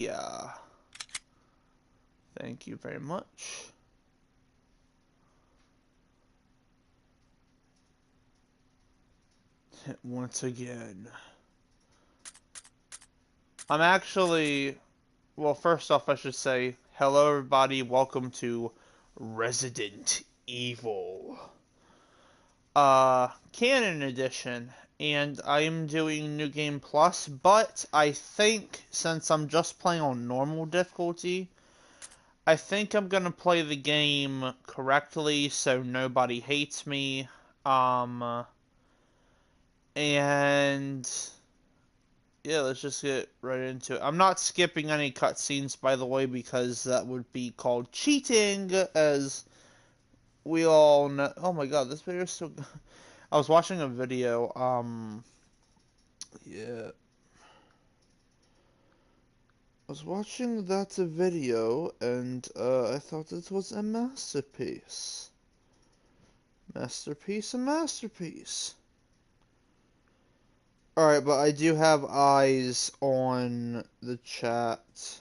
Yeah. Thank you very much. Once again. I'm actually... Well, first off, I should say, hello everybody, welcome to Resident Evil. Canon Edition. And I am doing New Game Plus, but I think, since I'm just playing on normal difficulty, I think I'm gonna play the game correctly so nobody hates me. And yeah, let's just get right into it. I'm not skipping any cutscenes, by the way, because that would be called cheating, as we all know. Oh my god, this video is so good. I was watching a video, yeah. I was watching that video, and, I thought it was a masterpiece. Masterpiece, a masterpiece. Alright, but I do have eyes on the chat.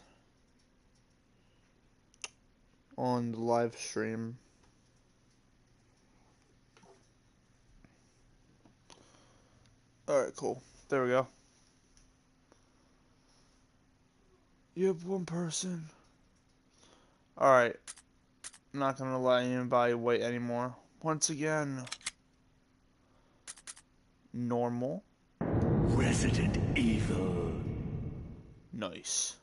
On the live stream. Alright, cool. There we go. You have one person. Alright. I'm not gonna let anybody wait anymore. Once again. Normal. Resident Evil. Nice.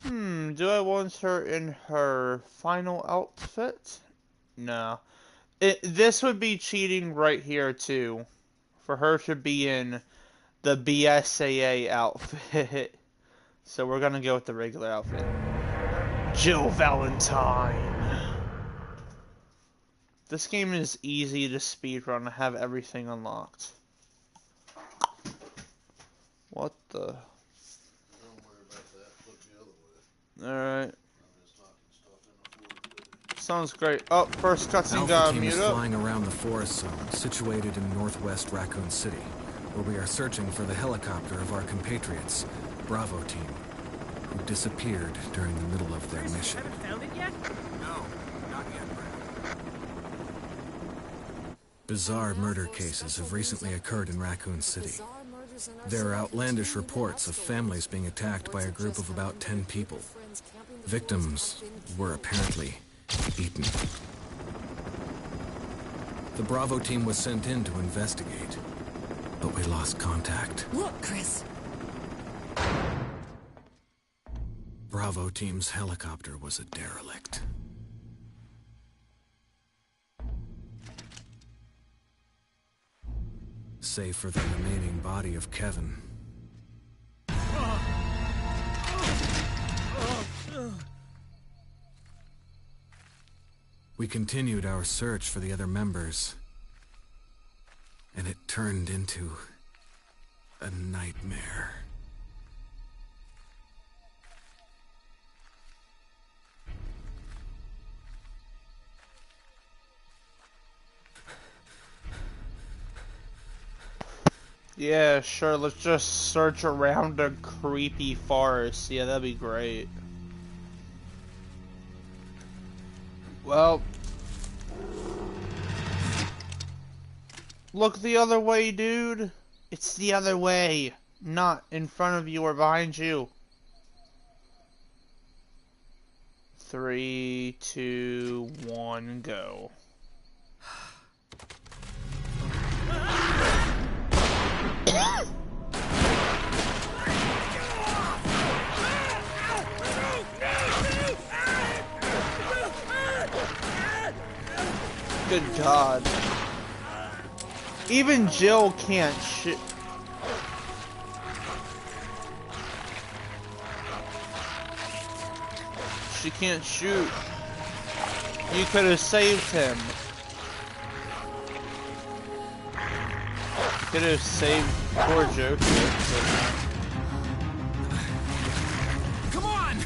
Do I want her in her final outfit? No. This would be cheating right here, too. For her to be in the BSAA outfit. So we're gonna go with the regular outfit. Jill Valentine. This game is easy to speedrun. I have everything unlocked. What the? Don't worry about that. Look the other way. Alright. I'm just knocking stuff in the floor. Sounds great. Oh, first cutscene Alpha got team mute is up. flying around the forest zone, situated in northwest Raccoon City, where we are searching for the helicopter of our compatriots, Bravo team, who disappeared during the middle of their mission. Haven't found it yet? No, not yet, Brad. Bizarre murder cases have recently occurred in Raccoon City. There are outlandish reports of families being attacked by a group of about 10 people. Victims were apparently eaten. The Bravo team was sent in to investigate, but we lost contact. Look, Chris. Bravo team's helicopter was a derelict. Save for the remaining body of Kevin. We continued our search for the other members, and it turned into a nightmare. Yeah, sure, let's just search around a creepy forest. Yeah, that'd be great. Well, look the other way, dude. It's the other way, not in front of you or behind you. 3, 2, 1, go. Good God. Even Jill can't shoot. She can't shoot. You could have saved him. You could have saved poor Joker. Come on!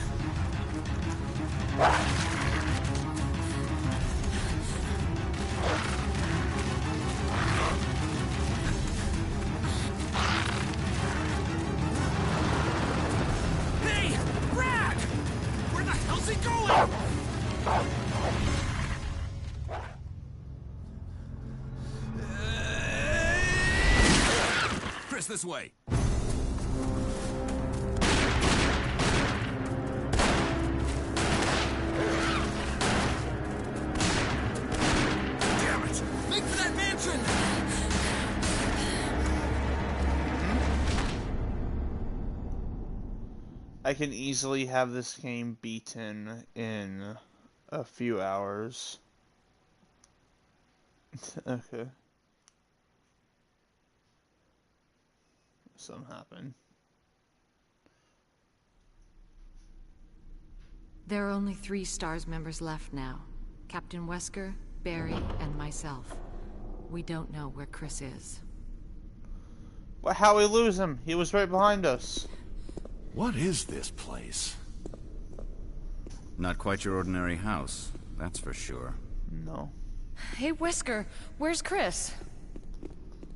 going! Chris, this way. Damn it! Make for that mansion! I can easily have this game beaten in a few hours. Okay. Something happened. There are only 3 STARS members left now. Captain Wesker, Barry, and myself. We don't know where Chris is. Well, how we lose him? He was right behind us. What is this place? Not quite your ordinary house, that's for sure. No. Hey, Wesker, where's Chris?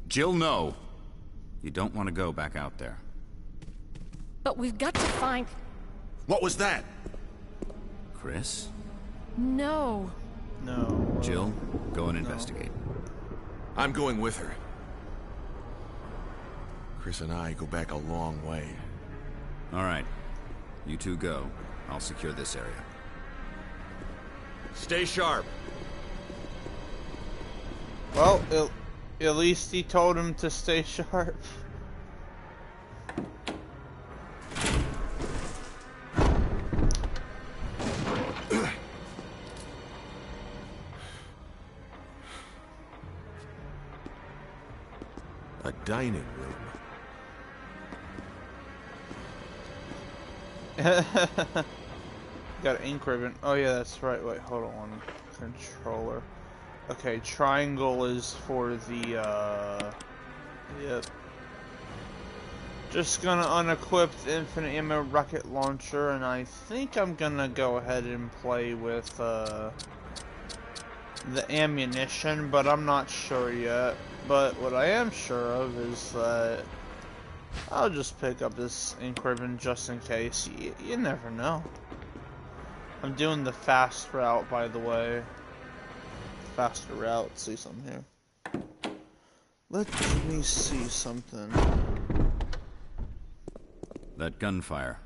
Jill, no! You don't want to go back out there. But we've got to find... What was that? Chris? No. No. Jill, go and investigate. I'm going with her. Chris and I go back a long way. All right. You two go. I'll secure this area. Stay sharp. Well, at least he told him to stay sharp. A dining room. Got an ink ribbon. Oh yeah, that's right. Wait, hold on. Controller. Okay, triangle is for the, yep. Just gonna unequip the infinite ammo rocket launcher, and I think I'm gonna go ahead and play with, the ammunition, but I'm not sure yet. But what I am sure of is that I'll just pick up this ink ribbon just in case. You never know. I'm doing the fast route, by the way. Faster route. See something here. Let me see something. That gunfire.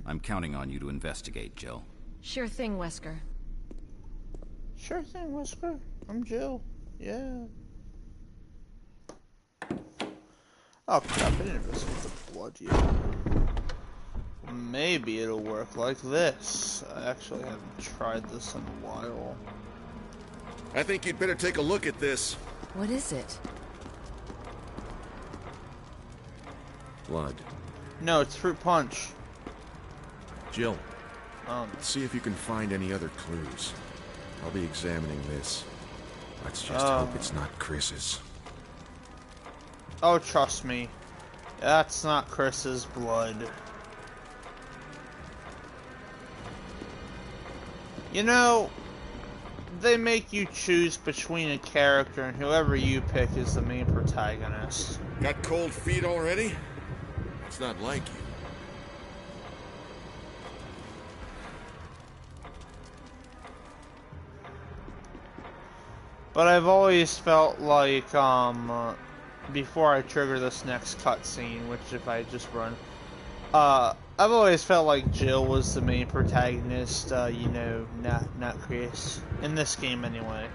I'm counting on you to investigate, Jill. Sure thing, Wesker. Sure thing, Wesker. I'm Jill. Yeah. Oh crap, I didn't investigate the blood yet. Maybe it'll work like this. I actually haven't tried this in a while. I think you'd better take a look at this. What is it? Blood. No, it's fruit punch. Jill, see if you can find any other clues. I'll be examining this. Let's just hope it's not Chris's. Oh, trust me. That's not Chris's blood. You know, they make you choose between a character, and whoever you pick is the main protagonist. Got cold feet already? It's not like you. But I've always felt like, before I trigger this next cutscene, which if I just run, I've always felt like Jill was the main protagonist, you know, not Chris. In this game, anyway.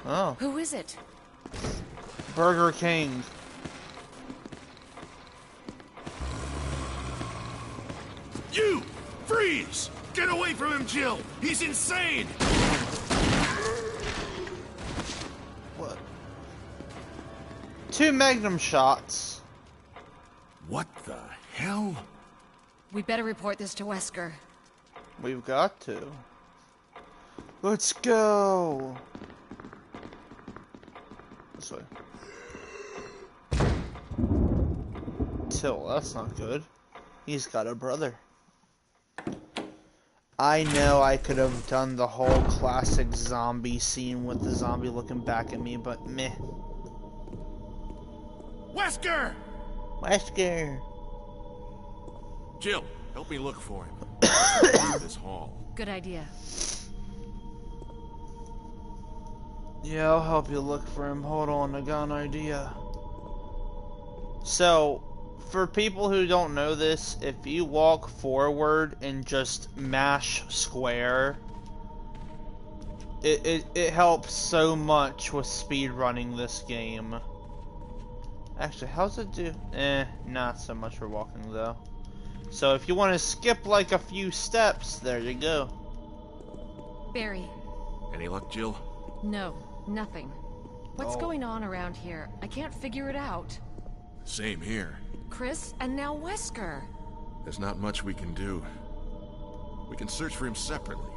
Oh. Who is it? Burger King. You! Freeze! Get away from him, Jill! He's insane! What? 2 magnum shots. What the hell? We better report this to Wesker. We've got to. Let's go. This way. Till, that's not good. He's got a brother. I know I could have done the whole classic zombie scene with the zombie looking back at me, but meh. Wesker! Wesker. Jill, Help me look for him. Leave this hall. Good idea. Yeah, I'll help you look for him. Hold on, I got an idea. So, for people who don't know this, if you walk forward and just mash square, it helps so much with speed running this game. Actually, how's it do? Not so much for walking though. So if you want to skip like a few steps, there you go. Barry. Any luck, Jill? No, nothing. What's going on around here? I can't figure it out. Same here. Chris, and now Wesker. There's not much we can do. We can search for him separately.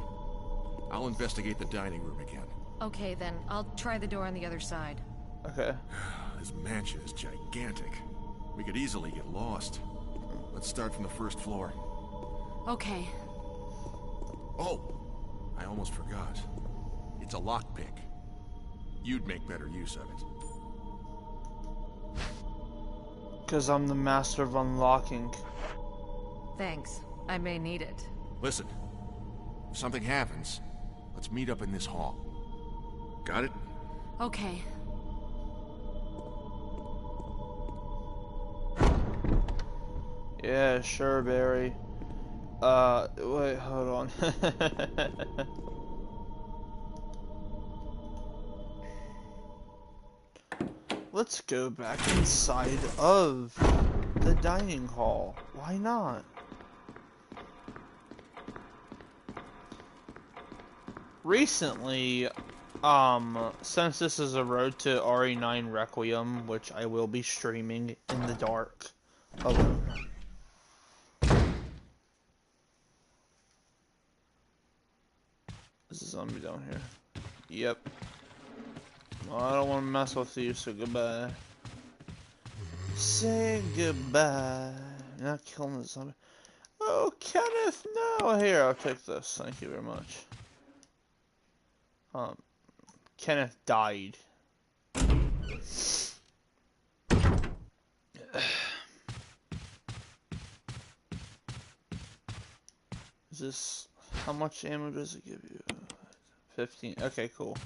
I'll investigate the dining room again. Okay, then. I'll try the door on the other side. Okay. This mansion is gigantic. We could easily get lost. Let's start from the first floor. Okay. Oh! I almost forgot. It's a lockpick. You'd make better use of it. Because I'm the master of unlocking. Thanks. I may need it. Listen. If something happens, let's meet up in this hall. Got it? Okay. Yeah, sure, Barry. Wait, hold on. Let's go back inside of the dining hall. Why not? Recently, since this is a road to RE9 Requiem, which I will be streaming in the dark alone. There's a zombie down here. Yep. Well, I don't want to mess with you, so goodbye. Say goodbye. You're not killing the zombie. Oh, Kenneth, no! Here, I'll take this. Thank you very much. Kenneth died. Is this... How much ammo does it give you? 15. Okay, cool.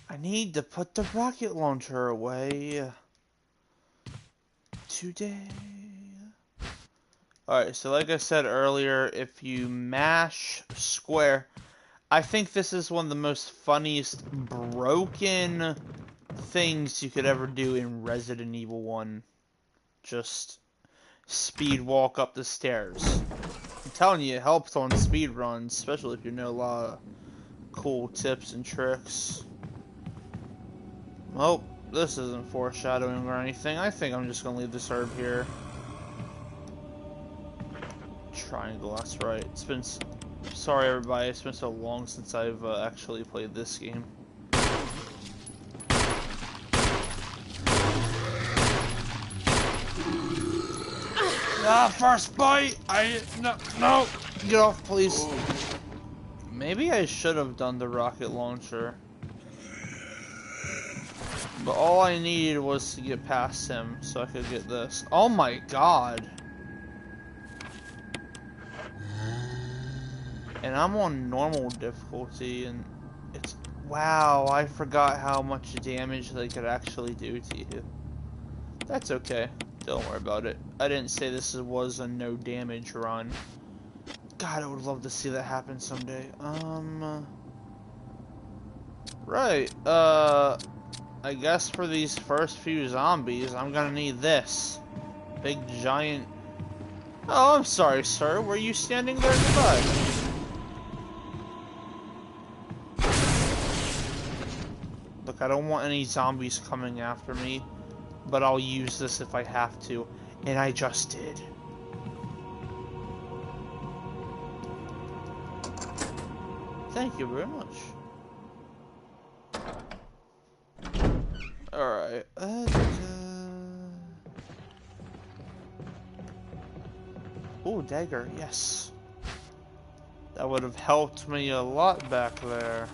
I need to put the rocket launcher away. Today. Alright, so like I said earlier, if you mash square... I think this is one of the most funniest broken things you could ever do in Resident Evil 1. Just speed walk up the stairs. I'm telling you, it helps on speed runs, especially if you know a lot of cool tips and tricks. Oh, this isn't foreshadowing or anything. I think I'm just gonna leave this herb here. Triangle, that's right. It's been... Sorry everybody, it's been so long since I've actually played this game. Ah, first bite! No! Get off, please. Maybe I should have done the rocket launcher. But all I needed was to get past him so I could get this. Oh my god! And I'm on normal difficulty, and it's... Wow, I forgot how much damage they could actually do to you. That's okay. Don't worry about it. I didn't say this was a no damage run. God, I would love to see that happen someday. Right, I guess for these first few zombies, I'm gonna need this. Big giant... Oh, I'm sorry, sir. Were you standing there nearby? Look, I don't want any zombies coming after me, but I'll use this if I have to, and I just did. Thank you very much. Alright, oh, dagger, yes. That would have helped me a lot back there.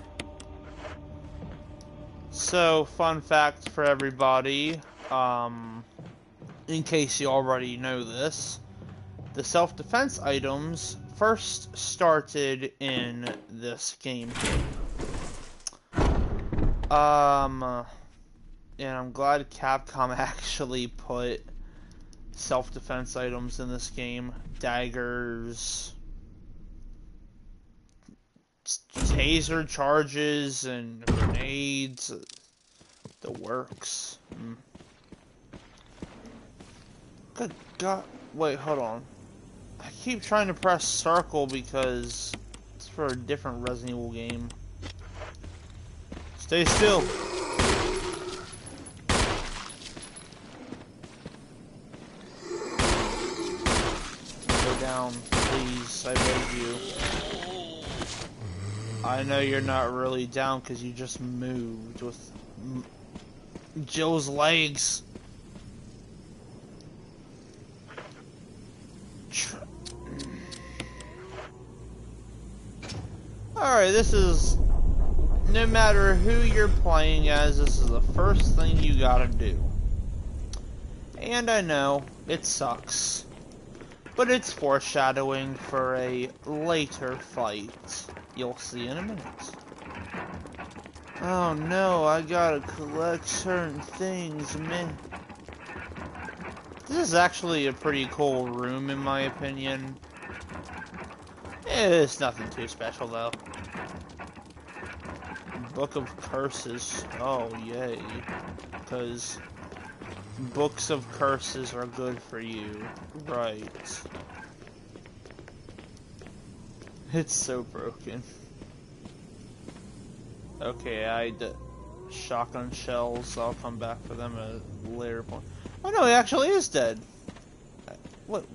So, fun fact for everybody, in case you already know this, the self-defense items first started in this game. And I'm glad Capcom actually put self-defense items in this game. Daggers, taser charges, and grenades. The works. Good God. Wait, hold on. I keep trying to press circle because it's for a different Resident Evil game. Stay still. Go down, please. I beg you. I know you're not really down because you just moved with Jill's legs. Alright, this is... No matter who you're playing as, this is the first thing you gotta do. And I know, it sucks. But it's foreshadowing for a later fight. You'll see in a minute. Oh no, I gotta collect certain things, man. This is actually a pretty cool room in my opinion. It's nothing too special though. Book of Curses. Oh, yay. Because books of curses are good for you. Right. It's so broken. Okay, I shotgun shells. I'll come back for them at a later point. Oh no, he actually is dead. What?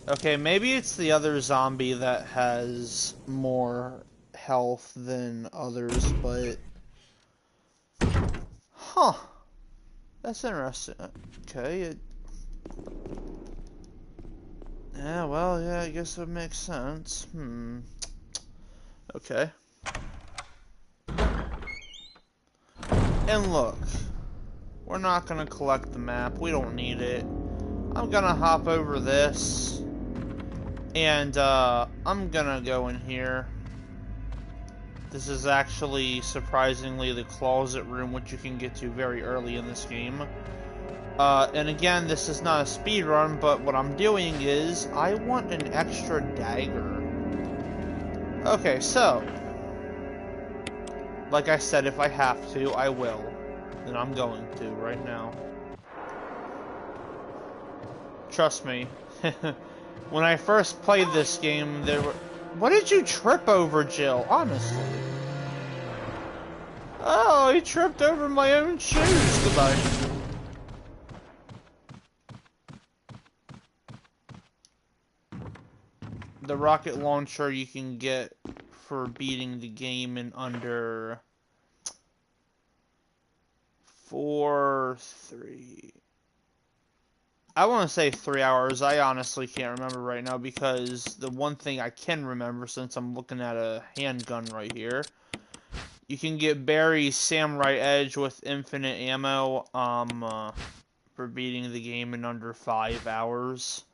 Okay, maybe it's the other zombie that has more health than others, but... Huh. That's interesting. Okay. Yeah, well, yeah, I guess it makes sense. Okay. And look. We're not gonna collect the map. We don't need it. I'm gonna hop over this. And, I'm gonna go in here. This is actually, surprisingly, the closet room, which you can get to very early in this game. And again, this is not a speed run, but what I'm doing is, I want an extra dagger. Okay, so, like I said, if I have to, I will. And I'm going to, right now. Trust me. When I first played this game, there were... What did you trip over, Jill? Honestly. Oh, he tripped over my own shoes. Goodbye. The rocket launcher you can get for beating the game in under 3. I want to say 3 hours. I honestly can't remember right now because the one thing I can remember, since I'm looking at a handgun right here, you can get Barry's Samurai Edge with infinite ammo for beating the game in under 5 hours.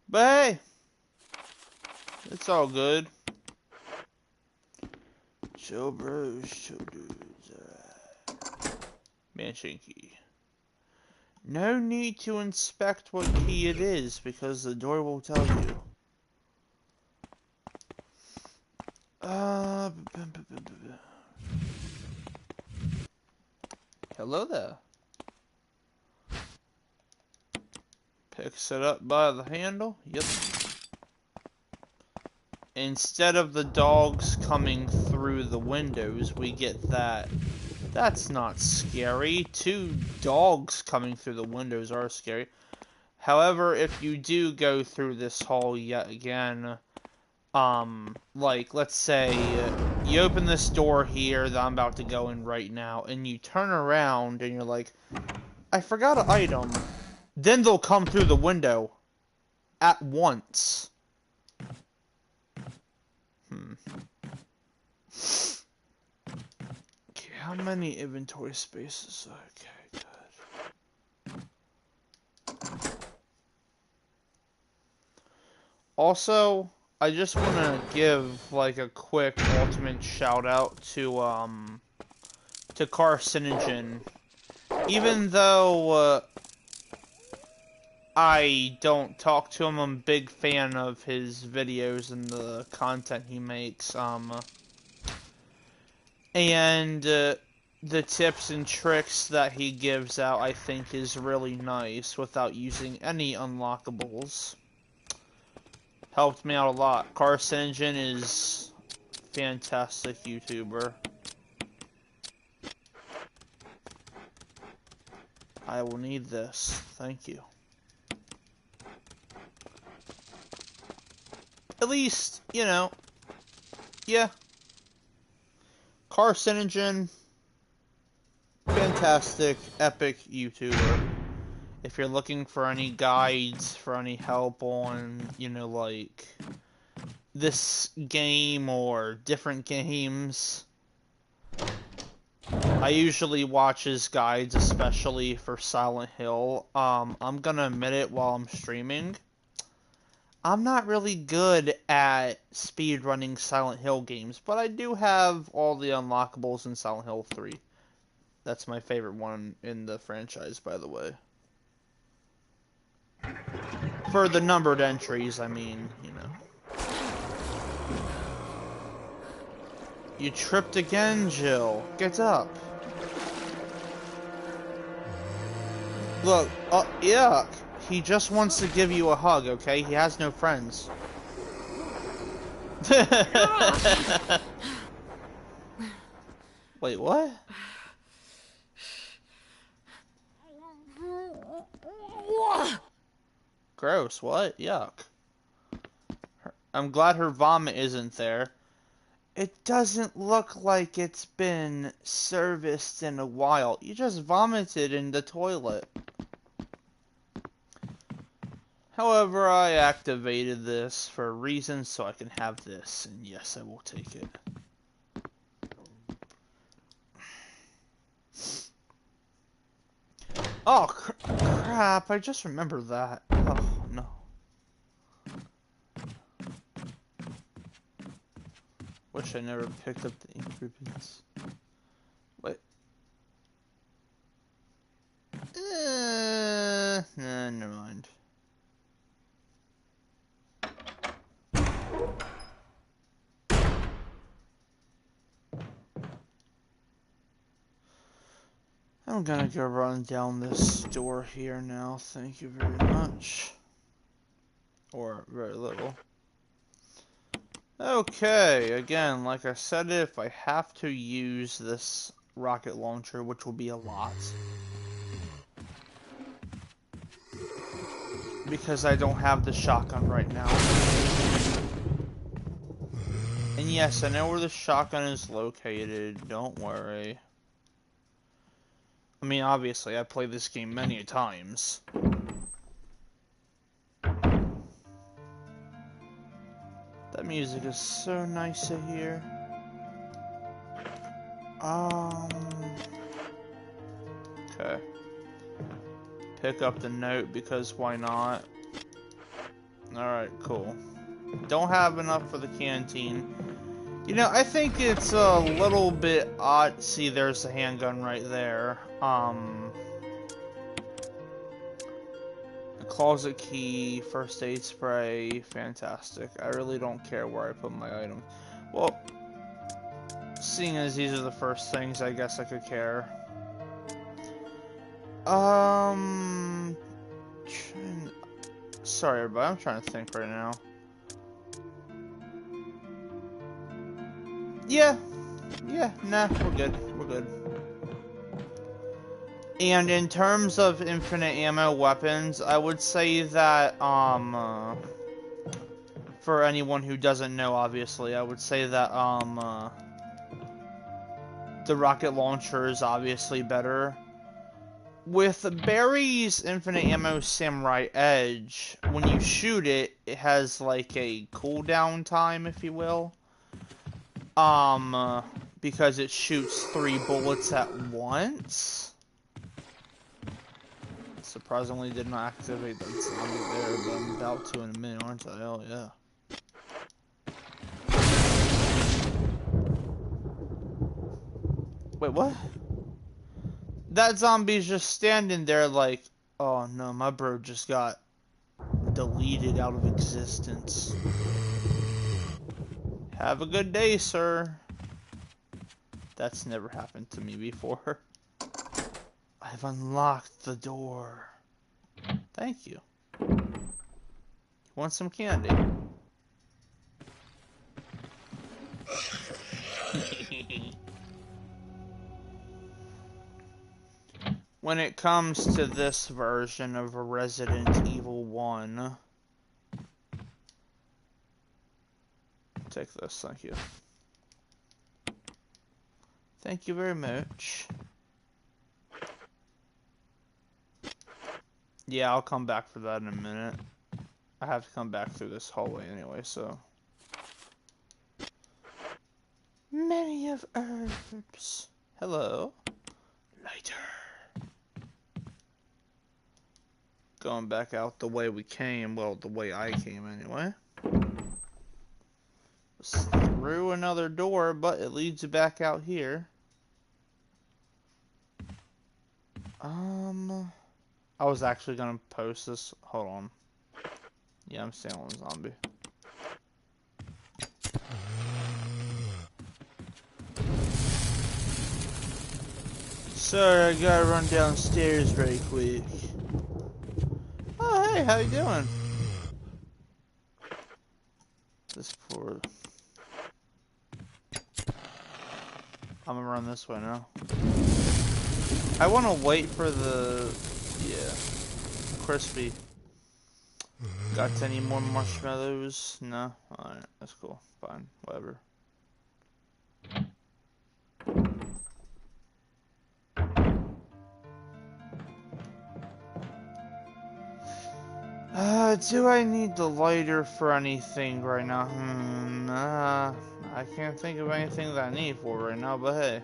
But hey, it's all good. Chill bros, chill dudes. Mansion key. No need to inspect what key it is, because the door will tell you. Hello there. Picks it up by the handle. Yep. Instead of the dogs coming through the windows, we get that. That's not scary. 2 dogs coming through the windows are scary. However, if you do go through this hall yet again, like, let's say, you open this door here that I'm about to go in right now, and you turn around, and you're like, I forgot an item. Then they'll come through the window. At once. how many inventory spaces? Okay, good. Also, I just want to give like a quick ultimate shout out to Carcinogen. Even though I don't talk to him, I'm a big fan of his videos and the content he makes. And the tips and tricks that he gives out, I think, is really nice without using any unlockables. Helped me out a lot. Carcinogen is a fantastic YouTuber. I will need this. Thank you. At least, you know, yeah. Carcinogen, fantastic, epic YouTuber. If you're looking for any guides, for any help on, you know, like, this game or different games, I usually watch his guides, especially for Silent Hill. I'm gonna admit it while I'm streaming. I'm not really good at speedrunning Silent Hill games, but I do have all the unlockables in Silent Hill 3. That's my favorite one in the franchise, by the way. For the numbered entries, I mean, you know. You tripped again, Jill. Get up. Look, yuck. He just wants to give you a hug, okay? He has no friends. Wait, what? Gross, what? Yuck. I'm glad her vomit isn't there. It doesn't look like it's been serviced in a while. You just vomited in the toilet. However, I activated this for a reason, so I can have this, and yes, I will take it. Oh, crap, I just remembered that. Oh, no. Wish I never picked up the ink ribbons. Wait. Nah, never mind. I'm gonna go run down this door here now, thank you very much. Or very little. Okay, again, like I said, if I have to use this rocket launcher, which will be a lot. Because I don't have the shotgun right now. And yes, I know where the shotgun is located, don't worry. I mean, obviously, I played this game many times. That music is so nice to hear. Okay. Pick up the note, because why not? Alright, cool. Don't have enough for the canteen. You know, I think it's a little bit odd. See, there's the handgun right there. The closet key, first aid spray, fantastic. I really don't care where I put my items. Well, seeing as these are the first things, I guess I could care. Sorry, everybody, I'm trying to think right now. Yeah, nah, we're good. And in terms of infinite ammo weapons, I would say that, for anyone who doesn't know, obviously, I would say that, the rocket launcher is obviously better. With Barry's infinite ammo samurai edge, when you shoot it, it has like a cooldown time, if you will. because it shoots 3 bullets at once. Surprisingly, did not activate that zombie there, but I'm about to in a minute, aren't I? Oh, yeah. Wait, what? That zombie's just standing there like, oh no, my bro just got deleted out of existence. Have a good day, sir. That's never happened to me before. I've unlocked the door. Thank you. Want some candy? When it comes to this version of Resident Evil 1, take this, thank you. Thank you very much. Yeah, I'll come back for that in a minute. I have to come back through this hallway anyway, so. Many of herbs. Hello. Lighter. Going back out the way we came, well, the way I came anyway. It's through another door, but it leads back out here. I was actually gonna post this. Hold on. Yeah, I'm staying on zombie. Sorry, I gotta run downstairs very quick. Oh, hey, how you doing? This for. I'm gonna run this way now. I want to wait for the. Yeah. Crispy. Got any more marshmallows? No? Alright, that's cool. Fine. Whatever. Do I need the lighter for anything right now? I can't think of anything that I need for right now, but hey.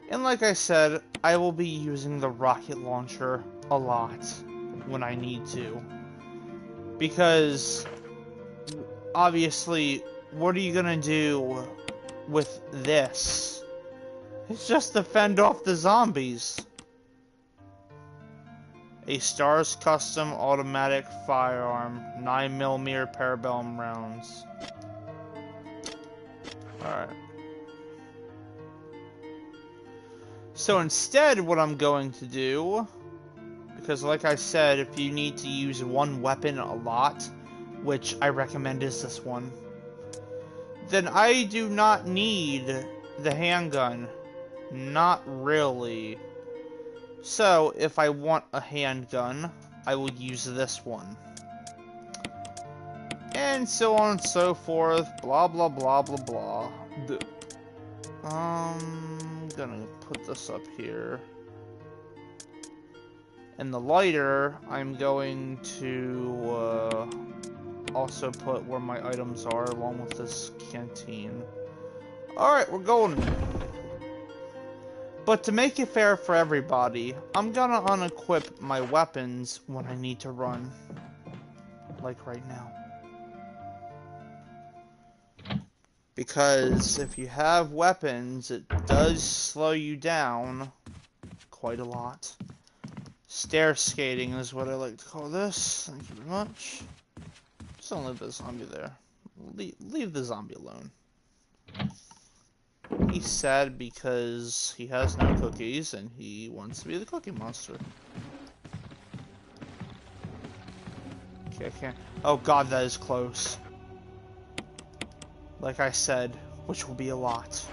And like I said, I will be using the rocket launcher a lot when I need to. Because, obviously, what are you gonna do with this? It's just to fend off the zombies. A STARS custom automatic firearm, 9mm parabellum rounds. Alright. So instead, what I'm going to do, because like I said, if you need to use one weapon a lot, which I recommend is this one, then I do not need the handgun. Not really. So, if I want a handgun, I will use this one. And so on and so forth, blah blah blah blah blah. I'm gonna put this up here. And the lighter, I'm going to also put where my items are along with this canteen. Alright, we're going. But to make it fair for everybody, I'm gonna unequip my weapons when I need to run. Like right now. Because if you have weapons, it does slow you down quite a lot. Stair skating is what I like to call this. Thank you very much. Just don't leave the zombie there. Leave the zombie alone. He's sad because he has no cookies and he wants to be the cookie monster. Okay, I can't. Oh god, that is close. Like I said, which will be a lot.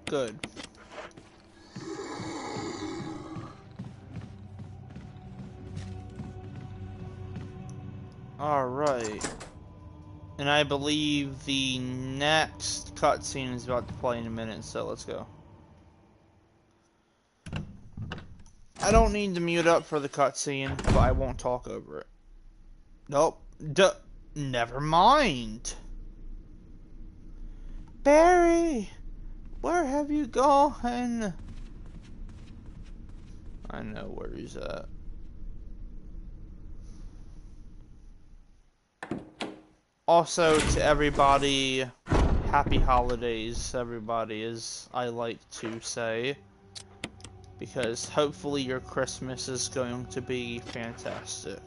Good. Alright. And I believe the next cutscene is about to play in a minute, so let's go. I don't need to mute up for the cutscene, but I won't talk over it. Nope. Duh. Never mind. Barry, where have you gone? I know where he's at. Also, to everybody, happy holidays, everybody, as I like to say. Because hopefully your Christmas is going to be fantastic.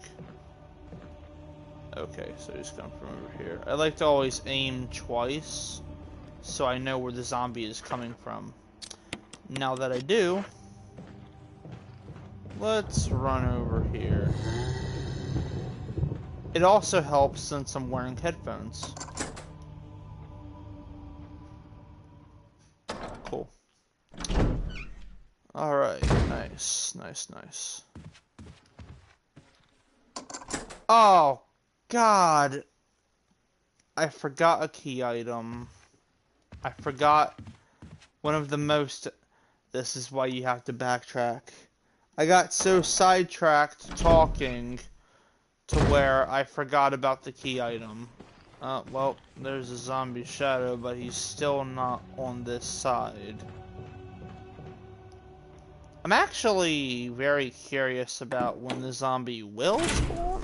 Okay, so he's coming from over here. I like to always aim twice, so I know where the zombie is coming from. Now that I do, let's run over here. It also helps since I'm wearing headphones. Cool. Alright, nice, nice, nice. Oh, God. I forgot a key item. I forgot one of the most... This is why you have to backtrack. I got so sidetracked talking to where I forgot about the key item. Well, there's a zombie shadow, but he's still not on this side. I'm actually very curious about when the zombie will spawn.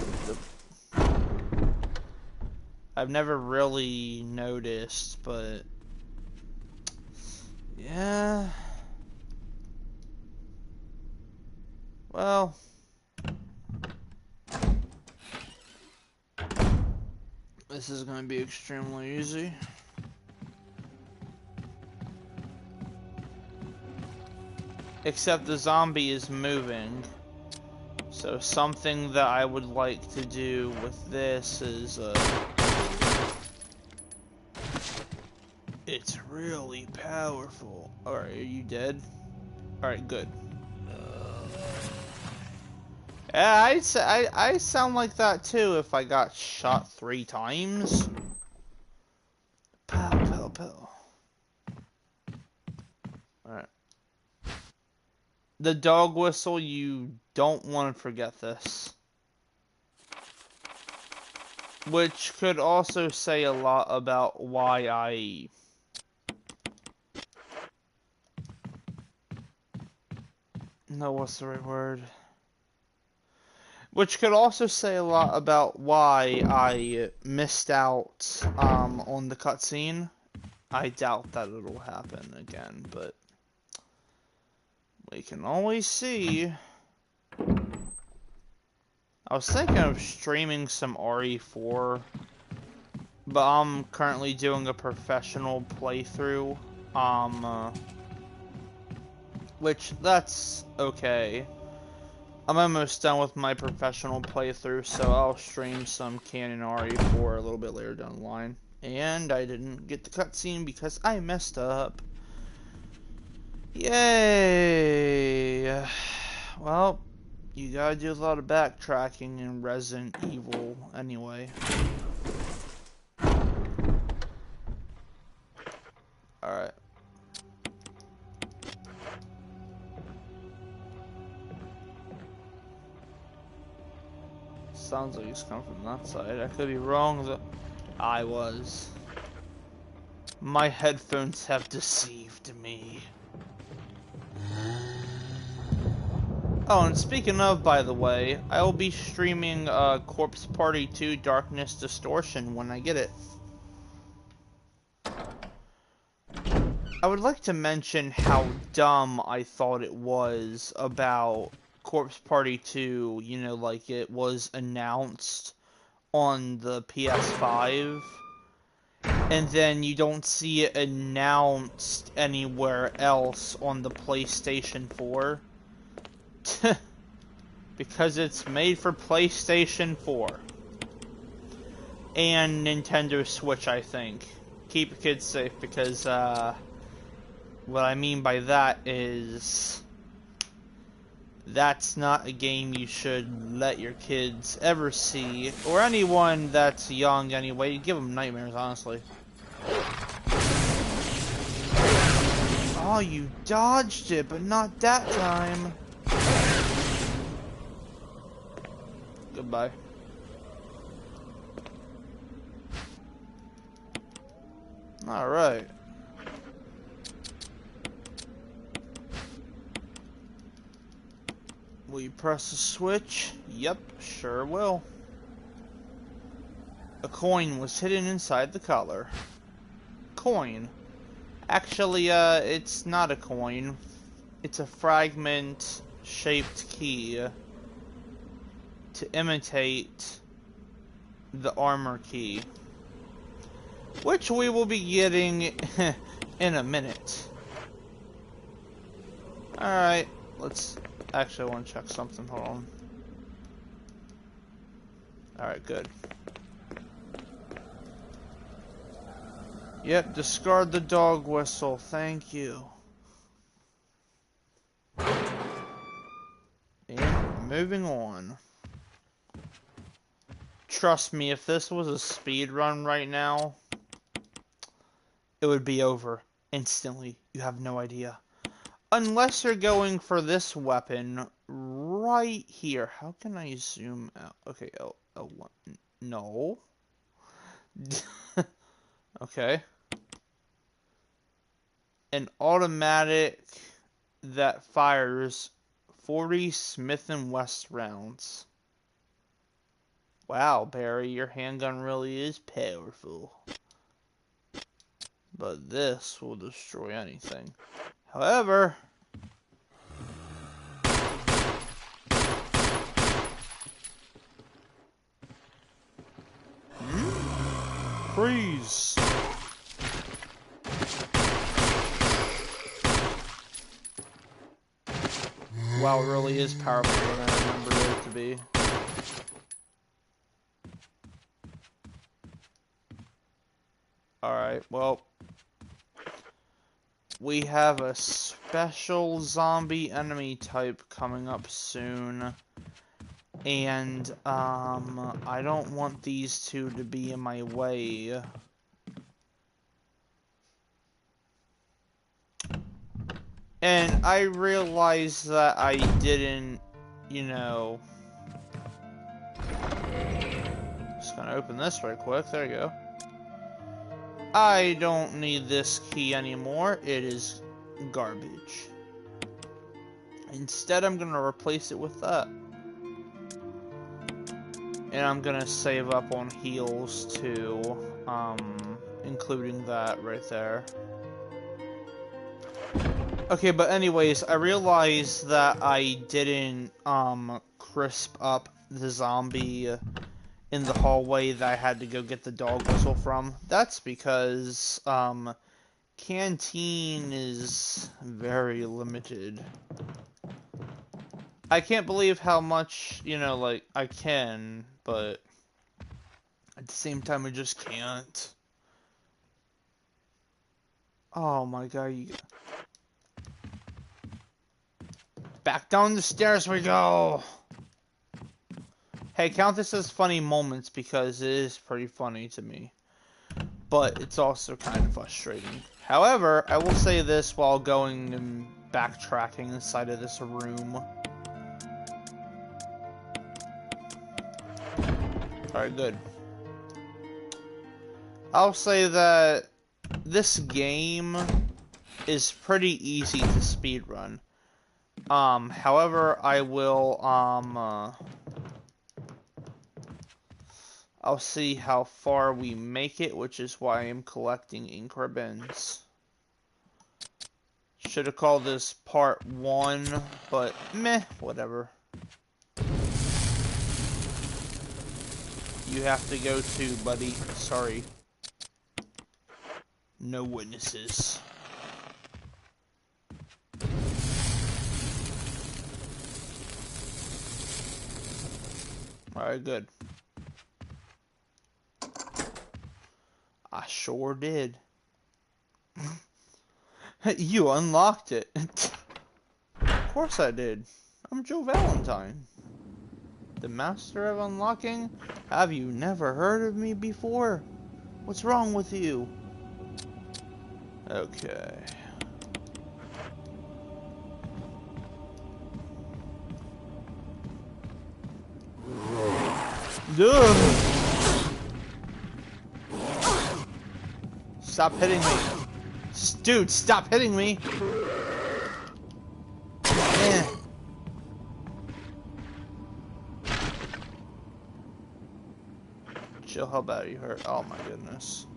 I've never really noticed, but yeah. Well, this is going to be extremely easy. Except the zombie is moving. So something that I would like to do with this is, it's really powerful. Alright, are you dead? Alright, good. Yeah, I sound like that too if I got shot 3 times. Pow, pow, pow. Alright. The dog whistle, you don't want to forget this. Which could also say a lot about why I... No, what's the right word? Which could also say a lot about why I missed out on the cutscene. I doubt that it'll happen again, but we can always see. I was thinking of streaming some RE4, but I'm currently doing a professional playthrough, which that's okay. I'm almost done with my professional playthrough, so I'll stream some canon RE4 a little bit later down the line. And I didn't get the cutscene because I messed up. Yay! Well, you gotta do a lot of backtracking in Resident Evil anyway. Alright. Sounds like he's coming from that side. I could be wrong, though. I was. My headphones have deceived me. Oh, and speaking of, by the way, I will be streaming Corpse Party 2 Darkness Distortion when I get it. I would like to mention how dumb I thought it was about Corpse Party 2, you know, like it was announced on the PS5, and then you don't see it announced anywhere else on the PlayStation 4. Because it's made for PlayStation 4. And Nintendo Switch, I think. Keep your kids safe, because, what I mean by that is... that's not a game you should let your kids ever see. Or anyone that's young, anyway. You give them nightmares, honestly. Oh, you dodged it, but not that time. Goodbye. Alright. Will you press the switch? Yep, sure will. A coin was hidden inside the collar. Coin. Actually, it's not a coin. It's a fragment-shaped key to imitate the armor key, which we will be getting in a minute. Alright, let's... Actually, I want to check something. Hold on. Alright, good. Yep, discard the dog whistle. Thank you. And moving on. Trust me, if this was a speed run right now, it would be over instantly. You have no idea. Unless you're going for this weapon right here. How can I zoom out? Okay, L1. No. Okay. An automatic that fires 40 Smith & West rounds. Wow, Barry, your handgun really is powerful. But this will destroy anything. However... Freeze! Wow, it really is powerful than I remembered it to be. Alright, well... We have a special zombie enemy type coming up soon. And, I don't want these two to be in my way. And I realized that I didn't, you know... Just gonna open this right quick, there you go. I don't need this key anymore, it is garbage. Instead, I'm gonna replace it with that. And I'm gonna save up on heals too, including that right there. Okay, but anyways, I realized that I didn't, crisp up the zombie in the hallway that I had to go get the dog whistle from. That's because, canteen is very limited. I can't believe how much, you know, like, I can, but at the same time, I just can't. Oh my god, you... Back down the stairs we go! Hey, count this as funny moments because it is pretty funny to me. But it's also kind of frustrating. However, I will say this while going and backtracking inside of this room. Alright, good. I'll say that this game is pretty easy to speedrun. However, I will, I'll see how far we make it, which is why I'm collecting ink ribbons. Should have called this part 1, but meh, whatever. You have to go too, buddy. Sorry. No witnesses. Alright, good. I sure did. You unlocked it. Of course I did. I'm Joe Valentine. The master of unlocking? Have you never heard of me before? What's wrong with you? Okay. stop hitting me. Dude, stop hitting me. Eh. Jill, how bad are you hurt? Oh my goodness.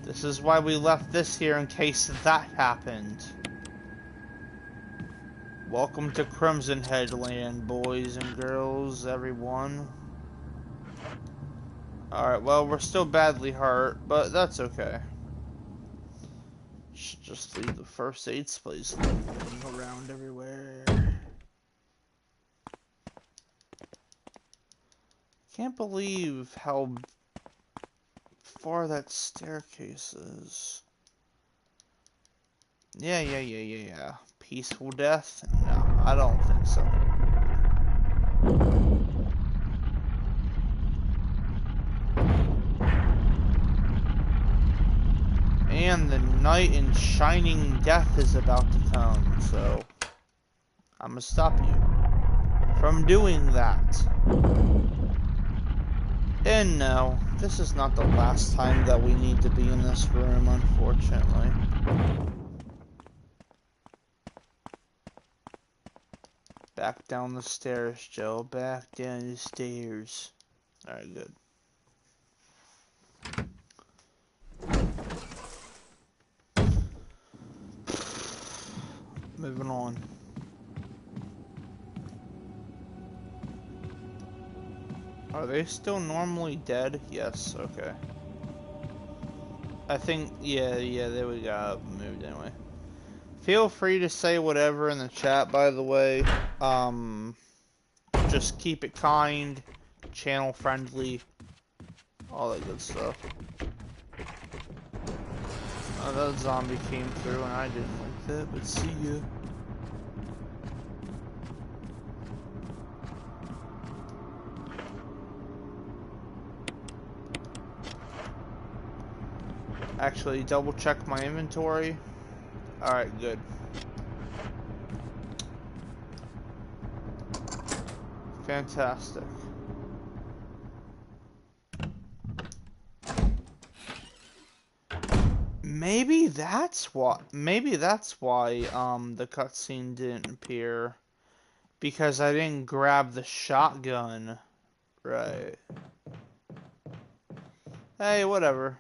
This is why we left this here in case that happened. Welcome to Crimson Headland, boys and girls, everyone. Alright, well, we're still badly hurt, but that's okay. Should just leave the first aid sprays laying around everywhere. Can't believe how far that staircase is. Yeah. Peaceful death? No, I don't think so. And the knight in shining death is about to come, so I'm gonna stop you from doing that. And no, this is not the last time that we need to be in this room, unfortunately. Back down the stairs, Joe. Back down the stairs. Alright, good. Moving on. Are they still normally dead? Yes, okay. I think, yeah, there we got moved anyway. Feel free to say whatever in the chat, by the way. Just keep it kind, channel friendly, all that good stuff. Oh, that zombie came through and I didn't like that, but see ya. Actually, double check my inventory. Alright, good. Fantastic. Maybe that's why the cutscene didn't appear, because I didn't grab the shotgun. Right. Hey, whatever.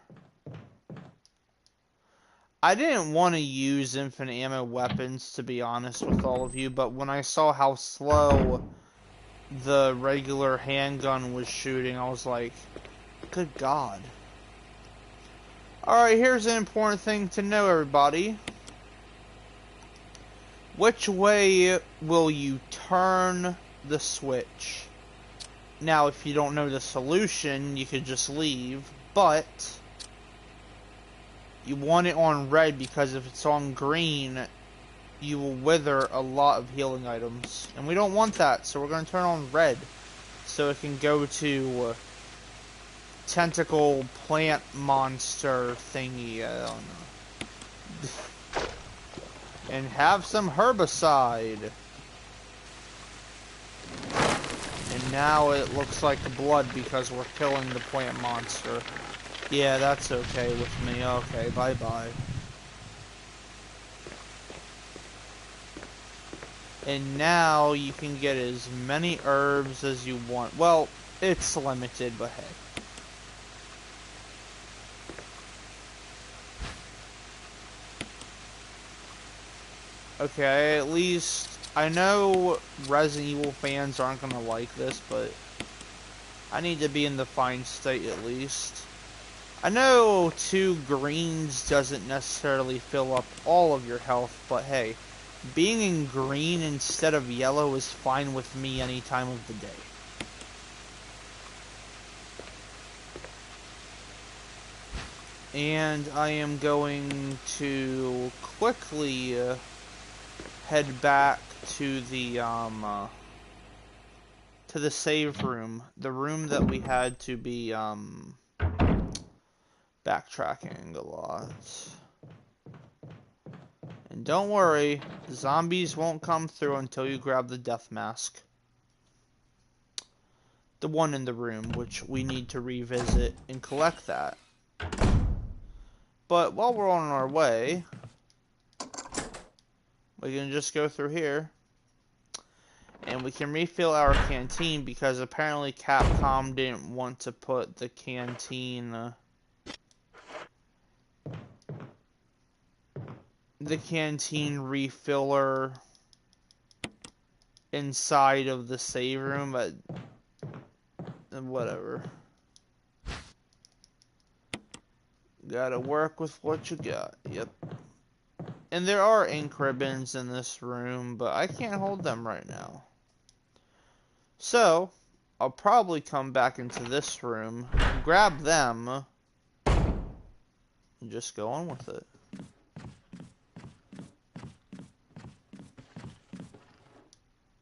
I didn't want to use infinite ammo weapons, to be honest with all of you, but when I saw how slow the regular handgun was shooting, I was like, good God. Alright, here's an important thing to know, everybody. Which way will you turn the switch? Now, if you don't know the solution, you could just leave, but you want it on red, because if it's on green, you will wither a lot of healing items. And we don't want that, so we're going to turn on red, so it can go to tentacle plant monster thingy, I don't know. And have some herbicide. And now it looks like blood because we're killing the plant monster. Yeah, that's okay with me. Okay, bye-bye. And now you can get as many herbs as you want. Well, it's limited, but hey. Okay, at least I know Resident Evil fans aren't gonna like this, but I need to be in the fine state at least. I know 2 greens doesn't necessarily fill up all of your health, but hey, being in green instead of yellow is fine with me any time of the day. And I am going to quickly head back to the save room, the room that we had to be backtracking a lot. And don't worry, zombies won't come through until you grab the death mask. The one in the room, which we need to revisit and collect that. But while we're on our way, we can just go through here. And we can refill our canteen because apparently Capcom didn't want to put the canteen refiller inside of the save room, but whatever. Gotta work with what you got. Yep. And there are ink ribbons in this room, but I can't hold them right now. So, I'll probably come back into this room, grab them, and just go on with it.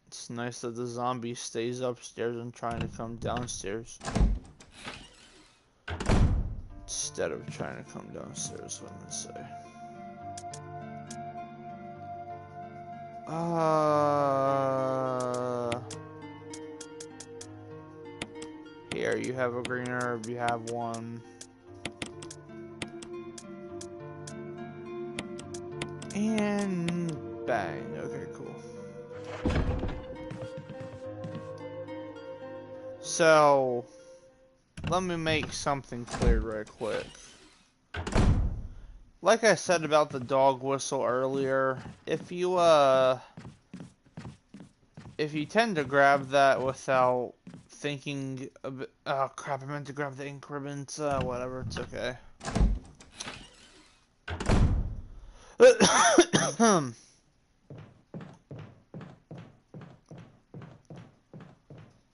It's nice that the zombie stays upstairs and trying to come downstairs. Instead of trying to come downstairs, what I'm gonna say. Here, you have a green herb, you have one. And bang. Okay, cool. So, let me make something clear real quick. Like I said about the dog whistle earlier, if you tend to grab that without thinking a bit, oh crap, I meant to grab the ink ribbons, whatever, it's okay.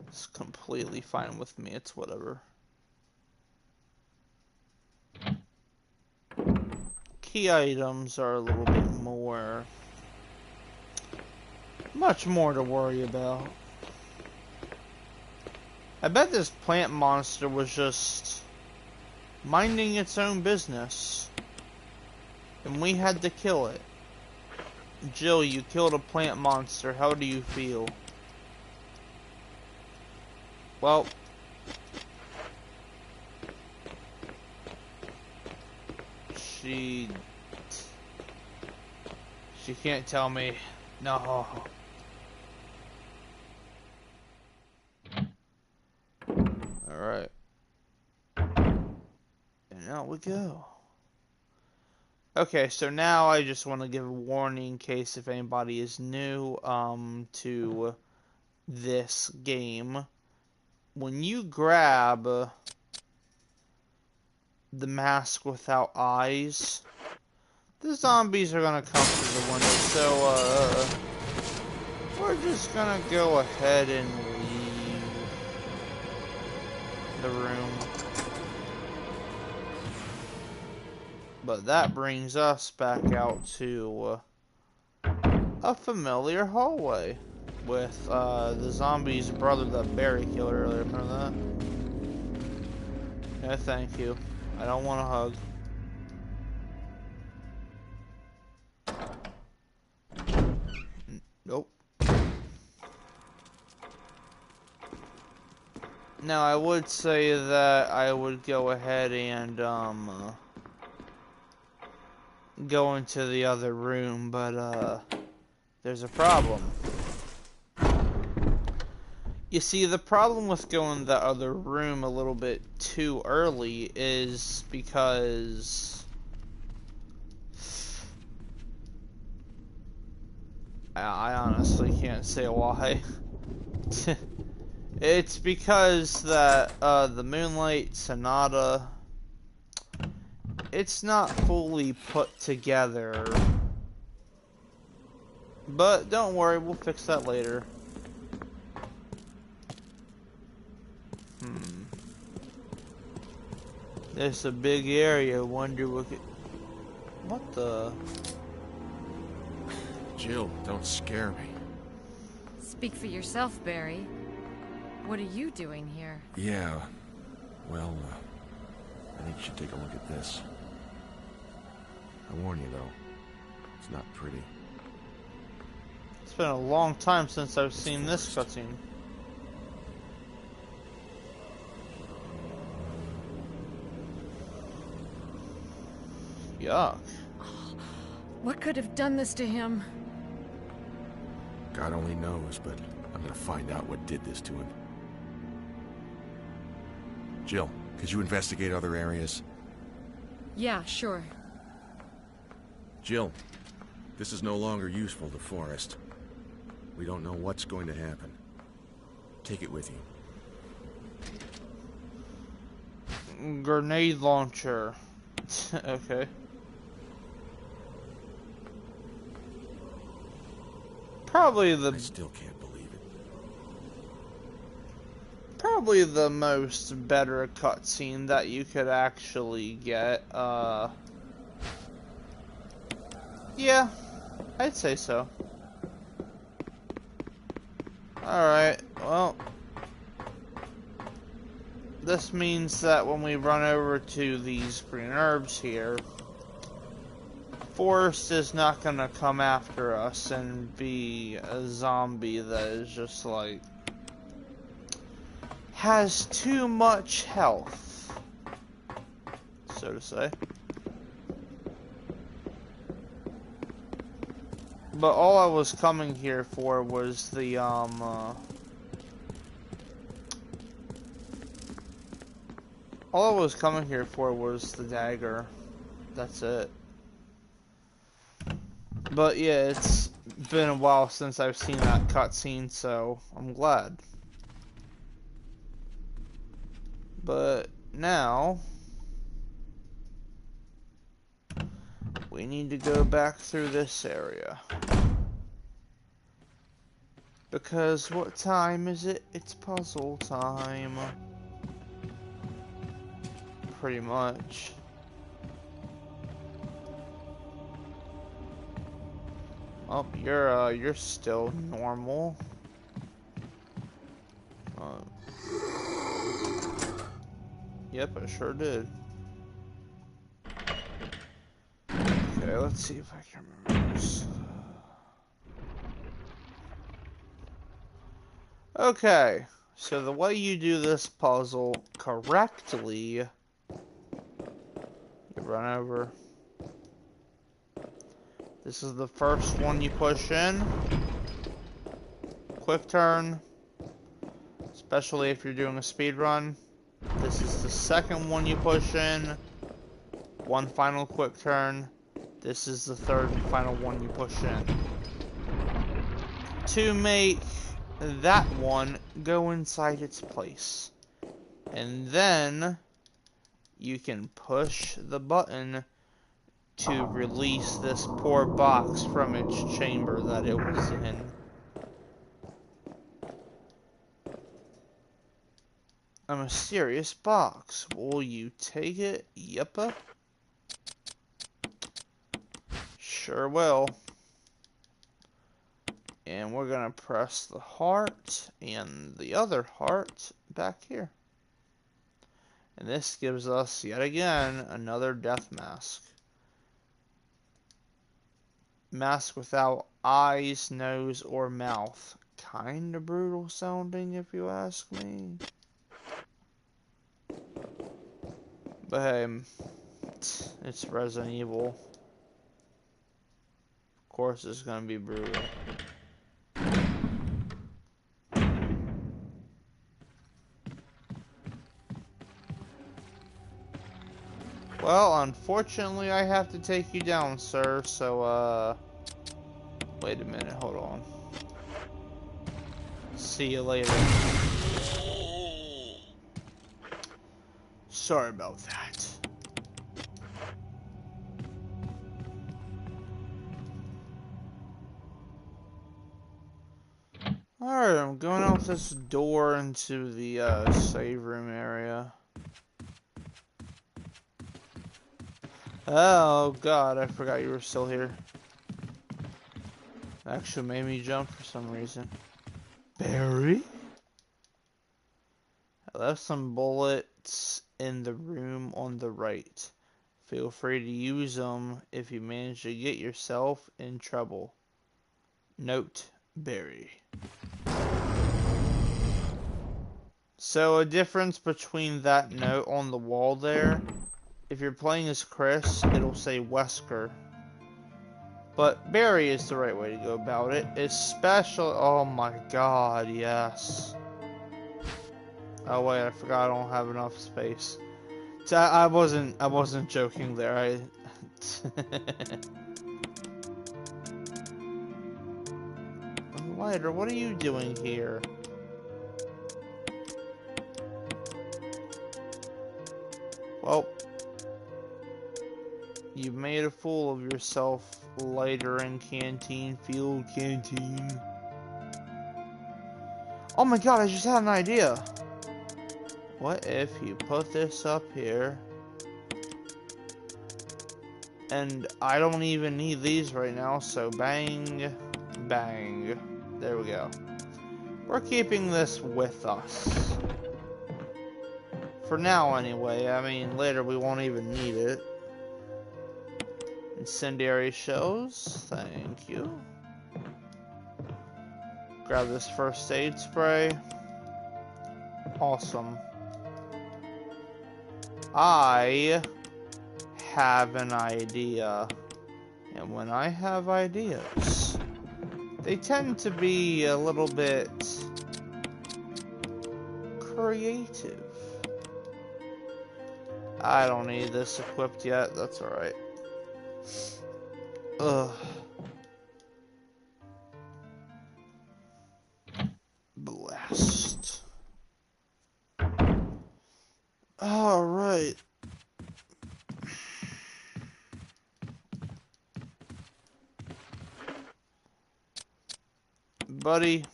It's completely fine with me, it's whatever. Key items are a little bit more, much more to worry about. I bet this plant monster was just minding its own business, and we had to kill it. Jill, you killed a plant monster. How do you feel? Well, she can't tell me. No. Alright. And out we go. Okay, so now I just want to give a warning in case if anybody is new to this game. When you grab the mask without eyes, the zombies are gonna come through the window, so we're just gonna go ahead and leave the room. But that brings us back out to a familiar hallway with the zombie's brother that Barry killed earlier. Remember that? Yeah, thank you. I don't want a hug. Nope. Now, I would say that I would go ahead and go into the other room, but there's a problem. You see, the problem with going to the other room a little bit too early is because I honestly can't say why. It's because that the Moonlight Sonata, it's not fully put together. But don't worry, we'll fix that later. There's a big area, wonder what could... What the... Jill, don't scare me. Speak for yourself, Barry. What are you doing here? Yeah, well, I think you should take a look at this. I warn you, though, it's not pretty. It's been a long time since I've seen this cutscene. Yuck. What could have done this to him? God only knows, but I'm gonna find out what did this to him. Jill, could you investigate other areas? Yeah, sure. Jill, this is no longer useful to Forrest. We don't know what's going to happen. Take it with you. Grenade launcher. Okay. Probably I still can't believe it. probably the most better cutscene that you could actually get. Yeah, I'd say so. Alright, well, this means that when we run over to these green herbs here, Forrest is not gonna come after us and be a zombie that is just like has too much health, so to say. But all I was coming here for was the all I was coming here for was the dagger. That's it. But yeah, it's been a while since I've seen that cutscene, so I'm glad. But now we need to go back through this area. Because what time is it? It's puzzle time. Pretty much. Oh, you're still normal. Yep, I sure did. Okay, let's see if I can remember this. Okay, so the way you do this puzzle correctly, you run over. This is the first one you push in. Quick turn, especially if you're doing a speed run. This is the second one you push in. One final quick turn. This is the third and final one you push in. To make that one go inside its place. And then you can push the button to release this poor box from its chamber that it was in. A mysterious box. Will you take it? Yep. Sure will. And we're gonna press the heart and the other heart back here. And this gives us, yet again, another death mask. Mask without eyes, nose, or mouth. Kinda brutal sounding, if you ask me. But hey, it's Resident Evil. Of course it's gonna be brutal. Well, unfortunately I have to take you down, sir, so, wait a minute, hold on. See you later. Sorry about that. Alright, I'm going out this door into the, save room area. Oh god, I forgot you were still here. Actually made me jump for some reason. Barry? I left some bullets in the room on the right. Feel free to use them if you manage to get yourself in trouble. Note, Barry. So a difference between that note on the wall there If you're playing as Chris, it'll say Wesker. But Barry is the right way to go about it. Especially, oh my god, yes. Oh wait, I forgot I don't have enough space. So I wasn't joking there. Lighter, what are you doing here? Well, you made a fool of yourself, Lighter in Canteen Field Canteen. Oh my god, I just had an idea. What if you put this up here? And I don't even need these right now, so bang, bang. There we go. We're keeping this with us. For now, anyway. I mean, later we won't even need it. Incendiary shells. Thank you. Grab this first aid spray. Awesome. I have an idea. And when I have ideas, they tend to be a little bit creative. I don't need this equipped yet, that's alright. Ugh. Blast. Alright. Buddy,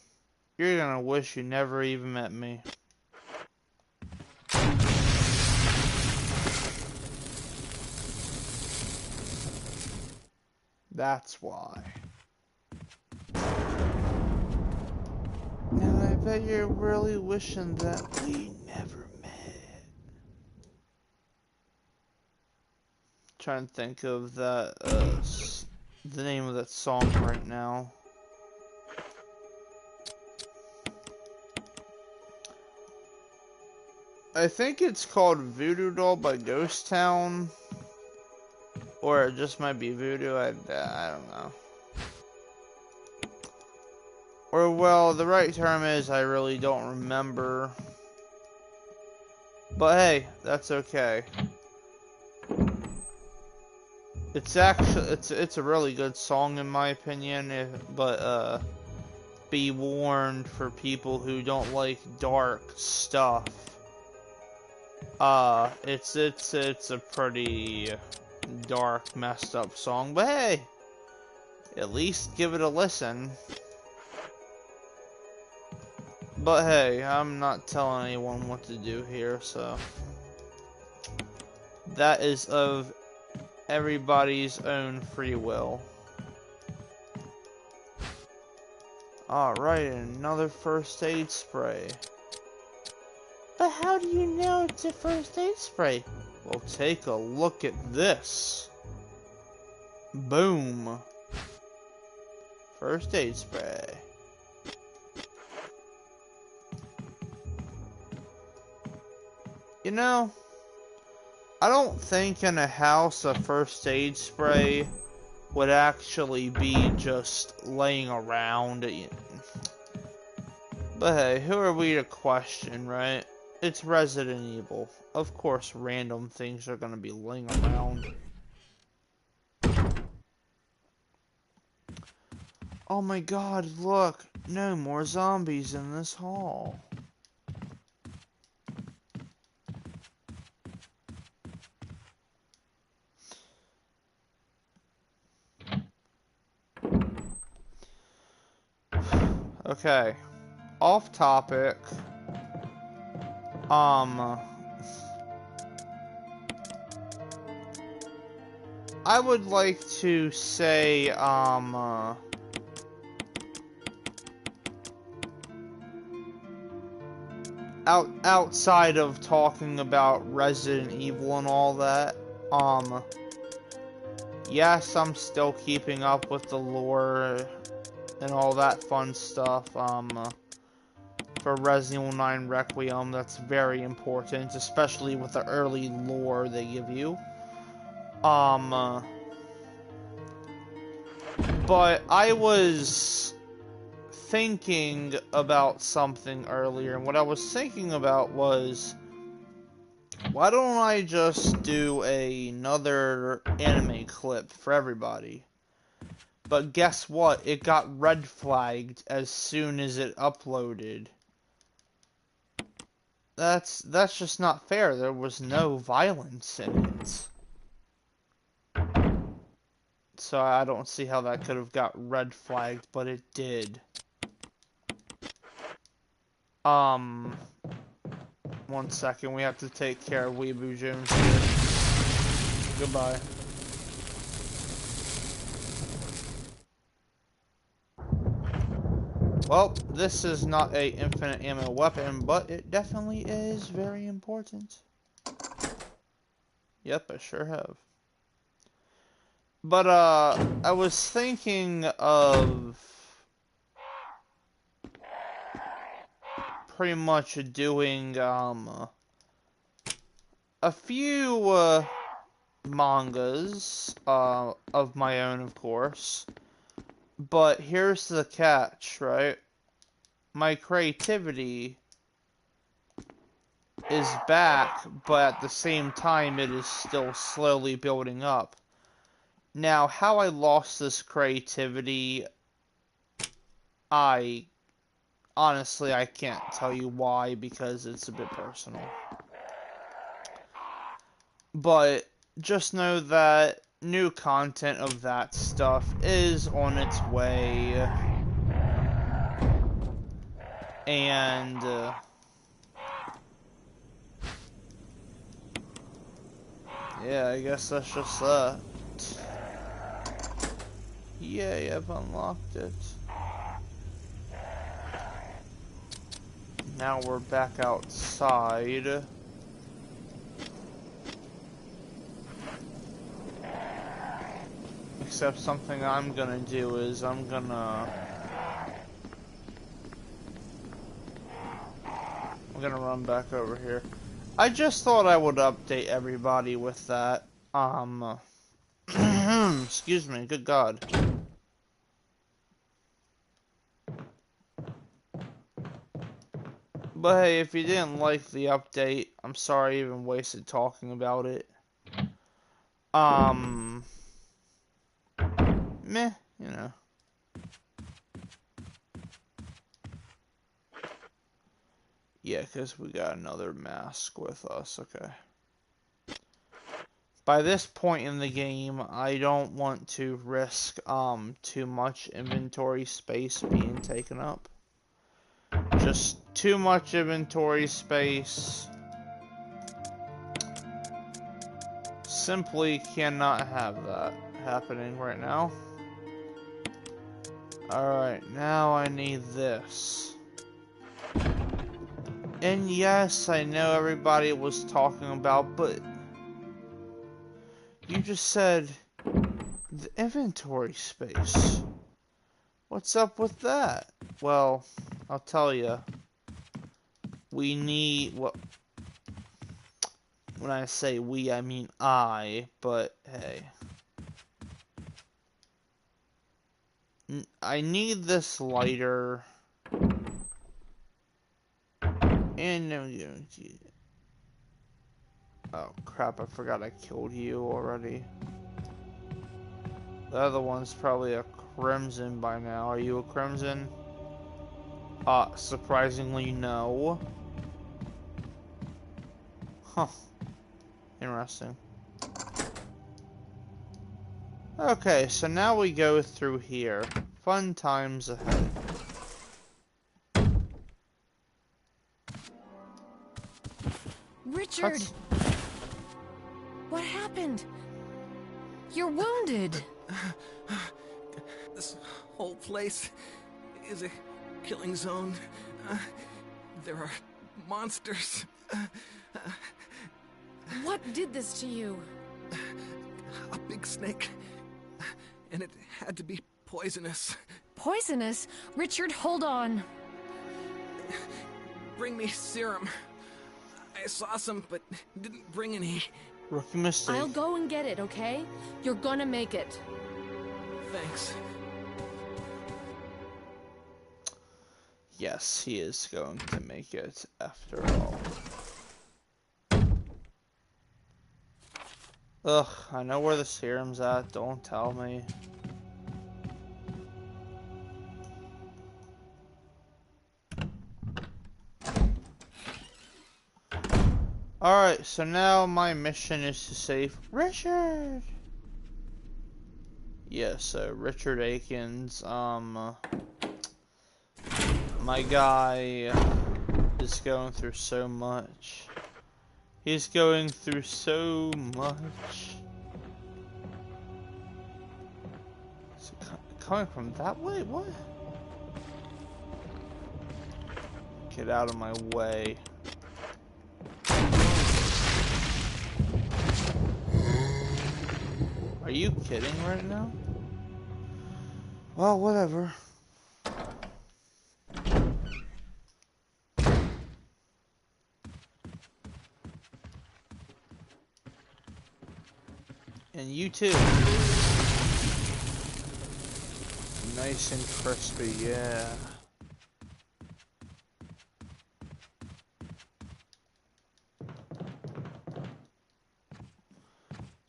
you're gonna wish you never even met me. That's why. And I bet you're really wishing that we never met. Trying to think of that, the name of that song right now. I think it's called Voodoo Doll by Ghost Town. Or it just might be Voodoo, I don't know. Or, well, the right term is I really don't remember. But hey, that's okay. It's actually, it's a really good song in my opinion, but be warned for people who don't like dark stuff. It's a pretty dark, messed up song, but hey, at least give it a listen. But hey, I'm not telling anyone what to do here, so that is of everybody's own free will. Alright, another first aid spray. But how do you know it's a first aid spray? Well, take a look at this. Boom. First aid spray. You know, I don't think in a house a first aid spray would actually be just laying around. But hey, who are we to question, right? It's Resident Evil. Of course, random things are gonna be laying around. Oh my god, look! No more zombies in this hall. Okay. Off topic. I would like to say, outside of talking about Resident Evil and all that, yes, I'm still keeping up with the lore and all that fun stuff, for Resident Evil 9 Requiem. That's very important, especially with the early lore they give you. But I was thinking about something earlier, and what I was thinking about was, why don't I just do another anime clip for everybody? But guess what? It got red flagged as soon as it uploaded. That's just not fair. There was no violence in it. So I don't see how that could have got red flagged, but it did. One second, we have to take care of Weeaboo Jones here. Goodbye. Well, this is not a infinite ammo weapon, but it definitely is very important. Yep, I sure have. But, I was thinking of pretty much doing, a few, mangas, of my own, of course. But here's the catch, right? My creativity is back, but at the same time, it is still slowly building up. Now, how I lost this creativity, honestly, I can't tell you why, because it's a bit personal. But just know that new content of that stuff is on its way. And, yeah, I guess that's just that. Yay, I've unlocked it. Now we're back outside. Except something I'm gonna do is I'm gonna run back over here. I just thought I would update everybody with that. Excuse me, good God. But hey, if you didn't like the update, I'm sorry I even wasted talking about it. Meh, you know. Yeah, because we got another mask with us, okay. By this point in the game, I don't want to risk, too much inventory space being taken up. Just too much inventory space. Simply cannot have that happening right now. Alright, now I need this. And yes, I know everybody was talking about, but you just said the inventory space. What's up with that? Well, I'll tell you. We need, well, when I say we, I mean I, but hey. I need this lighter. And oh crap, I forgot I killed you already. The other one's probably a crimson by now. Are you a crimson? Surprisingly no. Huh. Interesting. Okay, so now we go through here. Fun times ahead. Richard! What happened? You're wounded. This whole place is a killing zone. There are monsters. What did this to you? A big snake. And it had to be poisonous. Poisonous? Richard, hold on. bring me serum. I saw some, but didn't bring any. Rookie mistake. I'll go and get it, okay? You're gonna make it. Thanks. Yes, he is going to make it after all. Ugh, I know where the serum's at, don't tell me. Alright, so now my mission is to save Richard! Yeah, so Richard Akins, my guy is going through so much. He's going through so much. Is it coming from that way? What? Get out of my way. Are you kidding right now? Well, whatever. And you too. Nice and crispy, yeah.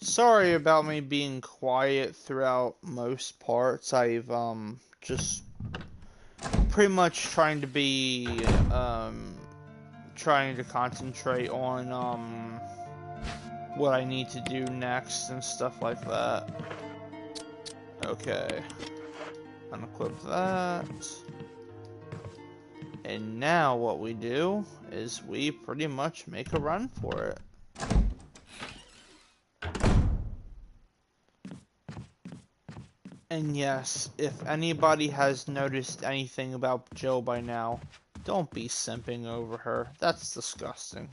Sorry about me being quiet throughout most parts. I've just pretty much trying to be trying to concentrate on what I need to do next and stuff like that. Okay. Unequip that. And now what we do is we pretty much make a run for it. And yes, if anybody has noticed anything about Jill by now, don't be simping over her. That's disgusting.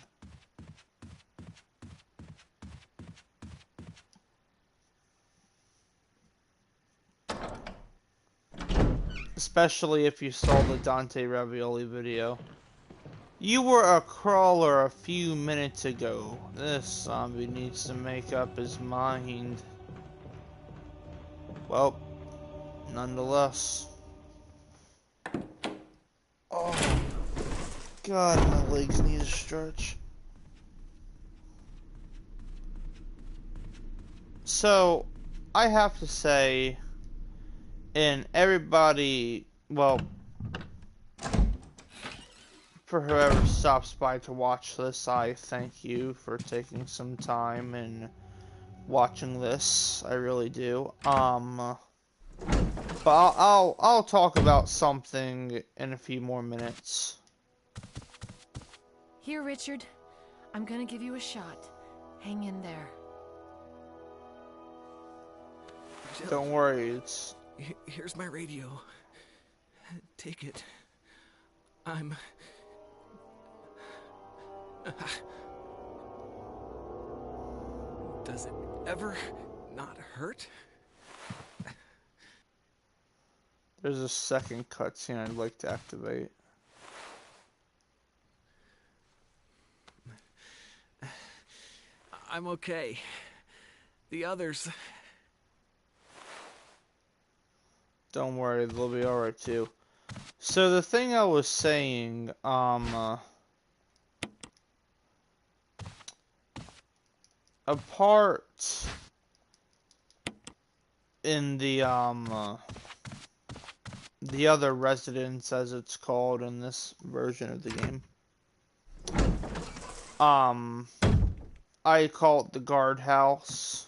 Especially if you saw the Dante Ravioli video. You were a crawler a few minutes ago. This zombie needs to make up his mind. Well, nonetheless. Oh, God, my legs need a stretch. So, I have to say, and everybody, well, for whoever stops by to watch this, I thank you for taking some time and watching this. I really do. But I'll talk about something in a few more minutes. Here, Richard. I'm gonna give you a shot. Hang in there. Jill, Don't worry, it's... Here's my radio. Take it. Does it ever not hurt? There's a second cutscene I'd like to activate. I'm okay. The others... Don't worry, they'll be alright too. So the thing I was saying, a part in the other residence, as it's called in this version of the game, I call it the guardhouse,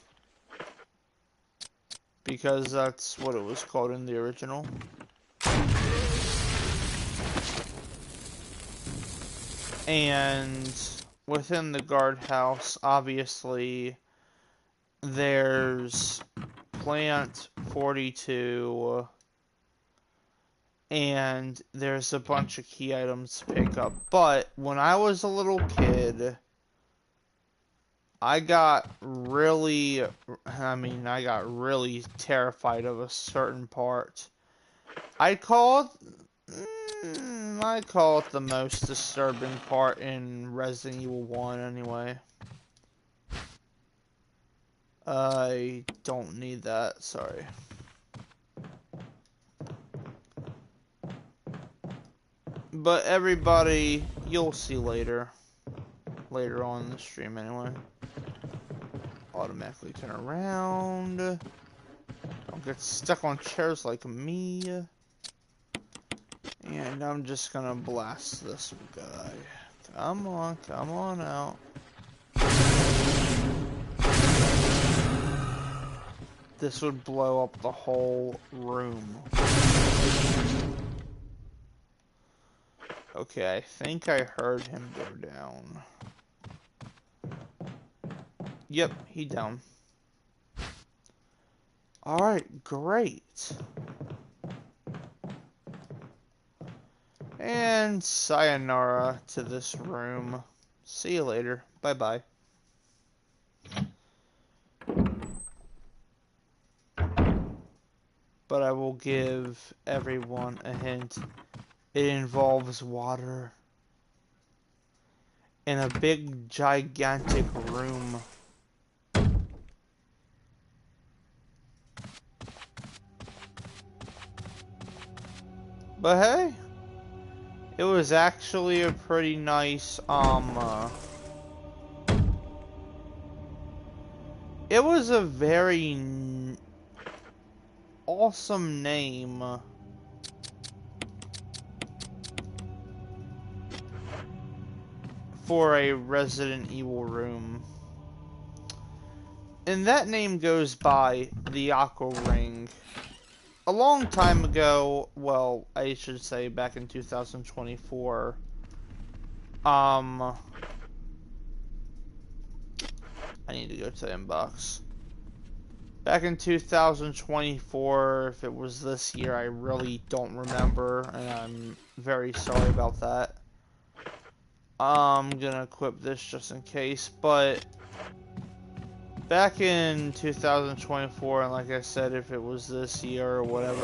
because that's what it was called in the original. And within the guardhouse, obviously, there's Plant 42, and there's a bunch of key items to pick up. But when I was a little kid, I got really terrified of a certain part. I call I call it the most disturbing part in Resident Evil 1 anyway. I don't need that, sorry. But everybody, you'll see later. Later on in the stream anyway. Automatically turn around. Don't get stuck on chairs like me. And I'm just gonna blast this guy. Come on out. This would blow up the whole room. Okay, I think I heard him go down. Yep, he down. Alright, great. And sayonara to this room. See you later. Bye-bye. But I will give everyone a hint. It involves water. In a big, gigantic room. But hey, it was actually a pretty nice, it was a very awesome name. For a Resident Evil room. And that name goes by the Aqua Ring. A long time ago, well, I should say back in 2024, I need to go to the inbox. Back in 2024, if it was this year, I really don't remember, and I'm very sorry about that. I'm gonna equip this just in case, but back in 2024, and like I said, if it was this year or whatever,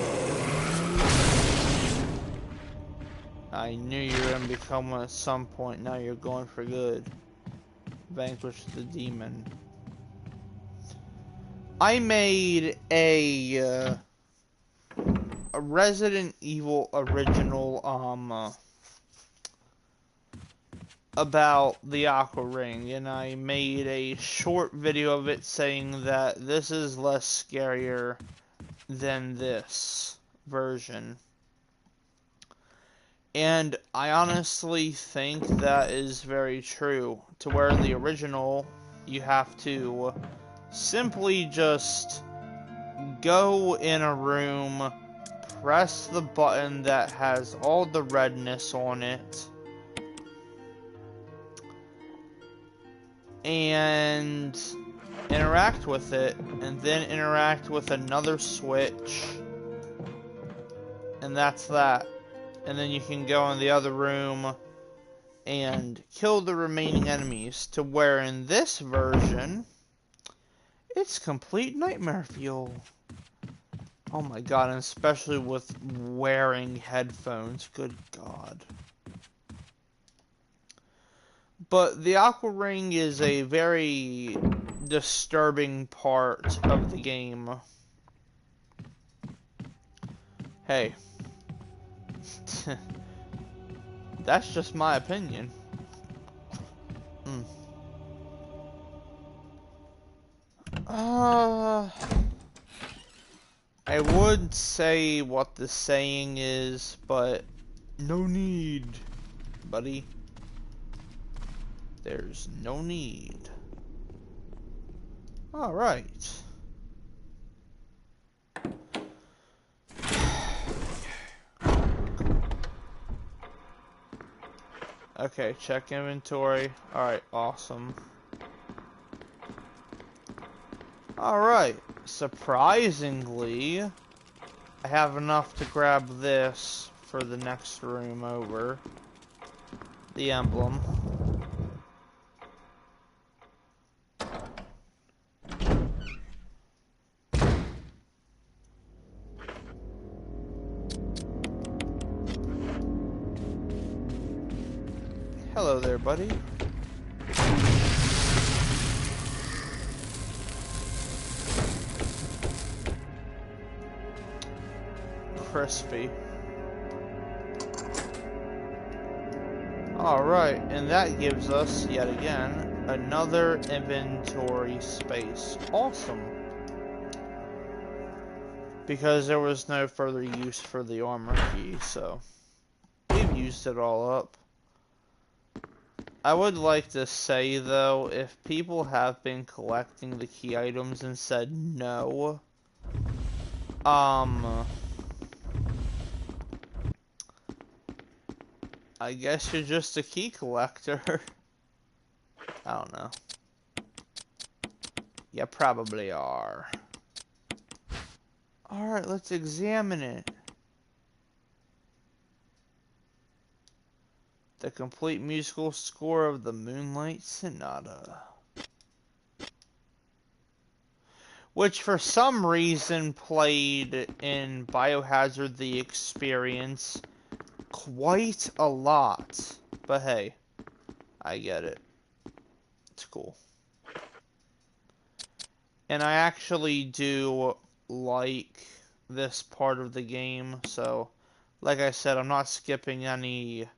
I knew you were gonna become one at some point. Now you're going for good. Vanquish the demon. I made a Resident Evil original, about the Aqua Ring, and I made a short video of it saying that this is less scarier than this version. And I honestly think that is very true, to where in the original, you have to simply just go in a room, press the button that has all the redness on it, and interact with it, and then interact with another switch, and that's that. And then you can go in the other room and kill the remaining enemies, to where in this version, it's complete nightmare fuel. Oh my god, and especially with wearing headphones, good god. But the Aqua Ring is a very disturbing part of the game. Hey. That's just my opinion. I would say what the saying is, but no need, buddy. There's no need. Alright. Okay, check inventory. Alright, awesome. Alright, surprisingly, I have enough to grab this for the next room over. The emblem. Hello there, buddy. Crispy. Alright, and that gives us, yet again, another inventory space. Awesome. Because there was no further use for the armor key, so we've used it all up. I would like to say, though, if people have been collecting the key items and said no, I guess you're just a key collector. I don't know. You probably are. Alright, let's examine it. The complete musical score of the Moonlight Sonata. Which for some reason played in Biohazard the Experience quite a lot. But hey, I get it. It's cool. And I actually do like this part of the game, so like I said, I'm not skipping any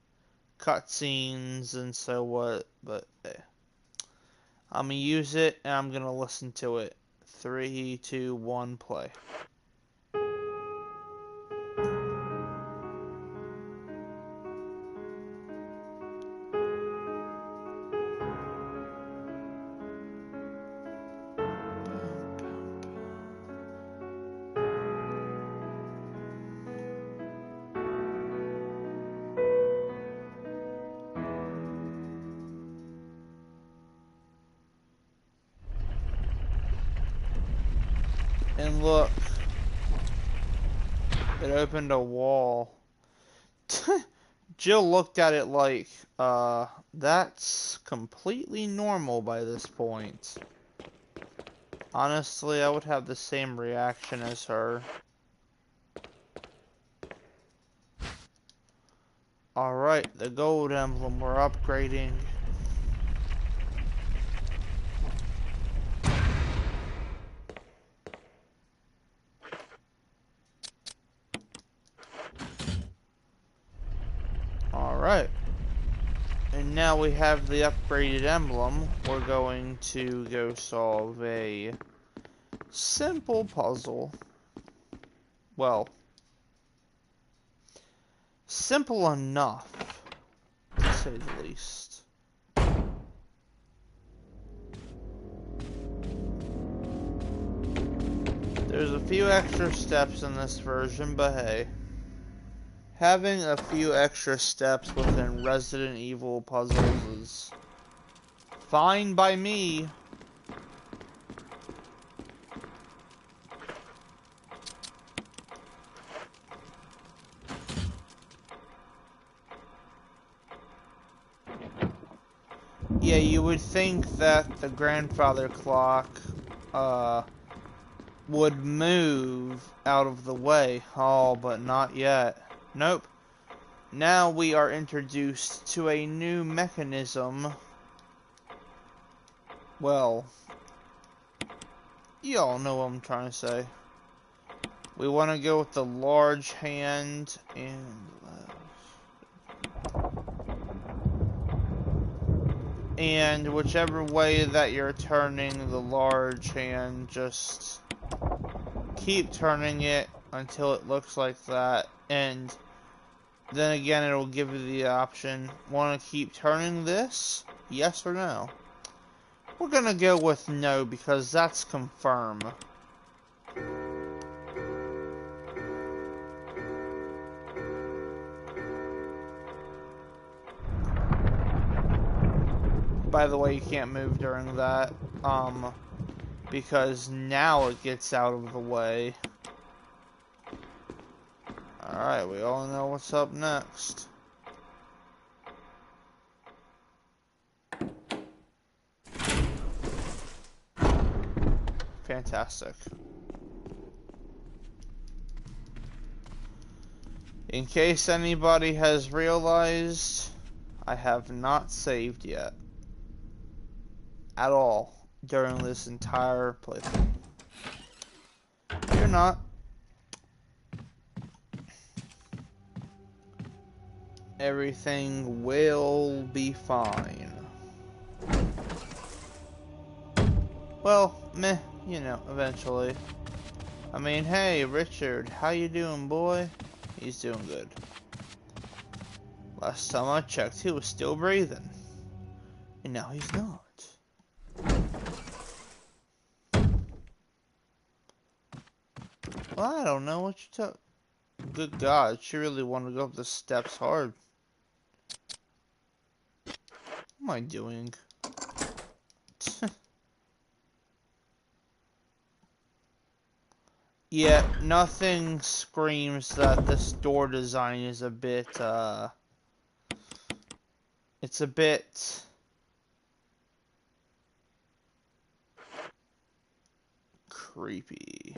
cutscenes and so what, but hey. I'm gonna use it and I'm gonna listen to it. 3, 2, 1, play. And look, it opened a wall. Jill looked at it like, that's completely normal by this point. Honestly, I would have the same reaction as her. Alright, the gold emblem we're upgrading. Alright. And now we have the upgraded emblem. We're going to go solve a simple puzzle. Well, simple enough, to say the least. There's a few extra steps in this version, but hey. Having a few extra steps within Resident Evil puzzles is fine by me. Yeah, you would think that the grandfather clock, would move out of the way. Oh, but not yet. Nope. Now we are introduced to a new mechanism. Well, y'all know what I'm trying to say. We want to go with the large hand and and whichever way that you're turning the large hand, just keep turning it until it looks like that, and then again it'll give you the option, want to keep turning this, yes or no? We're gonna go with no, because that's confirm. By the way, you can't move during that, because now it gets out of the way. Alright, we all know what's up next. Fantastic. In case anybody has realized, I have not saved yet. At all. During this entire playthrough. You're not. Everything will be fine. Well, meh, you know, eventually. I mean, hey, Richard, how you doing, boy? He's doing good. Last time I checked, he was still breathing. And now he's not. Well, I don't know what you took. Good God, she really wanted to go up the steps hard. What am I doing? Yeah, nothing screams that this door design is a bit, it's a bit creepy.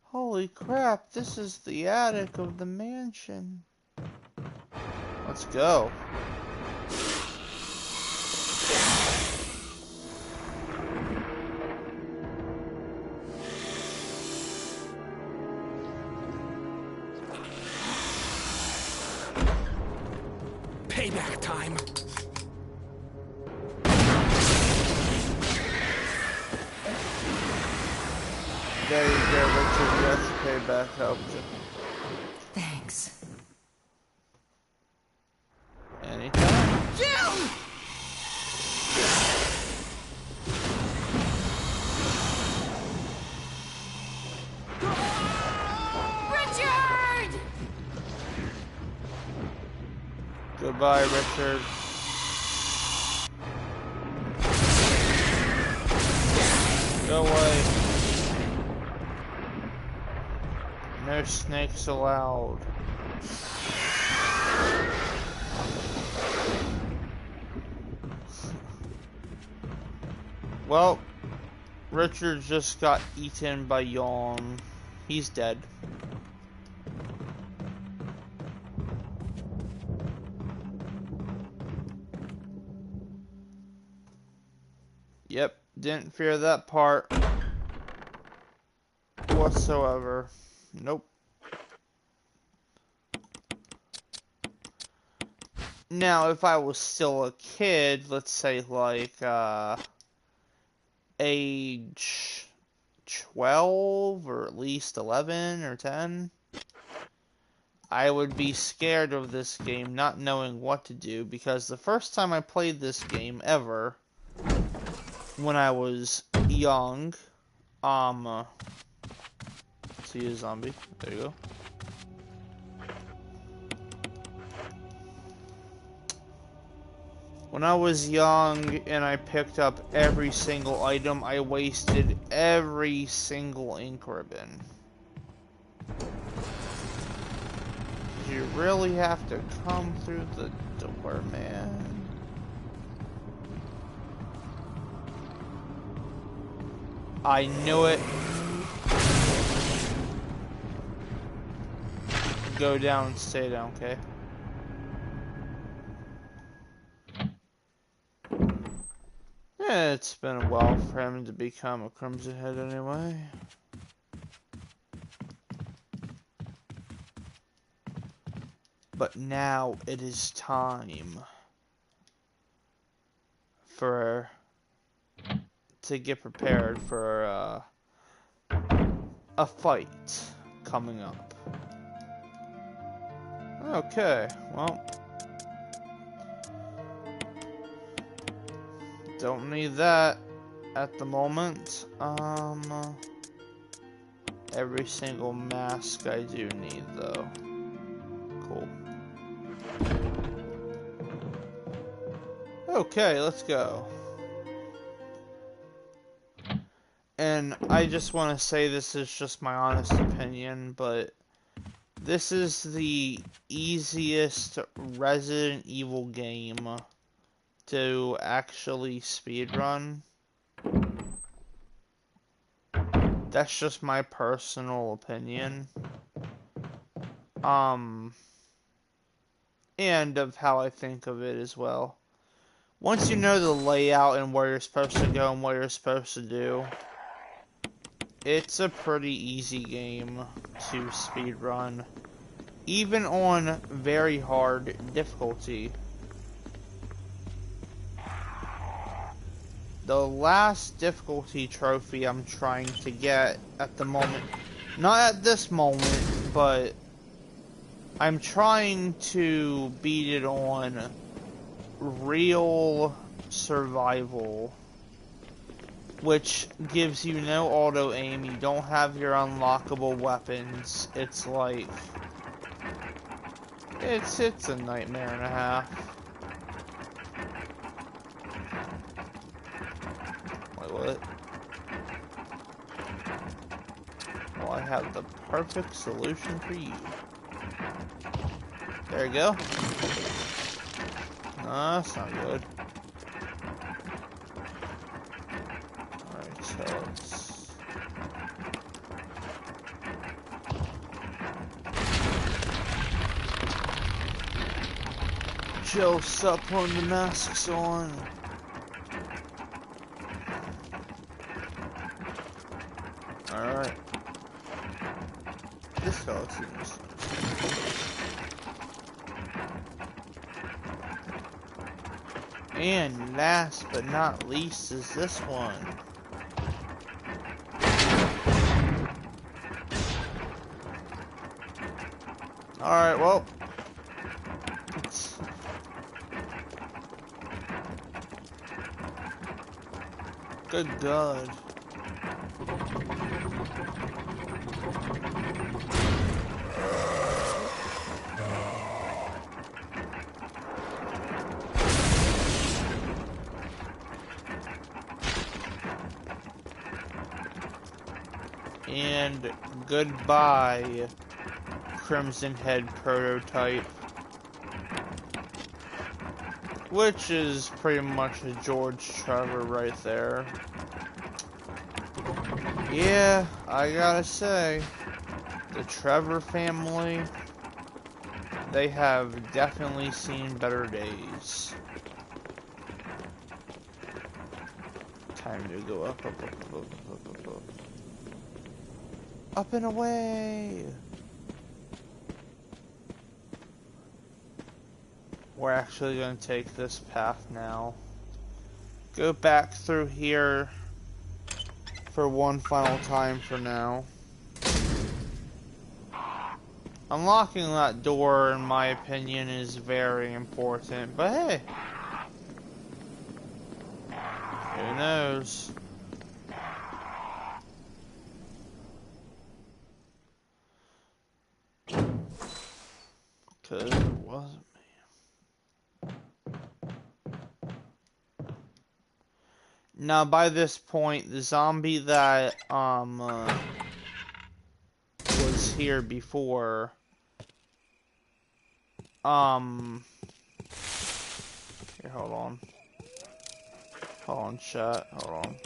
Holy crap, this is the attic of the mansion. Let's go. Payback time. There you go, Richard. Yes, payback helped you. Thanks. Anytime. Jill! Richard! Goodbye, Richard. Go away. No snakes allowed. Well, Richard just got eaten by Yawn. He's dead. Yep, didn't fear that part whatsoever. Nope. Now, if I was still a kid, let's say like age 12 or at least 11 or 10, I would be scared of this game, not knowing what to do, because the first time I played this game ever, when I was young, see a zombie, there you go. When I was young and I picked up every single item, I wasted every single ink ribbon. You really have to come through the door, man. I knew it. Go down and stay down, okay? It's been a while for him to become a Crimson Head anyway. But now it is time to get prepared for a fight coming up. Okay, well, don't need that at the moment. Every single mask I do need though. Cool. Okay, let's go. And I just want to say this is just my honest opinion, but this is the easiest Resident Evil game to actually speedrun. That's just my personal opinion. and of how I think of it as well. Once you know the layout and where you're supposed to go and what you're supposed to do, it's a pretty easy game to speedrun, even on very hard difficulty. The last difficulty trophy I'm trying to get at the moment, not at this moment, but I'm trying to beat it on real survival, which gives you no auto aim, you don't have your unlockable weapons. It's like, it's a nightmare and a half. Wait, what? Well, I have the perfect solution for you. There you go. No, that's not good. Alright, so let's... Jill, stop putting the masks on. Alright. This fella seems... And last but not least is this one. Alright, well. Good God. And goodbye, Crimson Head prototype. Which is pretty much a George Trevor right there. Yeah, I gotta say, the Trevor family, they have definitely seen better days. Time to go up, up, up, up, up, up, up, up. Up and away! We're actually going to take this path now. Go back through here for one final time for now. Unlocking that door, in my opinion, is very important, but hey. Who knows? Cause it wasn't me. Now by this point, the zombie that was here before, here, hold on. Hold on, chat, hold on.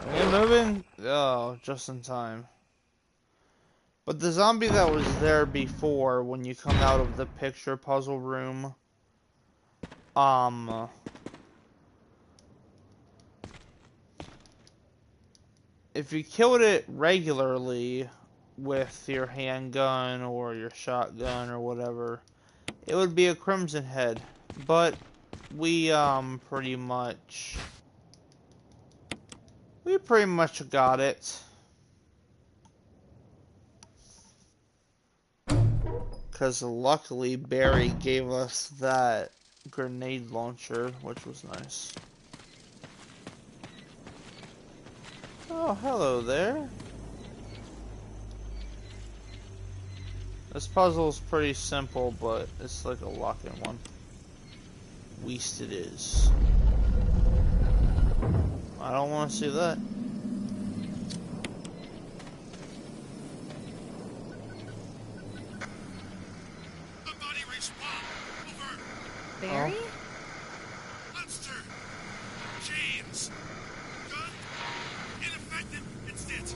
Are you moving? Oh, just in time. But the zombie that was there before, when you come out of the picture puzzle room, if you killed it regularly with your handgun or your shotgun or whatever, it would be a Crimson Head. But we pretty much got it. Because luckily Barry gave us that grenade launcher, which was nice. Oh, hello there. This puzzle is pretty simple, but it's like a lock-in one. Least it is. I don't want to see that. Barry? Monster! Chains! Gun! Ineffective! It's it!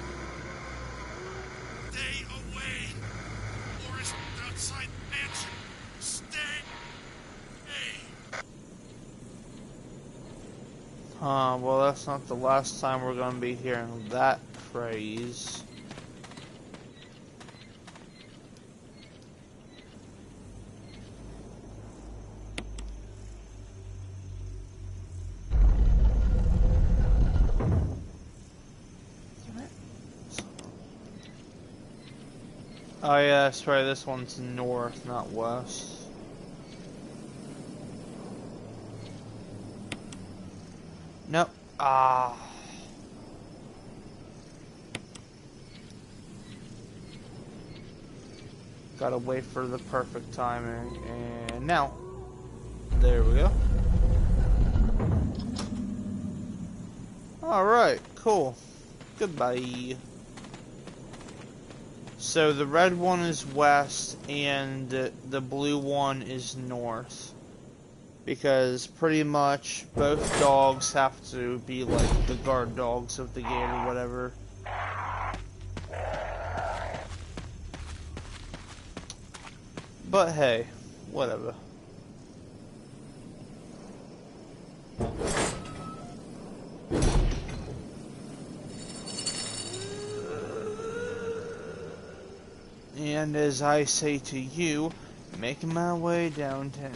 Well, that's not the last time we're gonna be hearing that phrase. Oh yeah, that's right, this one's north, not west. Nope. Ah. Gotta wait for the perfect timing, and now. There we go. Alright, cool. Goodbye. So the red one is west, and the blue one is north. Because pretty much both dogs have to be like the guard dogs of the gate or whatever. But hey, whatever. And as I say to you, making my way downtown.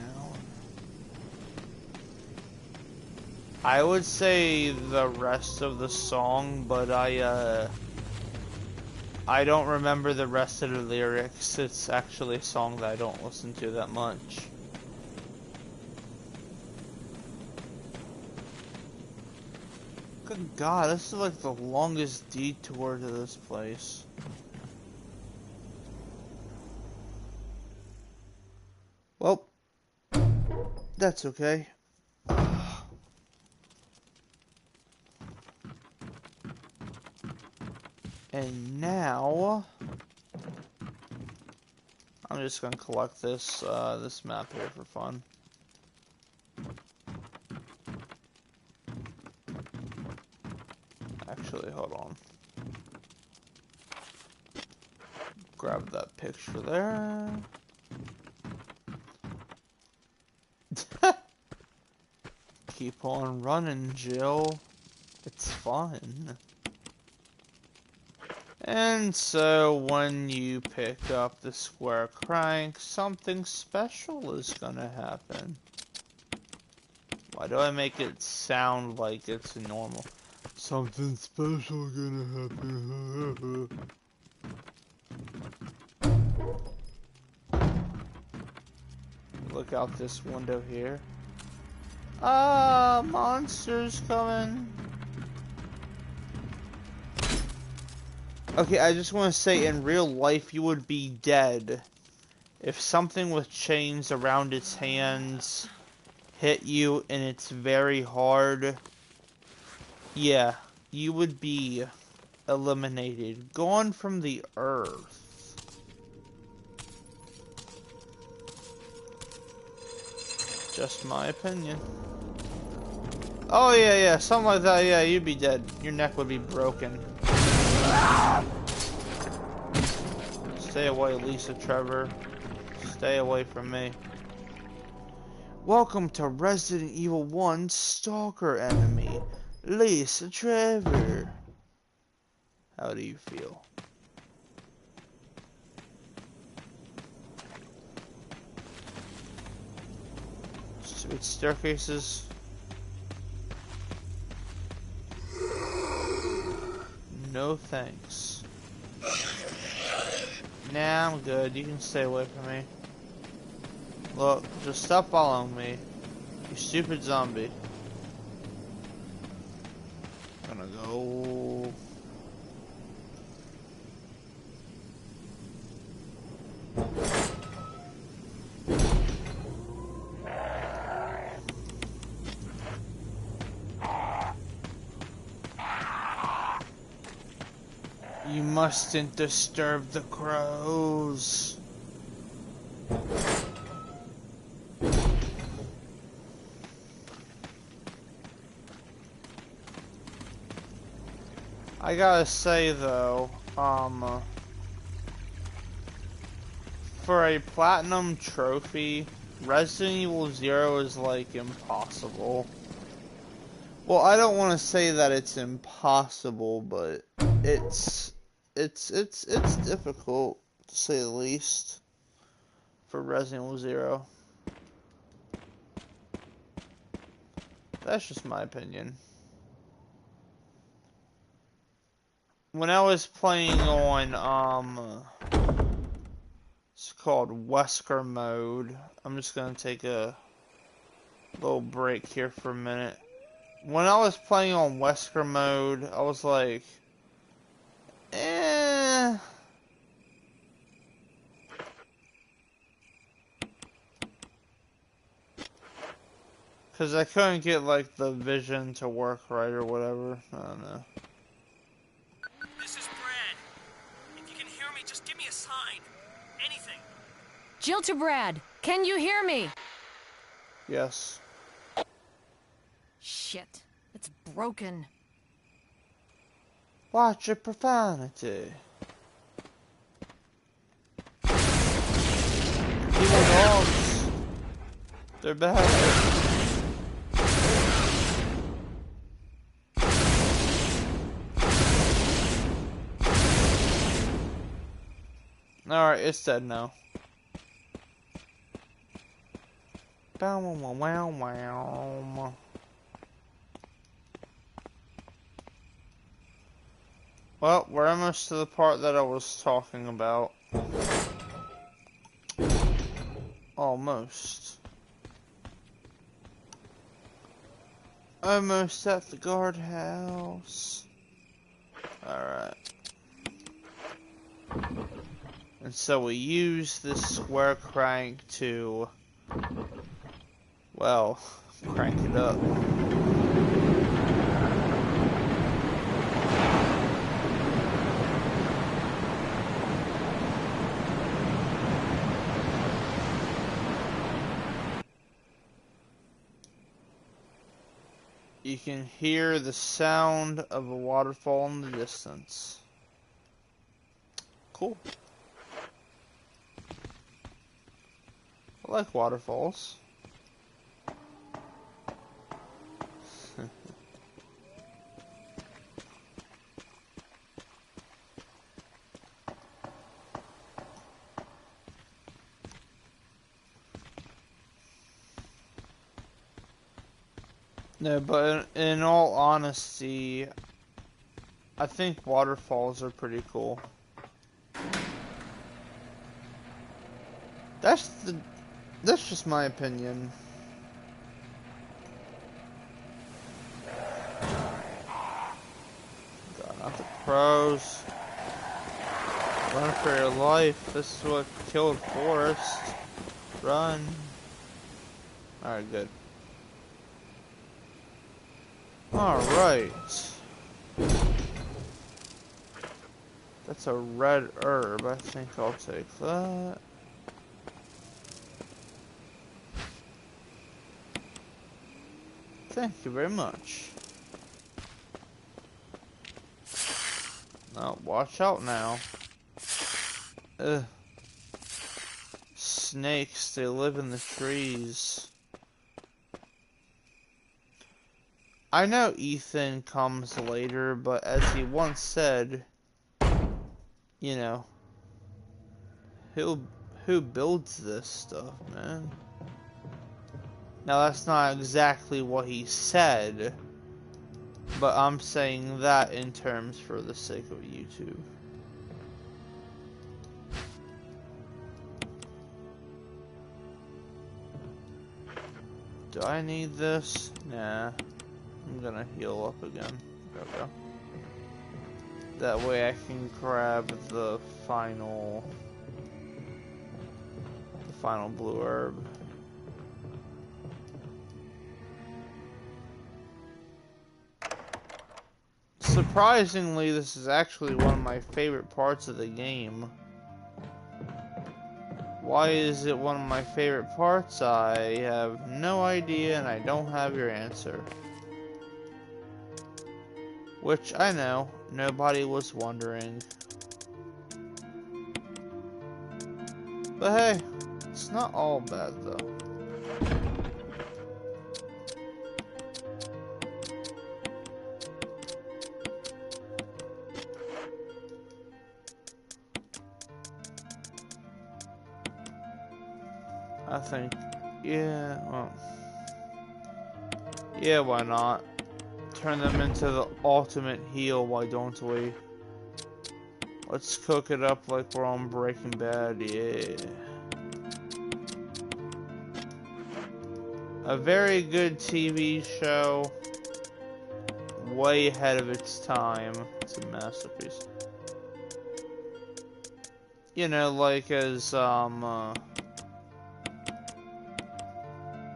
I would say the rest of the song, but I don't remember the rest of the lyrics. It's actually a song that I don't listen to that much. Good God, this is like the longest detour to this place. Well, that's okay. And now, I'm just gonna collect this this map here for fun. Actually, hold on. Grab that picture there. Keep on running, Jill. It's fun. And so, when you pick up the square crank, something special is gonna happen. Why do I make it sound like it's normal? Something special gonna happen. Look out this window here. Ah, monsters coming. Okay, I just want to say, in real life, you would be dead if something with chains around its hands hit you and it's very hard. Yeah, you would be eliminated, gone from the earth. Just my opinion. Oh yeah, something like that, yeah, you'd be dead. Your neck would be broken. Stay away, Lisa Trevor. Stay away from me. Welcome to Resident Evil 1 Stalker Enemy, Lisa Trevor. How do you feel? Stupid staircases. No thanks. Nah, I'm good. You can stay away from me. Look, just stop following me. You stupid zombie. I'm gonna go. You mustn't disturb the crows. I gotta say though, for a platinum trophy, Resident Evil 0 is like impossible. Well, I don't want to say that it's impossible, but it's it's difficult to say the least for Resident Evil 0. That's just my opinion. When I was playing on it's called Wesker mode. I'm just gonna take a little break here for a minute. When I was playing on Wesker mode, I was like, eh. Because I couldn't get, like, the vision to work right or whatever. I don't know. This is Brad. If you can hear me, just give me a sign. Anything. Jill to Brad. Can you hear me? Yes. Shit. It's broken. Watch your profanity. Evil dogs. They're bad. Alright, it's dead now. Bow wow wow wow. Well, we're almost to the part that I was talking about. Almost. Almost at the guardhouse. Alright. And so we use this square crank to, well, crank it up. You can hear the sound of a waterfall in the distance. Cool. I like waterfalls. No, but in all honesty, I think waterfalls are pretty cool. That's just my opinion. God, not the pros. Run for your life. This is what killed Forrest. Run. Alright, good. Alright. That's a red herb. I think I'll take that. Thank you very much. Now, watch out now. Ugh. Snakes, they live in the trees. I know Ethan comes later, but as he once said, you know, who builds this stuff, man? Now that's not exactly what he said, but I'm saying that in terms for the sake of YouTube. Do I need this? Nah. I'm gonna heal up again. Okay. That way I can grab the final blue herb. Surprisingly, this is actually one of my favorite parts of the game. Why is it one of my favorite parts? I have no idea, and I don't have your answer. Which, I know, nobody was wondering. But hey, it's not all bad, though. I think, yeah, well, yeah, why not? Turn them into the ultimate heel, why don't we? Let's cook it up like we're on Breaking Bad, yeah. A very good TV show, way ahead of its time. It's a masterpiece. You know, like as,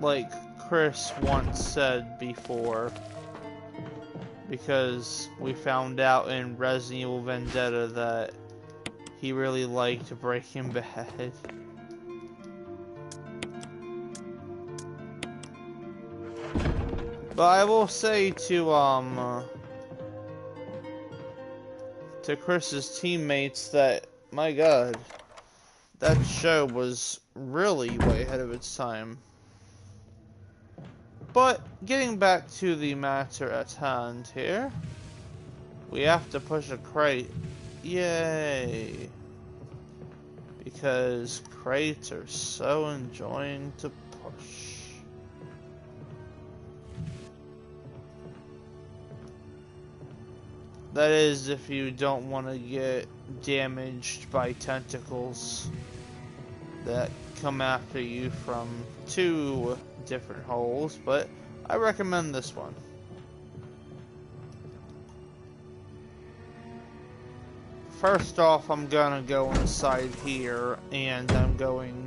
like Chris once said before, because we found out in Resident Evil Vendetta that he really liked Breaking Bad. But I will say to Chris's teammates that, my god, that show was really way ahead of its time. But, getting back to the matter at hand here, we have to push a crate. Yay! Because crates are so enjoying to push. That is, if you don't want to get damaged by tentacles that come after you from 2 different holes, but I recommend this one. First off, I'm gonna go inside here, and I'm gonna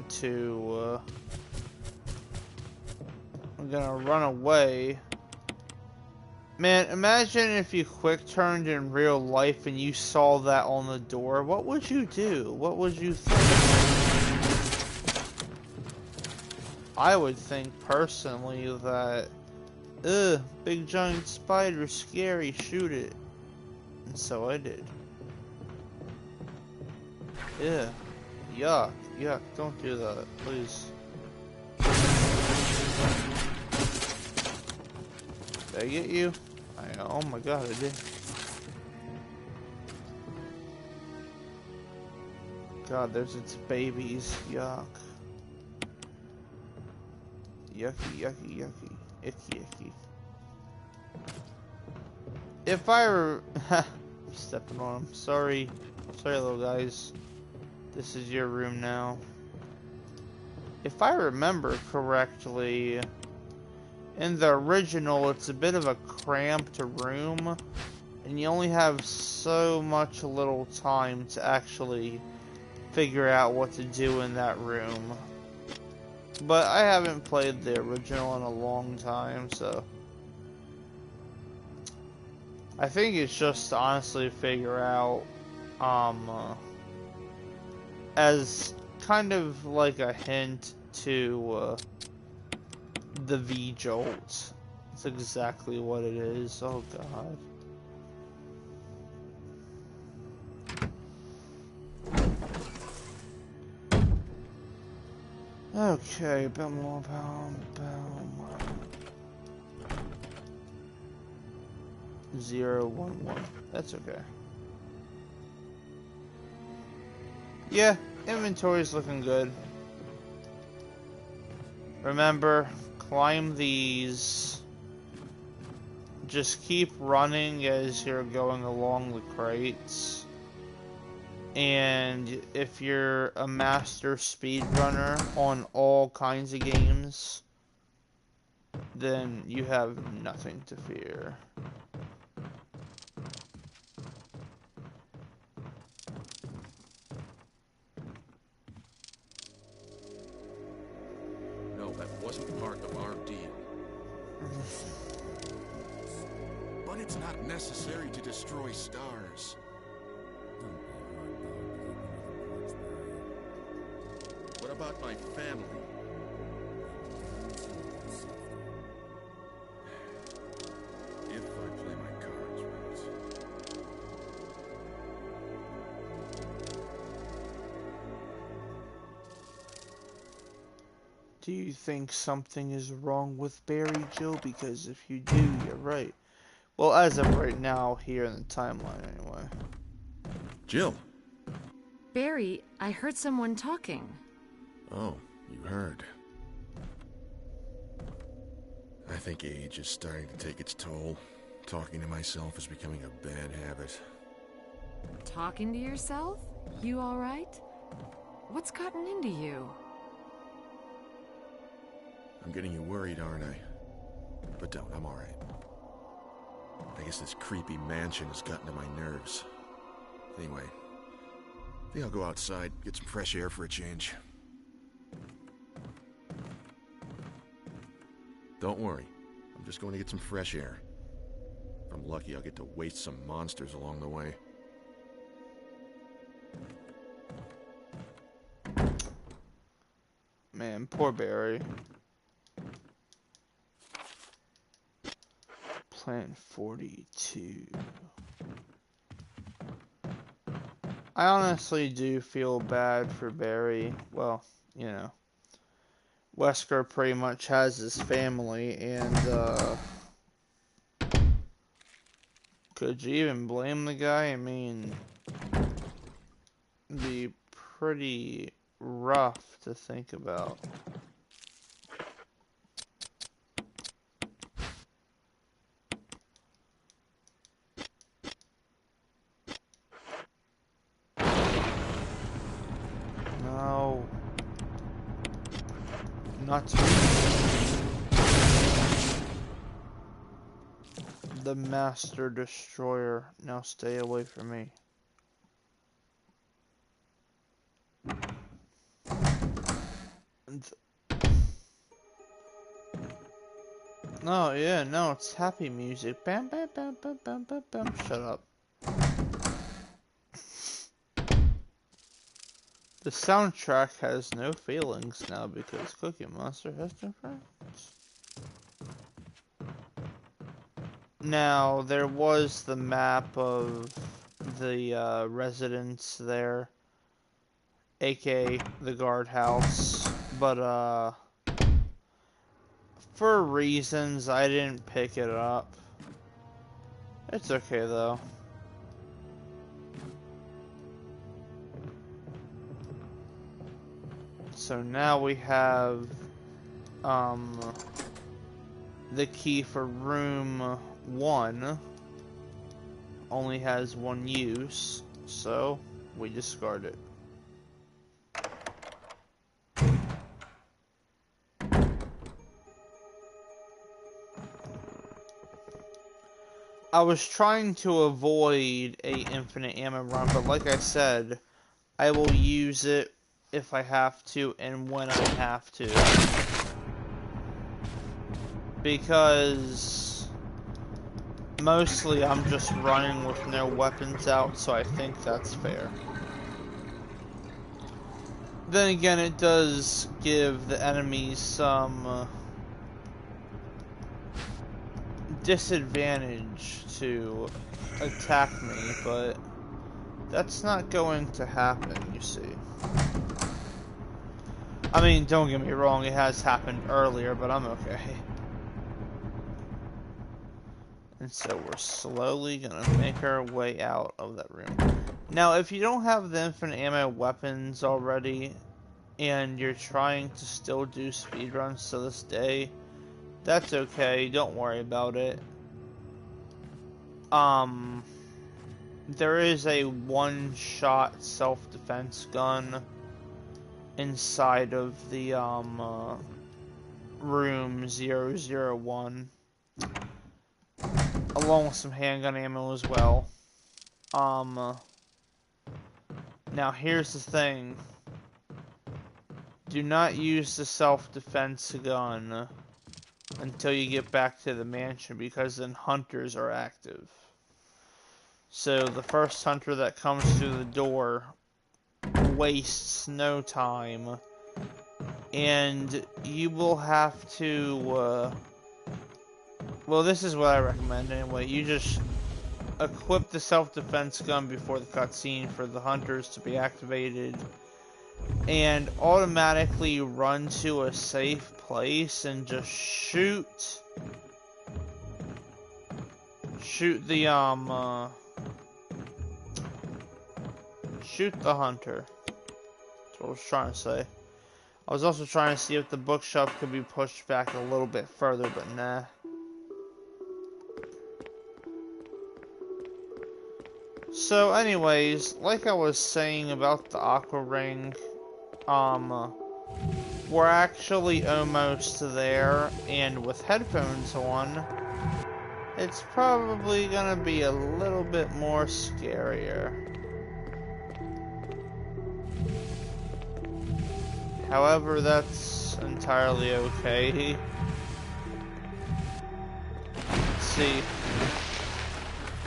run away. Man, imagine if you quick turned in real life and you saw that on the door. What would you do? What would you think? I would think personally that, ugh, big giant spider, scary, shoot it. And so I did. Yeah. Yuck, yuck, don't do that, please. Did I get you? Oh my god, I did. God, there's its babies. Yuck. Yucky, yucky, yucky. Icky, icky. If I were... stepping on them. Sorry. Sorry, little guys. This is your room now. If I remember correctly... in the original, it's a bit of a cramped room, and you only have so much little time to actually figure out what to do in that room. But I haven't played the original in a long time, so I think it's just to honestly figure out, as kind of like a hint to, the V-Jolt. That's exactly what it is. Oh god. Okay, boom. 011. That's okay. Yeah, inventory's looking good. Remember, climb these. Just keep running as you're going along the crates. And if you're a master speedrunner on all kinds of games, then you have nothing to fear. No, that wasn't part of our deal. But it's not necessary to destroy stars. What about my family? If I play my cards right. Do you think something is wrong with Barry, Jill? Because if you do, you're right. Well, as of right now, here in the timeline, anyway. Jill. Barry, I heard someone talking. Oh, you heard. I think age is starting to take its toll. Talking to myself is becoming a bad habit. Talking to yourself? You alright? What's gotten into you? I'm getting you worried, aren't I? But don't, I'm alright. I guess this creepy mansion has gotten to my nerves. Anyway, I think I'll go outside, get some fresh air for a change. Don't worry, I'm just going to get some fresh air. If I'm lucky, I'll get to waste some monsters along the way. Man, poor Barry. Plant 42. I honestly do feel bad for Barry. Well, you know, Wesker pretty much has his family, and could you even blame the guy? I mean, it'd be pretty rough to think about. No. Not the Master Destroyer. Now stay away from me. No, yeah, no, it's happy music. Bam, bam, bam, bam, bam, bam, bam. Shut up. The soundtrack has no feelings now because Cookie Monster has no friends. Now, there was the map of the residence there, aka the guardhouse, but for reasons I didn't pick it up. It's okay though. So now we have the key for room 1 only has one use, so we discard it. I was trying to avoid a infinite ammo run, but like I said, I will use it if I have to and when I have to. Because mostly I'm just running with no weapons out, so I think that's fair. Then again, it does give the enemies some disadvantage to attack me, but that's not going to happen, you see. I mean, don't get me wrong, it has happened earlier, but I'm okay. And so we're slowly gonna make our way out of that room. Now, if you don't have the infinite ammo weapons already, and you're trying to still do speedruns to this day, that's okay, don't worry about it. There is a one-shot self-defense gun inside of the, room 001. Along with some handgun ammo as well. Now here's the thing. Do not use the self-defense gun until you get back to the mansion, because then hunters are active. So the first hunter that comes through the door wastes no time, and you will have to, well, this is what I recommend anyway. You just equip the self-defense gun before the cutscene for the hunters to be activated, and automatically run to a safe place and just shoot the shoot the hunter. That's what I was trying to say. I was also trying to see if the bookshelf could be pushed back a little bit further, but nah. So anyways, like I was saying about the aqua ring, we're actually almost there, and with headphones on, it's probably gonna be a little bit more scarier. However, that's entirely okay. See,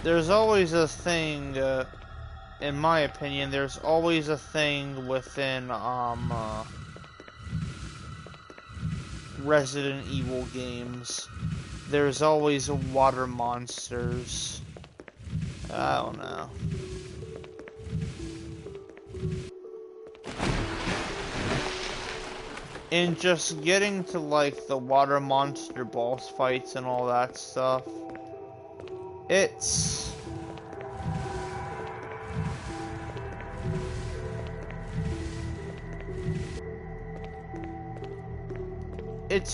there's always a thing, in my opinion, there's always a thing within, Resident Evil games. There's always water monsters. I don't know. And just getting to, like, the water monster boss fights and all that stuff, it's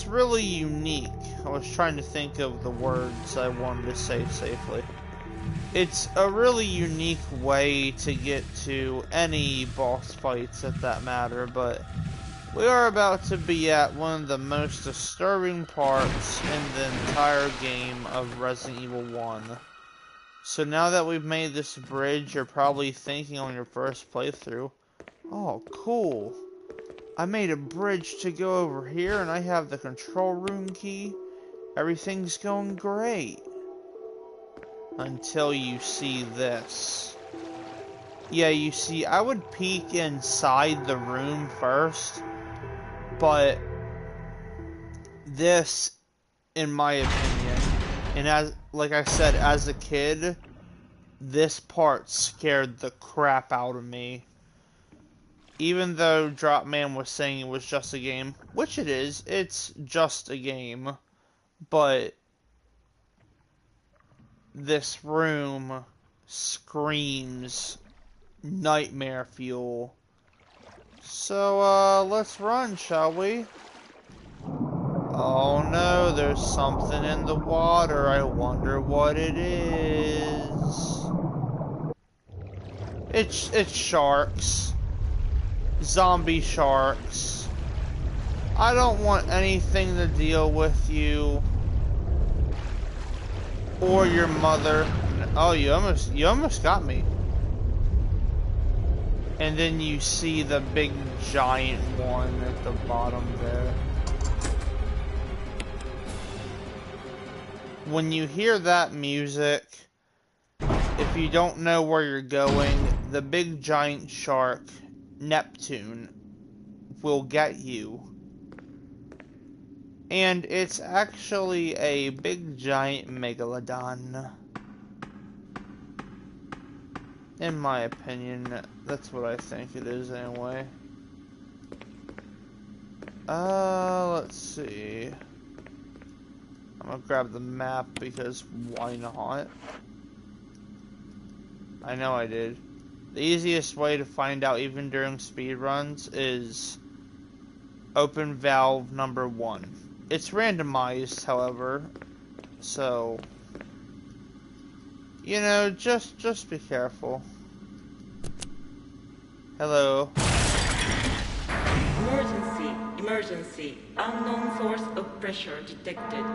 really unique. I was trying to think of the words I wanted to say safely. It's a really unique way to get to any boss fights, if that matter, but we are about to be at one of the most disturbing parts in the entire game of Resident Evil 1. So now that we've made this bridge, you're probably thinking on your first playthrough, oh, cool. I made a bridge to go over here and I have the control room key. Everything's going great. Until you see this. Yeah, you see, I would peek inside the room first, but this, in my opinion, and as, like I said, as a kid, this part scared the crap out of me. Even though Dropman was saying it was just a game, which it is, it's just a game, but this room screams nightmare fuel. So, let's run, shall we? Oh no, there's something in the water. I wonder what it is. It's sharks. Zombie sharks. I don't want anything to deal with you. Or your mother. Oh, you almost got me. And then you see the big giant one at the bottom there. When you hear that music, if you don't know where you're going, the big giant shark, Neptune, will get you. And it's actually a big giant megalodon. In my opinion, that's what I think it is anyway. Let's see. I'm gonna grab the map because why not? I know I did. The easiest way to find out even during speedruns is open valve number 1. It's randomized, however, so you know, just be careful. Hello. Emergency. Unknown source of pressure detected.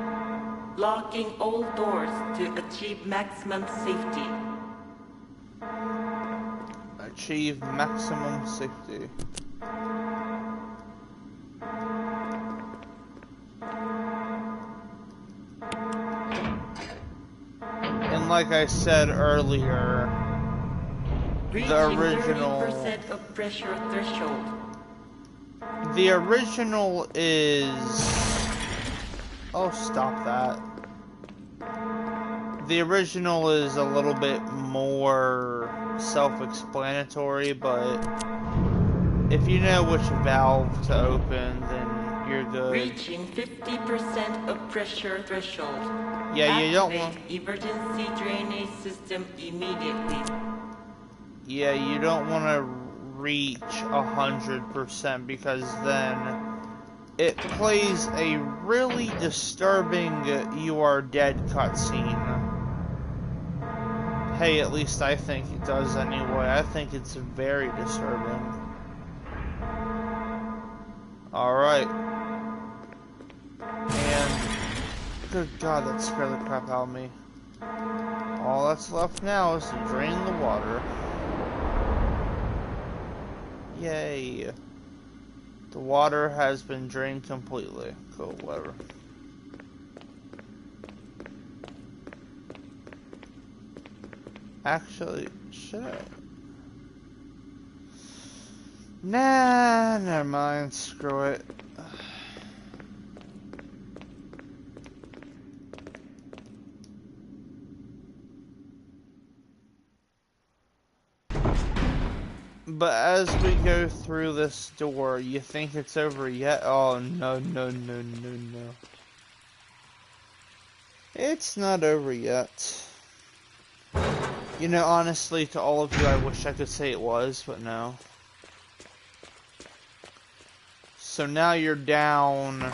Locking all doors to achieve maximum safety. Achieve maximum safety. And like I said earlier, the original 30% of pressure threshold. The original is... Oh, stop that. The original is a little bit more self-explanatory, but if you know which valve to open, then you're good. Reaching 50% of pressure threshold. Yeah, you don't want... Emergency drainage system immediately. Yeah, you don't want to reach 100% because then it plays a really disturbing "you are dead" cutscene. Hey, at least I think it does anyway. I think it's very disturbing. Alright. And, good God, that scared the crap out of me. All that's left now is to drain the water. Yay. The water has been drained completely. Cool, whatever. Actually, should I? Nah, never mind. Screw it. But as we go through this door, you think it's over yet? Oh, no, no, no, no, no. It's not over yet. You know, honestly, to all of you, I wish I could say it was, but no. So now you're down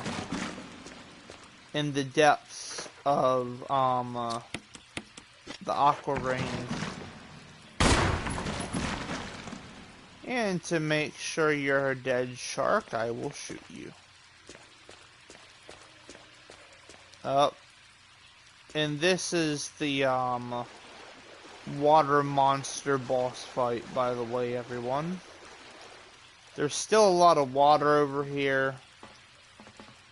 in the depths of, the Aqua Ring. And to make sure you're a dead shark, I will shoot you. Up. And this is the, water monster boss fight, by the way, everyone. There's still a lot of water over here.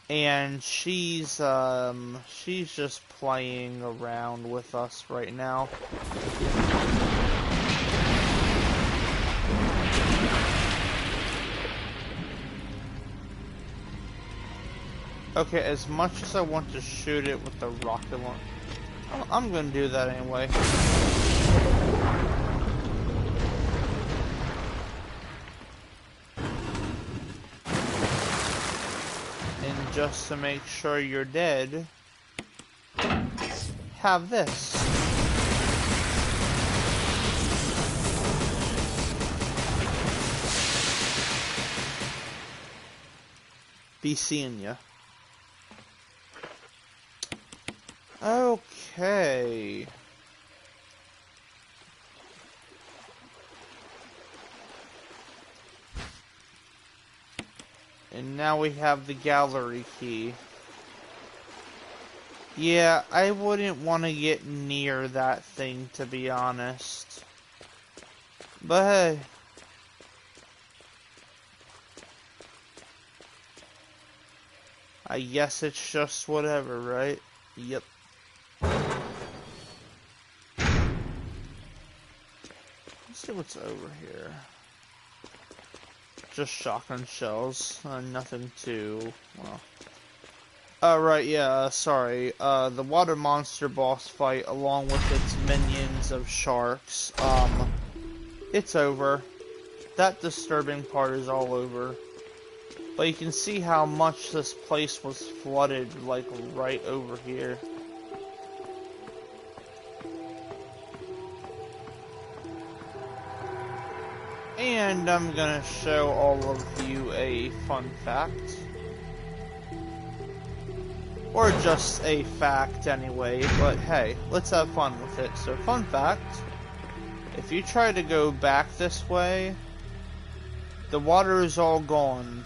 And she's just playing around with us right now. Okay, as much as I want to shoot it with the rocket launcher, I'm gonna do that anyway. And just to make sure you're dead, have this. Be seeing ya. Okay. And now we have the gallery key. Yeah, I wouldn't want to get near that thing, to be honest. But hey. I guess it's just whatever, right? Yep. Let's see what's over here. Just shotgun shells. Nothing too, well. Right, yeah, sorry. The water monster boss fight, along with its minions of sharks, it's over. That disturbing part is all over. But you can see how much this place was flooded, like, right over here. And I'm gonna show all of you a fun fact. Or just a fact anyway, but hey, let's have fun with it. So, fun fact, if you try to go back this way, the water is all gone.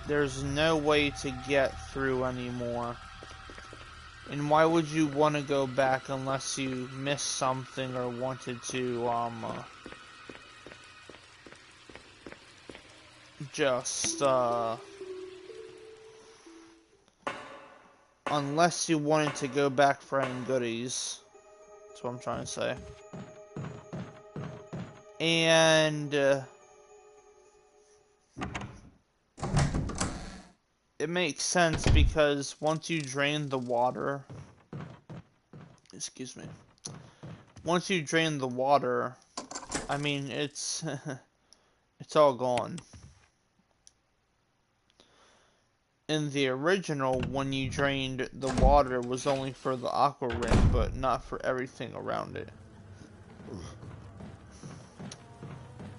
There's no way to get through anymore. And why would you want to go back unless you missed something or wanted to, unless you wanted to go back for any goodies. That's what I'm trying to say. And, it makes sense because once you drain the water, excuse me, once you drain the water, I mean, it's, it's all gone. In the original, when you drained the water, was only for the Aqua Ring, but not for everything around it.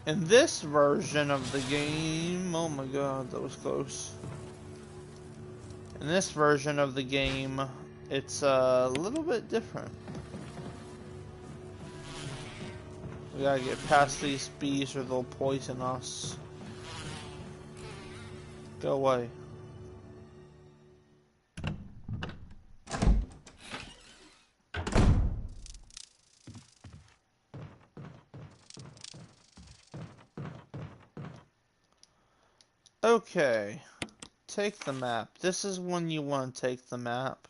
In this version of the game, oh my god, that was close. In this version of the game, it's a little bit different. We gotta get past these bees or they'll poison us. Go away. Okay. Take the map. This is when you want to take the map.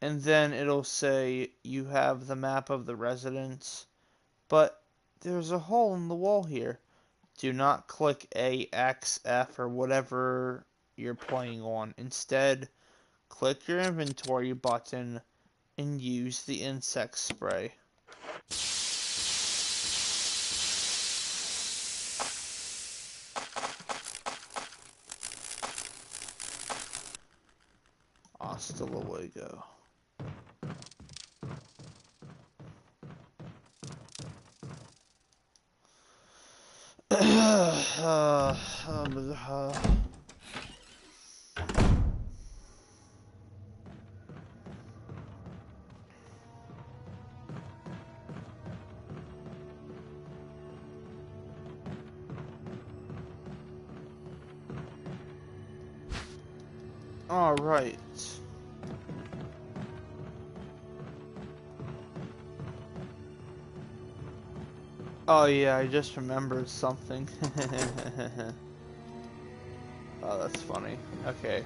And then it'll say you have the map of the residence. But there's a hole in the wall here. Do not click A, X, F, or whatever you're playing on. Instead, click your inventory button and use the insect spray. Hasta luego. All right. Oh yeah, I just remembered something. Oh, that's funny. Okay.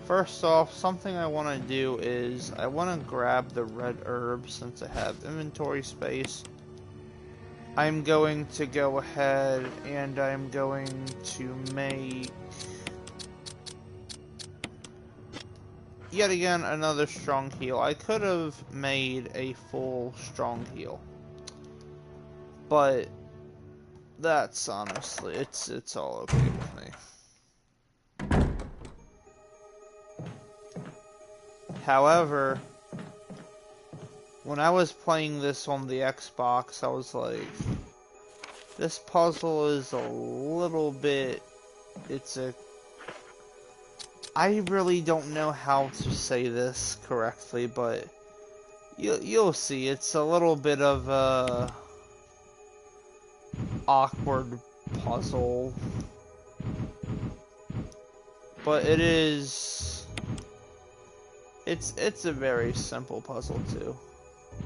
First off, something I want to do is I want to grab the red herb since I have inventory space. I'm going to go ahead and I'm going to make yet again another strong heal. I could have made a full strong heal, but that's honestly it's all okay with me. However, when I was playing this on the Xbox, I was like, this puzzle is a little bit, I really don't know how to say this correctly, but you'll see, it's a little bit of a awkward puzzle, but it's a very simple puzzle too.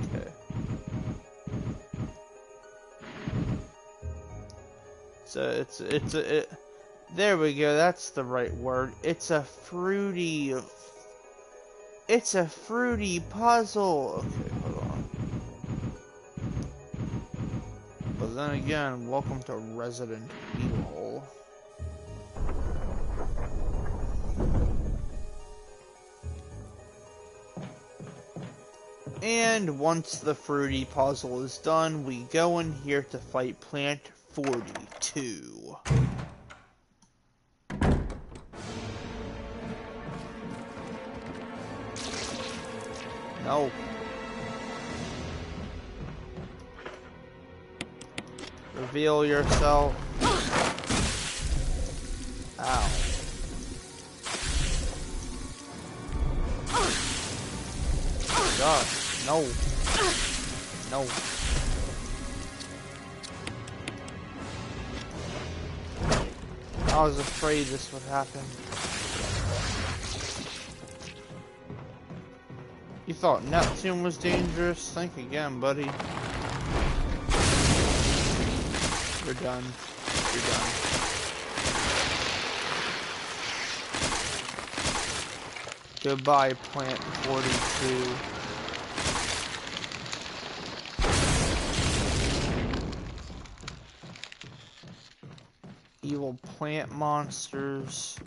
Okay. So there we go, that's the right word. It's a fruity puzzle. Okay, hold on. But then again, welcome to Resident Evil. And once the fruity puzzle is done, we go in here to fight Plant 42. No. Reveal yourself. Ow. God, no. No. I was afraid this would happen. You thought Neptune was dangerous? Think again, buddy. You're done. You're done. Goodbye, Plant 42. Evil plant monsters,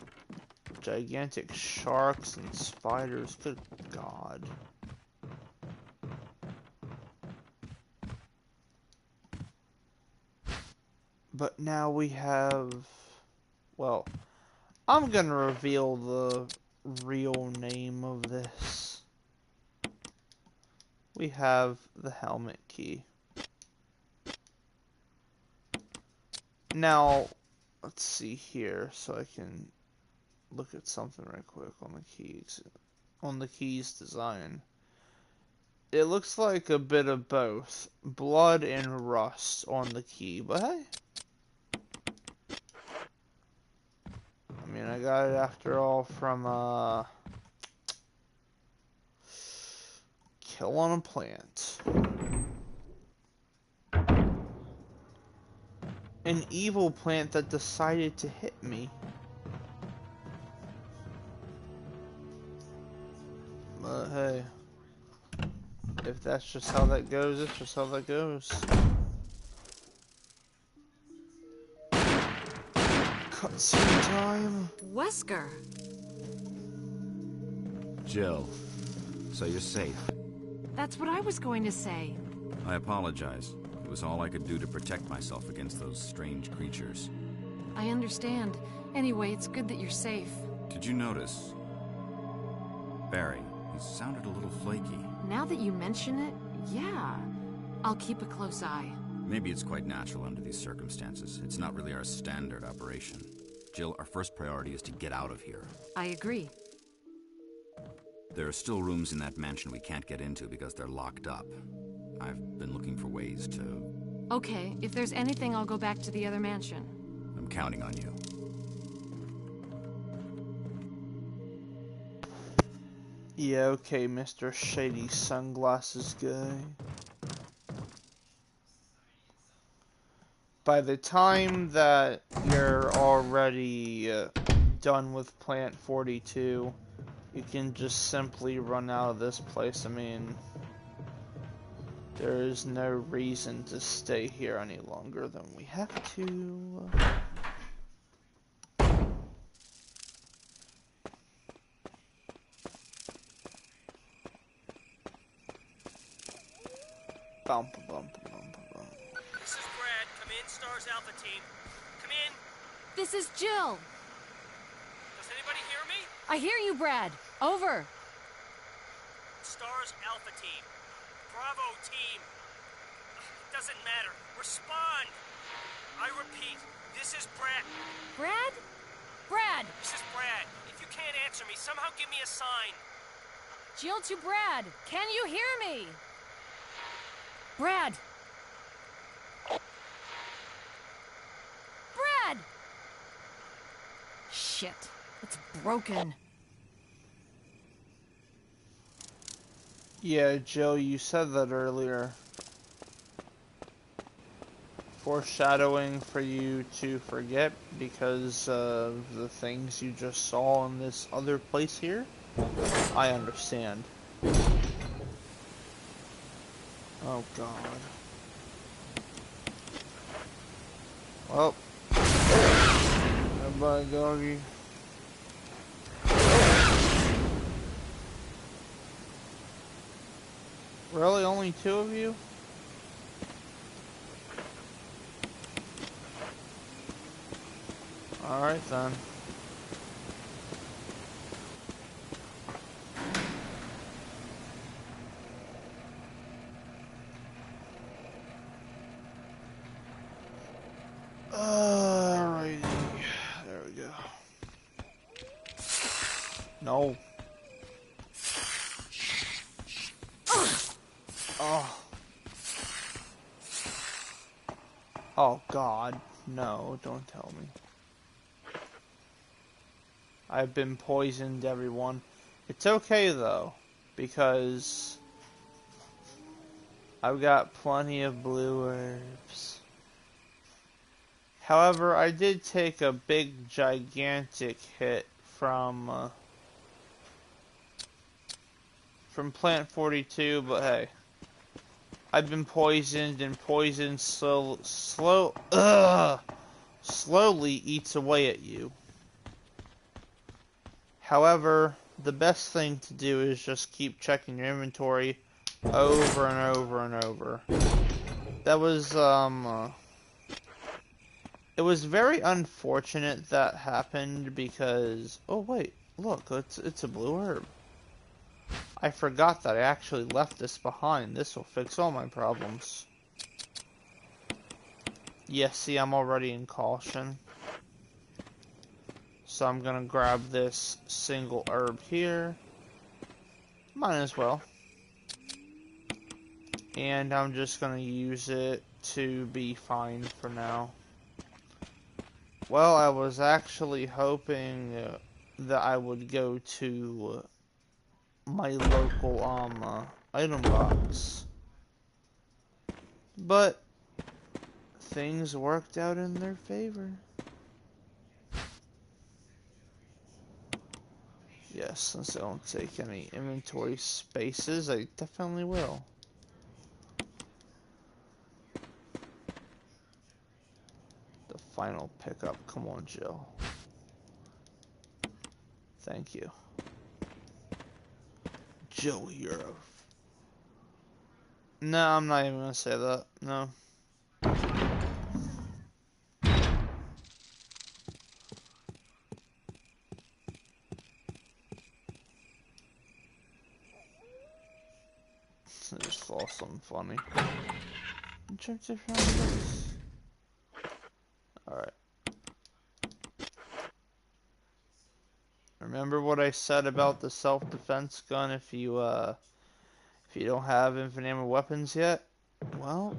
gigantic sharks and spiders. Good God. But now we have, well, I'm gonna reveal the real name of this. We have the helmet key. Now, let's see here so I can look at something right quick on the keys design. It looks like a bit of both blood and rust on the key, but hey. I mean, I got it after all from killing a plant. An evil plant that decided to hit me. But hey, if that's just how that goes, it's just how that goes. Cutscene time. Wesker! Jill, so you're safe. That's what I was going to say. I apologize. It was all I could do to protect myself against those strange creatures. I understand. Anyway, it's good that you're safe. Did you notice? Barry, he sounded a little flaky. Now that you mention it, yeah. I'll keep a close eye. Maybe it's quite natural under these circumstances. It's not really our standard operation. Jill, our first priority is to get out of here. I agree. There are still rooms in that mansion we can't get into because they're locked up. I've been looking for ways to... Okay, if there's anything, I'll go back to the other mansion. I'm counting on you. Yeah, okay, Mr. Shady Sunglasses Guy. By the time that you're already done with Plant 42, you can just simply run out of this place. I mean, there is no reason to stay here any longer than we have to. Bump, bump, bump, bump. This is Brad. Come in, Stars Alpha Team. Come in. This is Jill. Does anybody hear me? I hear you, Brad. Over. Stars Alpha Team. Bravo Team. It doesn't matter. Respond. I repeat, this is Brad. Brad? Brad! This is Brad. If you can't answer me, somehow give me a sign. Jill to Brad. Can you hear me? Brad! Brad! Shit. It's broken. Yeah, Jill, you said that earlier. Foreshadowing for you to forget because of the things you just saw in this other place here. I understand. Oh god. Well. Goodbye, doggy. Really? Only two of you? Alright then. Alrighty. There we go. No. Oh. Oh god. No, don't tell me. I've been poisoned, everyone. It's okay though, because I've got plenty of blue herbs. However, I did take a big, gigantic hit from Plant 42, but hey. I've been poisoned, and poison slowly eats away at you. However, the best thing to do is just keep checking your inventory over and over and over. That was, it was very unfortunate that happened because... Oh, wait. Look, it's a blue herb. I forgot that I actually left this behind. This will fix all my problems. Yes, see, I'm already in caution. So I'm gonna grab this single herb here. Might as well. And I'm just gonna use it to be fine for now. Well, I was actually hoping that I would go to my local item box. But things worked out in their favor. Yes, since I don't take any inventory spaces, I definitely will. The final pickup. Come on, Jill. Thank you. Jill, you're a... No, I'm not even gonna say that. No. I just saw something funny. Alright. Remember what I said about the self-defense gun if you don't have infinite ammo weapons yet? Well,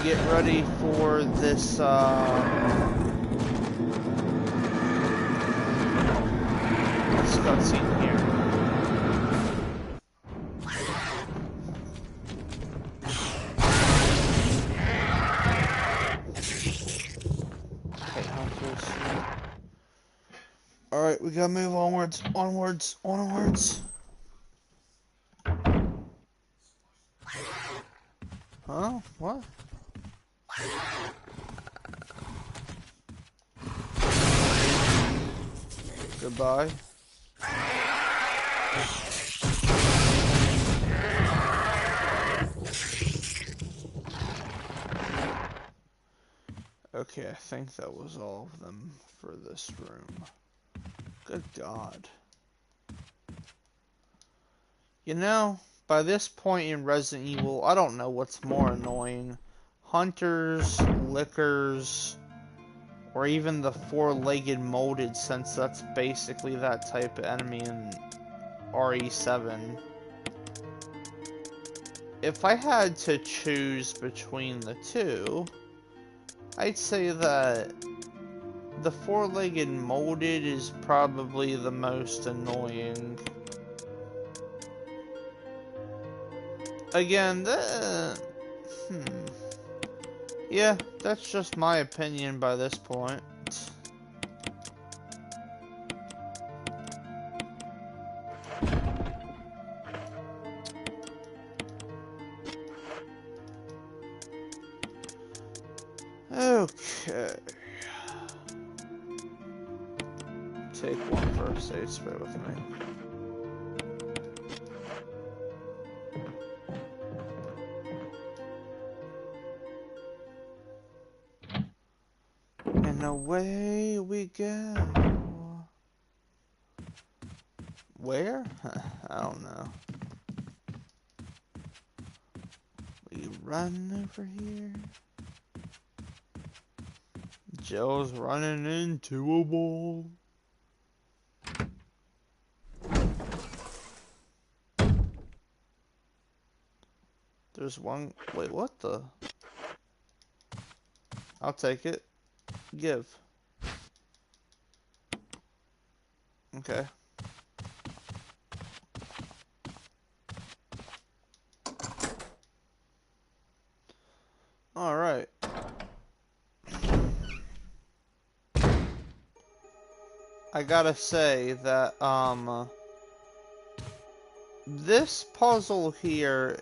get ready for this this cutscene here. Alright, we gotta move onwards, onwards, onwards. Huh? What? Goodbye. Okay, I think that was all of them for this room. Good God. You know, by this point in Resident Evil, I don't know what's more annoying. Hunters, lickers, or even the four-legged molded, since that's basically that type of enemy in RE7. If I had to choose between the two, I'd say that the four-legged molded is probably the most annoying. Again, yeah, that's just my opinion by this point. Okay. Take one first aid spray with me. And away we go. Where? I don't know. We run over here. Jill's running into a wall. There's one. Wait, what the? I'll take it. Give. Okay. Alright. I gotta say that, this puzzle here,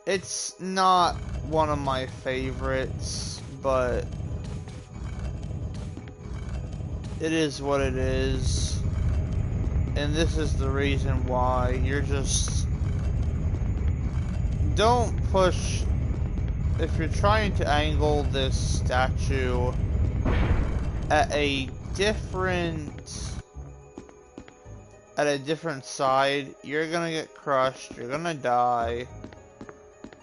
it's not one of my favorites, but it is what it is. And this is the reason why. You're just... Don't push... If you're trying to angle this statue at a different side, you're gonna get crushed, you're gonna die.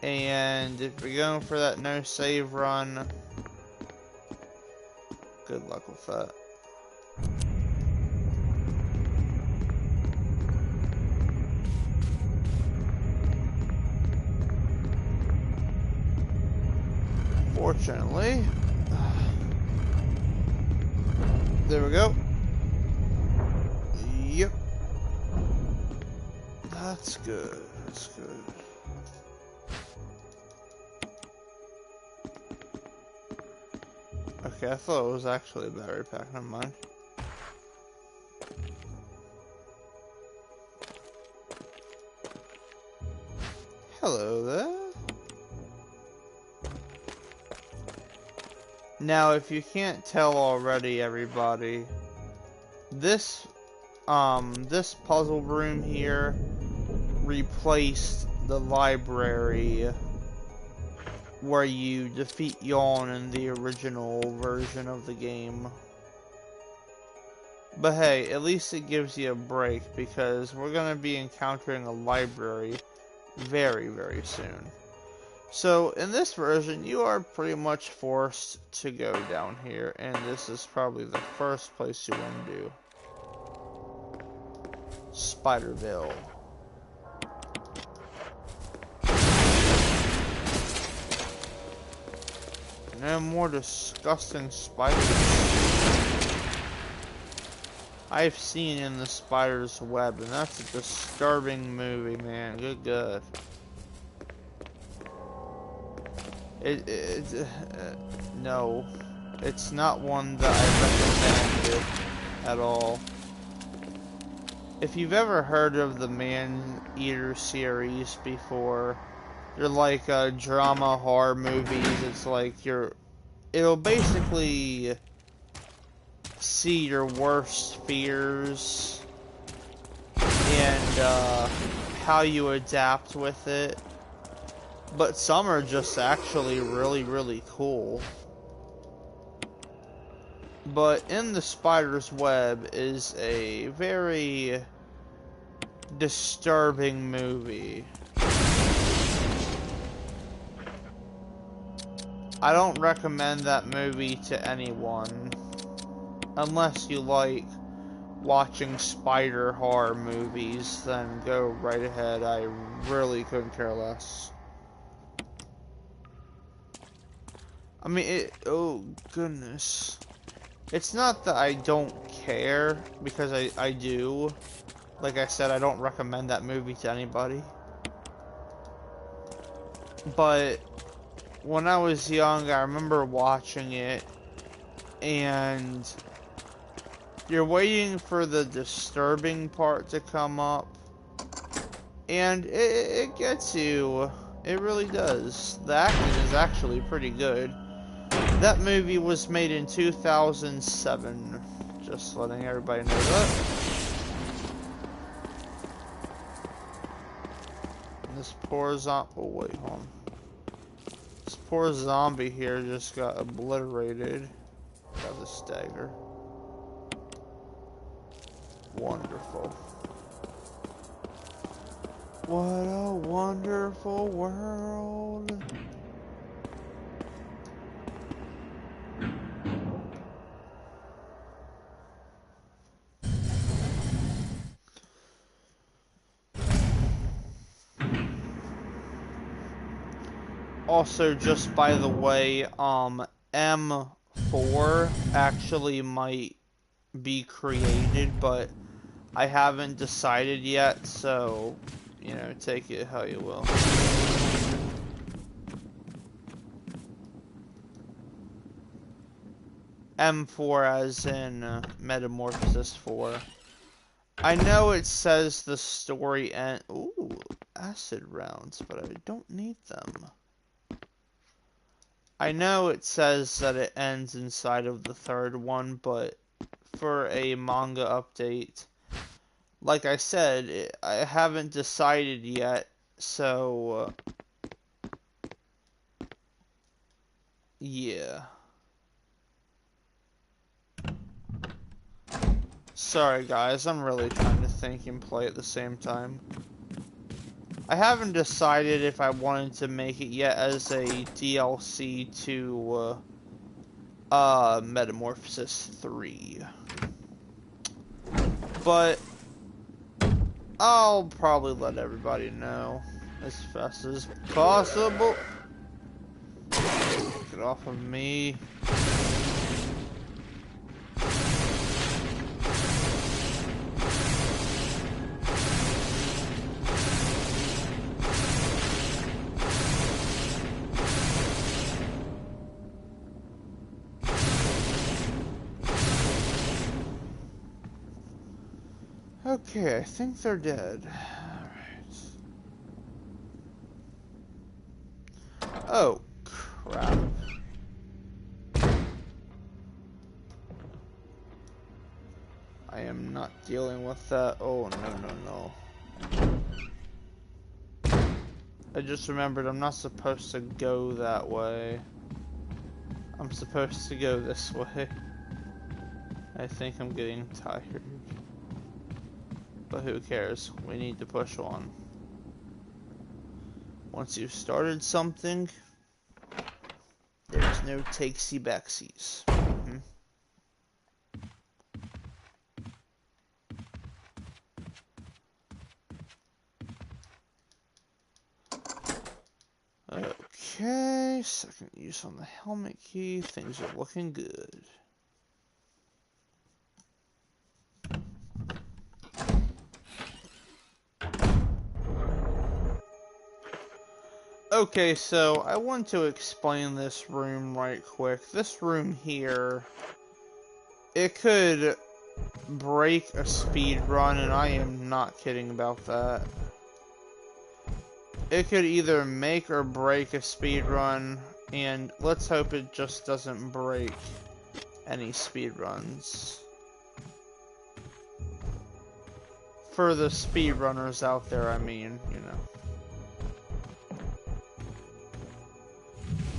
And if you're going for that no save run, good luck with that. Fortunately, there we go. Yep. That's good. That's good. Okay, I thought it was actually a battery pack. Never mind. Hello there. Now, if you can't tell already, everybody, this puzzle room here replaced the library where you defeat Yawn in the original version of the game. But hey, at least it gives you a break, because we're gonna be encountering a library very, very soon. So, in this version, you are pretty much forced to go down here, and this is probably the first place you want to do. Spiderville. No more disgusting spiders. I've seen in the spider's web, and that's a disturbing movie, man. Good. No, it's not one that I recommend at all. If you've ever heard of the Man-Eater series before, they're like drama horror movies. It's like it'll basically see your worst fears and how you adapt with it. But some are just actually really, really cool. But In the Spider's Web is a very disturbing movie. I don't recommend that movie to anyone, unless you like watching spider horror movies. Then go right ahead. I really couldn't care less. I mean, oh goodness. It's not that I don't care, because I do. Like I said, I don't recommend that movie to anybody. But when I was young, I remember watching it, and you're waiting for the disturbing part to come up, and it gets you. It really does. The acting is actually pretty good. That movie was made in 2007. Just letting everybody know that. And this poor zombie. Oh, wait, hold on. This poor zombie here just got obliterated. Got the stagger. Wonderful. What a wonderful world. Also, just by the way, M4 actually might be created, but I haven't decided yet, so, you know, take it how you will. M4 as in Metamorphosis 4. I know it says the story end. Ooh, acid rounds, but I don't need them. I know it says that it ends inside of the third one, but for a manga update, like I said, I haven't decided yet, so yeah. Sorry guys, I'm really trying to think and play at the same time. I haven't decided if I wanted to make it yet as a DLC to Metamorphosis 3. But I'll probably let everybody know as fast as possible. Get off of me. Okay, I think they're dead. Alright. Oh, crap. I am not dealing with that. Oh, no. I just remembered I'm not supposed to go that way. I'm supposed to go this way. I think I'm getting tired. But who cares? We need to push on. Once you've started something, there's no takesy-backsies. Okay, second use on the helmet key. Things are looking good. Okay, so I want to explain this room right quick. This room here, it could break a speed run, and I am not kidding about that. It could either make or break a speed run, and let's hope it just doesn't break any speed runs. For the speed runners out there, I mean, you know.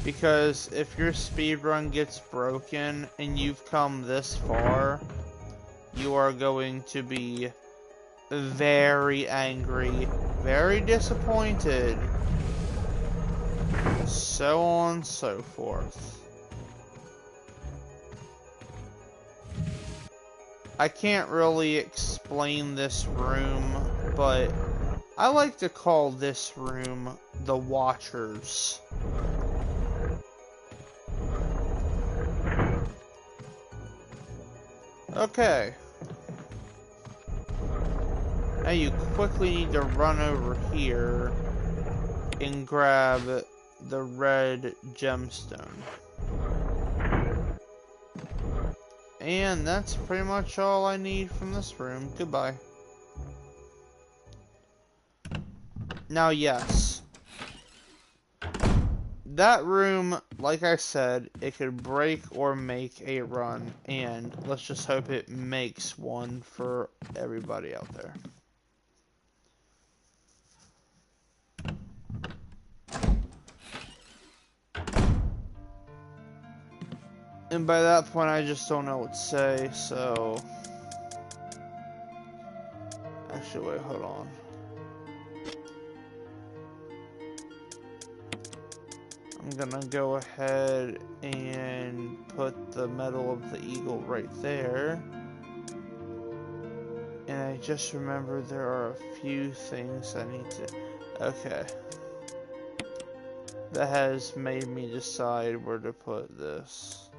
Because if your speedrun gets broken and you've come this far, you are going to be very angry, very disappointed, so on and so forth. I can't really explain this room, but I like to call this room the Watchers. Okay. Now you quickly need to run over here and grab the red gemstone. And that's pretty much all I need from this room. Goodbye. Now, yes. That room, like I said, it could break or make a run, and let's just hope it makes one for everybody out there. And by that point, I just don't know what to say, so... Actually, wait, hold on. I'm gonna go ahead and put the Medal of the Eagle right there. And I just remembered there are a few things I need to... Okay. That has made me decide where to put this.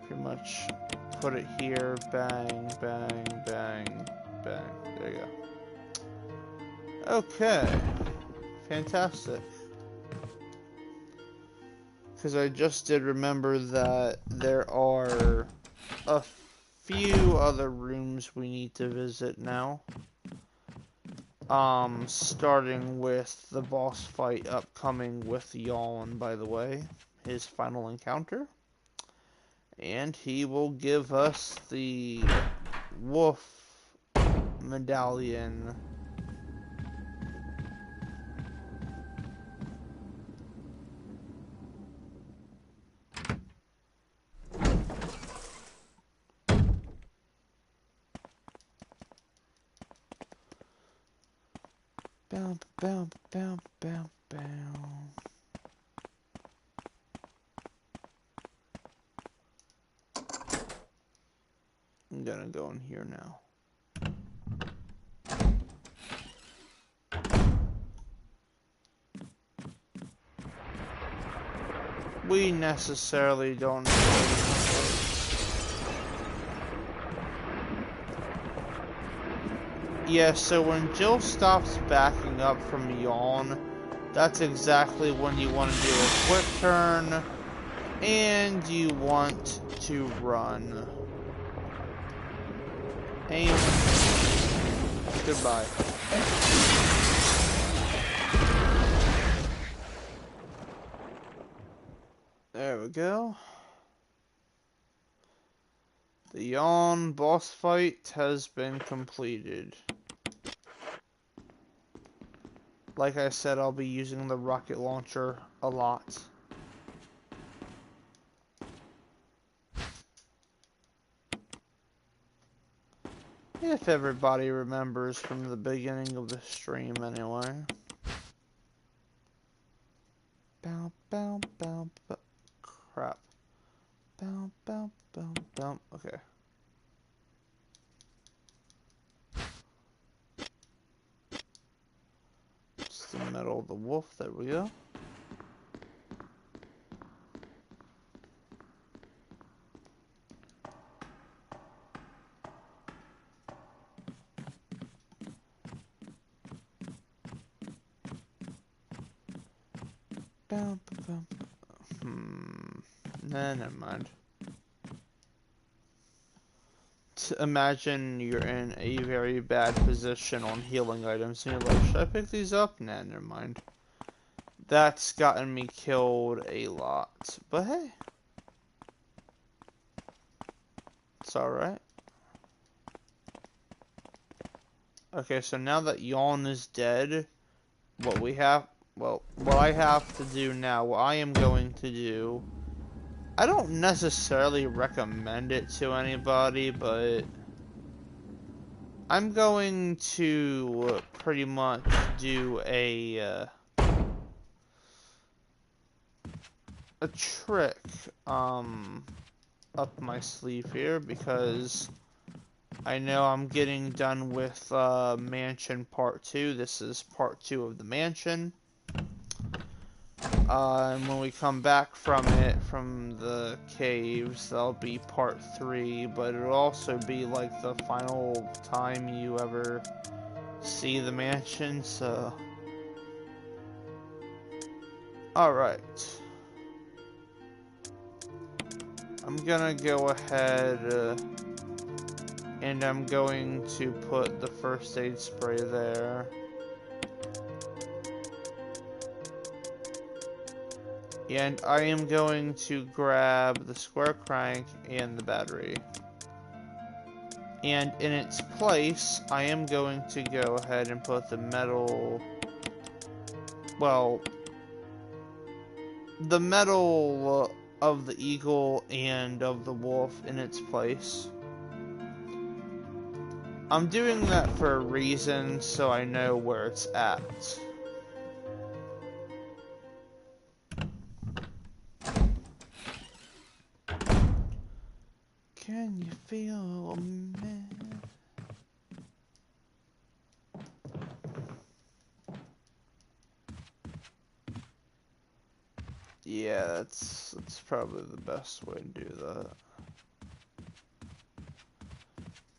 Pretty much put it here, bang, bang, bang, bang. There you go. Okay. Fantastic. Because I just did remember that there are a few other rooms we need to visit now. Starting with the boss fight upcoming with Yawn, by the way. His final encounter. And he will give us the wolf medallion. Bow, bow, bow, bow, bow. gonna go in here now. We necessarily don't know. Yeah, so when Jill stops backing up from Yawn, that's exactly when you want to do a quick turn, and you want to run. Aim. Goodbye. There we go. The Yawn boss fight has been completed. Like I said, I'll be using the rocket launcher a lot. If everybody remembers from the beginning of the stream, anyway. Bow, bow, bow, bow. Crap. Bow, bow, bow, bow. Okay. It's the middle of the wolf. There we go. Bow, bow, bow. Nah, never mind. Imagine you're in a very bad position on healing items and you're like, should I pick these up? Nah, never mind. That's gotten me killed a lot. But hey. It's alright. Okay, so now that Yawn is dead, what I have to do now, what I am going to do, I don't necessarily recommend it to anybody, but I'm going to pretty much do a trick up my sleeve here, because I know I'm getting done with Mansion Part 2. This is Part 2 of the Mansion. And when we come back from the caves, that'll be Part 3, but it'll also be like the final time you ever see the mansion, so... Alright. I'm gonna go ahead and I'm going to put the first aid spray there. And I am going to grab the square crank and the battery. And in its place, I am going to go ahead and put the metal... Well... the metal of the eagle and of the wolf in its place. I'm doing that for a reason, so I know where it's at. Can you feel me? Yeah, that's probably the best way to do that.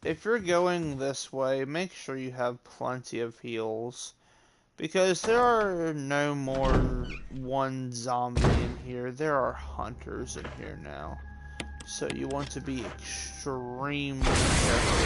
If you're going this way, make sure you have plenty of heals, because there are no more one zombie in here. There are hunters in here now. So you want to be extremely careful.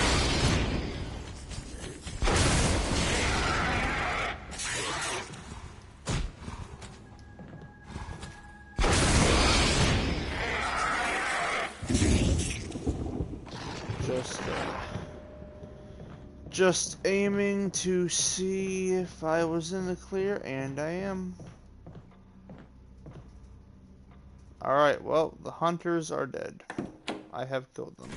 Just aiming to see if I was in the clear, and I am. Alright, well, the hunters are dead. I have killed them.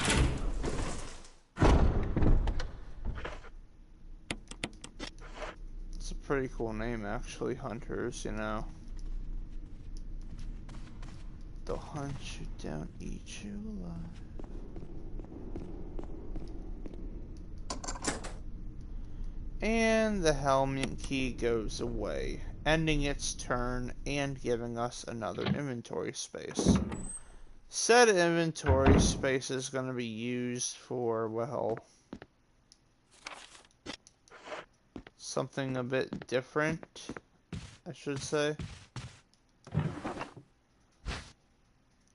It's a pretty cool name, actually, hunters, you know. They'll hunt you down, eat you alive. And the helmet key goes away, ending its turn and giving us another inventory space. Said inventory space is going to be used for, well, something a bit different, I should say.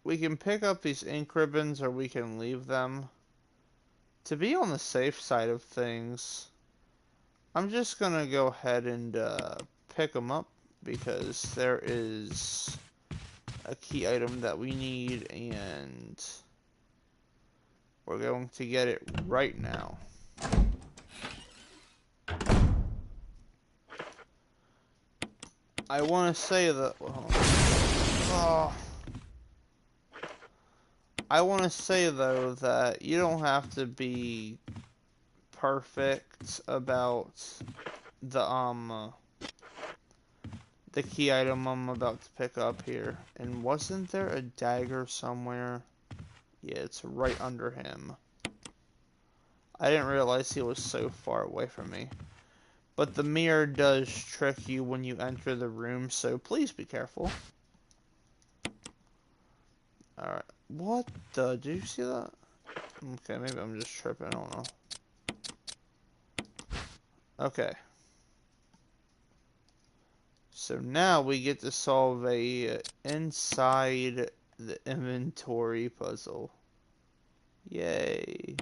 We can pick up these ink ribbons or we can leave them. To be on the safe side of things, I'm just going to go ahead and pick them up because there is a key item that we need and we're going to get it right now. I want to say that... I want to say, though, that you don't have to be perfect about the key item I'm about to pick up here. And wasn't there a dagger somewhere? Yeah, it's right under him. I didn't realize he was so far away from me. But the mirror does trick you when you enter the room, so please be careful. Alright. What the? Did you see that? Okay, maybe I'm just tripping. I don't know. Okay. So now we get to solve a inside the inventory puzzle. Yay.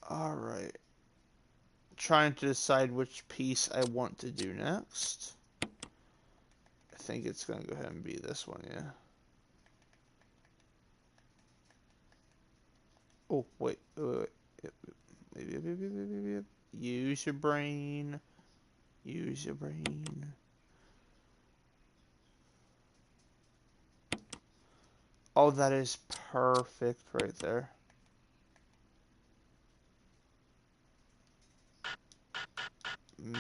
Alright. Trying to decide which piece I want to do next. I think it's going to go ahead and be this one, yeah. Oh, wait. Use your brain. Use your brain. Oh, that is perfect right there.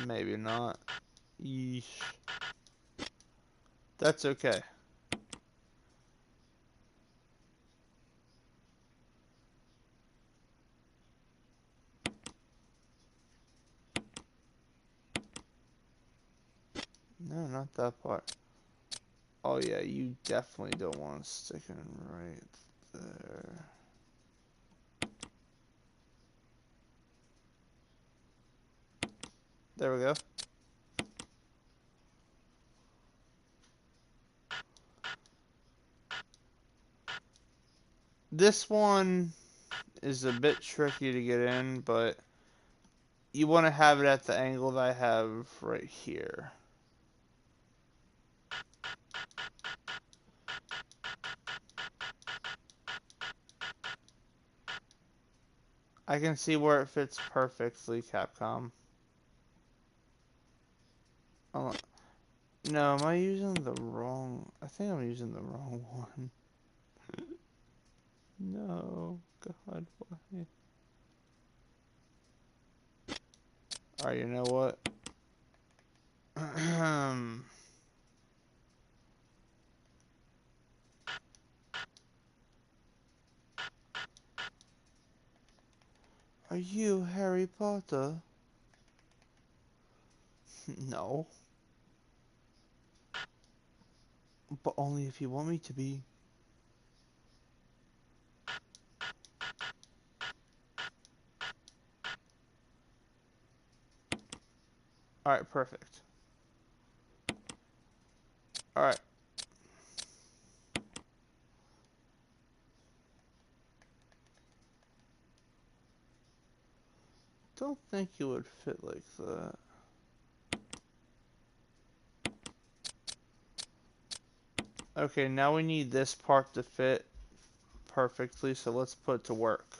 Maybe not. Yeesh. That's okay. No, not that part. Oh yeah, you definitely don't want to stick it right there. There we go. This one is a bit tricky to get in, but you want to have it at the angle that I have right here. I can see where it fits perfectly, Capcom. Oh, no, am I using the wrong... I think I'm using the wrong one. No, God, why? Alright, you know what? Are you Harry Potter? No. But only if you want me to be. Alright, perfect. Alright. Don't think it would fit like that. Okay, now we need this part to fit perfectly, so let's put it to work.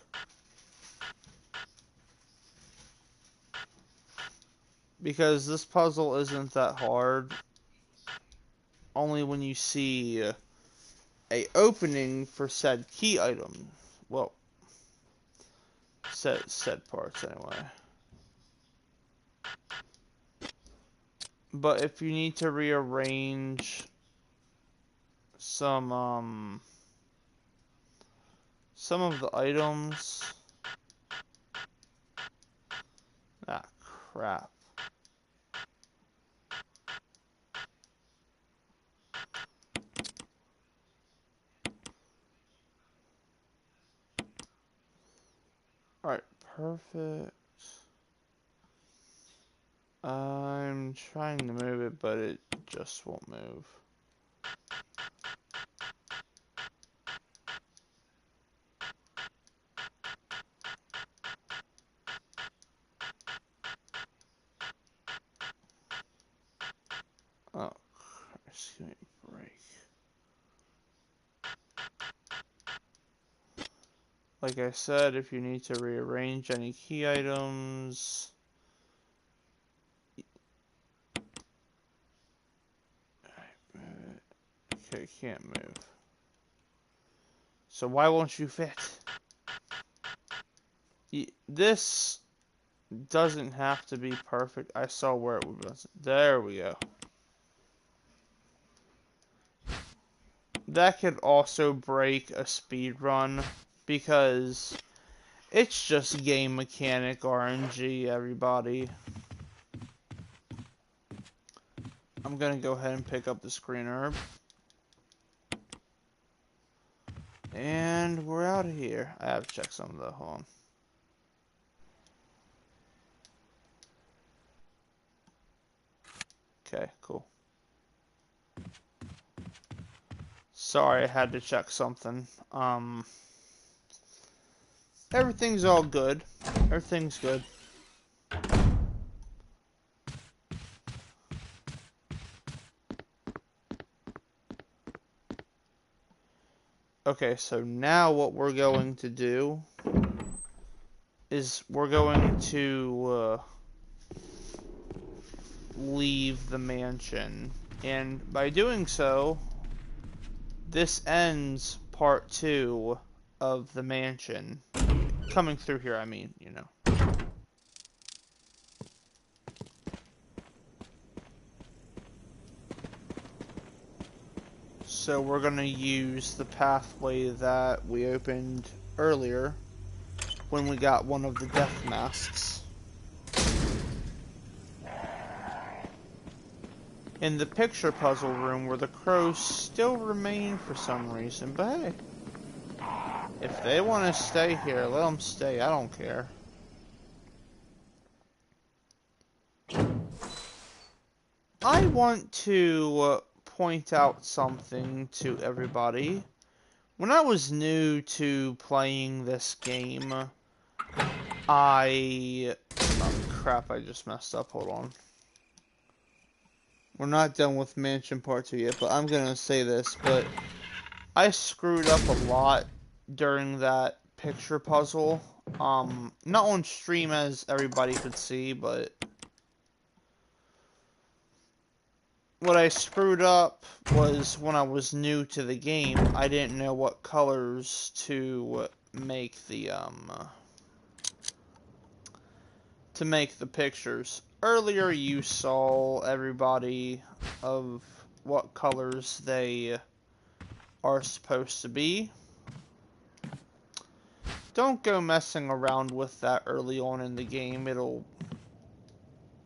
Because this puzzle isn't that hard. Only when you see a opening for said key item. Well, said parts anyway. But if you need to rearrange some of the items, Ah, crap. Alright, perfect. I'm trying to move it, but it just won't move. Oh, Christ, give me a break. Like I said, if you need to rearrange any key items... Okay, can't move. So why won't you fit? This doesn't have to be perfect. I saw where it was. There we go. That could also break a speed run because it's just game mechanic RNG, everybody. I'm gonna go ahead and pick up the screen herb. And we're out of here. I have to check some of the hold on. Okay, cool. Sorry, I had to check something. Everything's all good. Everything's good. Okay, so now what we're going to do is we're going to leave the mansion. And by doing so, this ends part 2 of the mansion. Coming through here, I mean, you know. So we're going to use the pathway that we opened earlier when we got one of the death masks. In the picture puzzle room where the crows still remain for some reason, but hey, if they want to stay here, let them stay, I don't care. I want to point out something to everybody. When I was new to playing this game, oh crap, I just messed up, hold on. We're not done with Mansion Part 2 yet, but I'm gonna say this, but I screwed up a lot during that picture puzzle. Not on stream as everybody could see, but what I screwed up was when I was new to the game, I didn't know what colors to make the pictures. Earlier you saw everybody of what colors they are supposed to be. Don't go messing around with that early on in the game.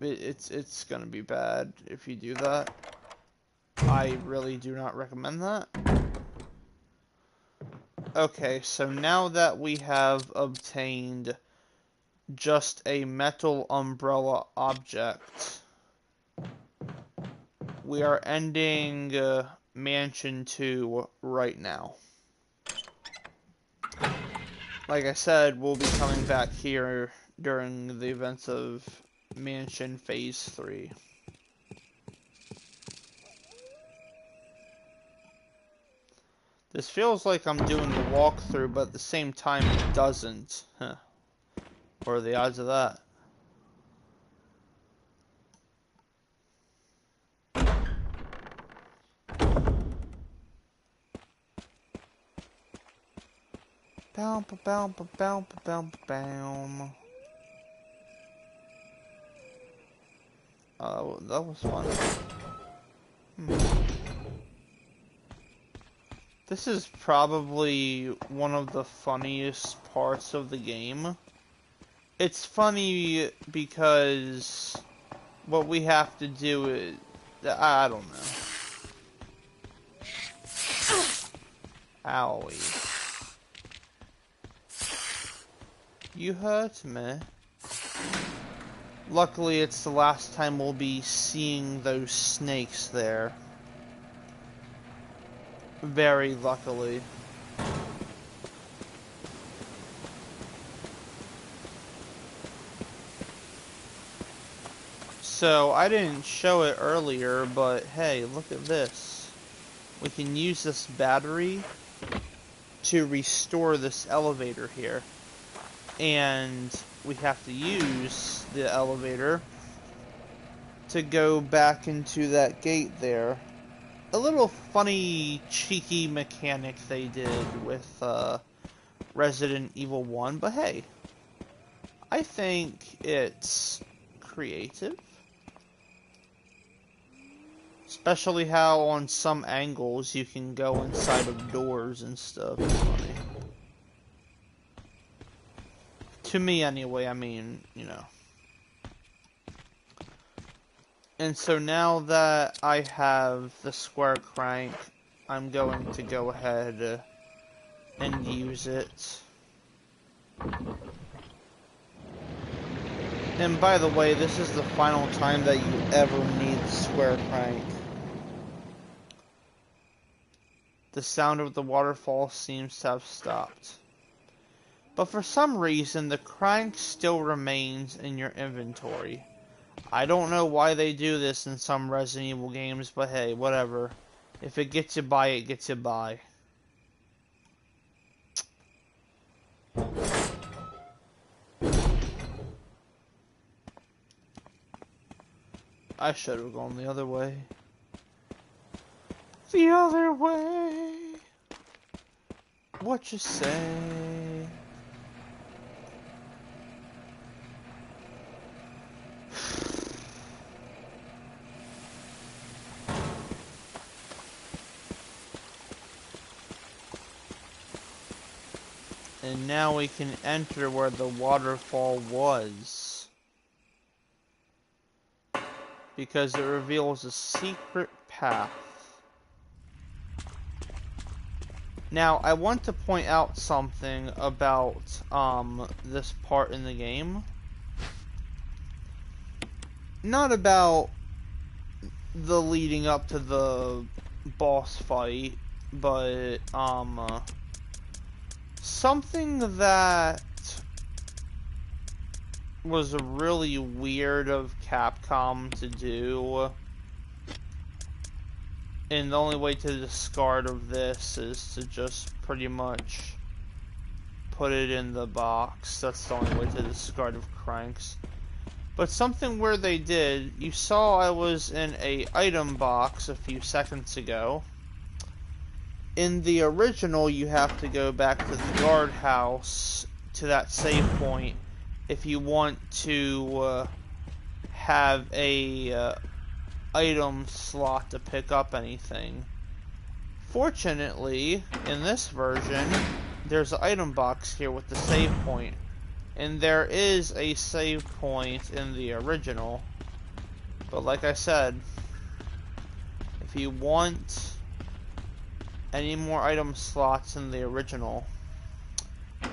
It's gonna be bad if you do that. I really do not recommend that. Okay, so now that we have obtained just a metal umbrella object, we are ending Mansion 2 right now. Like I said, we'll be coming back here during the events of Mansion Phase 3. This feels like I'm doing the walkthrough, but at the same time it doesn't. Huh. What are the odds of that? Bow, bow, bow, bow, bow, bow. Oh, that was fun. This is probably one of the funniest parts of the game. it's funny because what we have to do is, I don't know. Owie. You hurt me. Luckily, it's the last time we'll be seeing those snakes there. Very luckily. So, I didn't show it earlier, but hey, look at this. We can use this battery to restore this elevator here. And we have to use the elevator to go back into that gate there. A little funny, cheeky mechanic they did with Resident Evil 1, but hey, I think it's creative. Especially how on some angles you can go inside of doors and stuff. It's funny. To me anyway, I mean, you know. And so now that I have the square crank, I'm going to go ahead and use it. And by the way, this is the final time that you ever need the square crank. The sound of the waterfall seems to have stopped. But for some reason, the crank still remains in your inventory. I don't know why they do this in some Resident Evil games, but hey, whatever. If it gets you by, it gets you by. I should have gone the other way. The other way. What you say? And now we can enter where the waterfall was. Because it reveals a secret path. Now, I want to point out something about this part in the game. Not about the leading up to the boss fight, but something that was really weird of Capcom to do, and the only way to discard of this is to just pretty much put it in the box. That's the only way to discard of cranks. But something where they did, you saw I was in a item box a few seconds ago. In the original, you have to go back to the guardhouse to that save point if you want to have a item slot to pick up anything. Fortunately, in this version, there's an item box here with the save point. And there is a save point in the original. But like I said, if you want any more item slots in the original,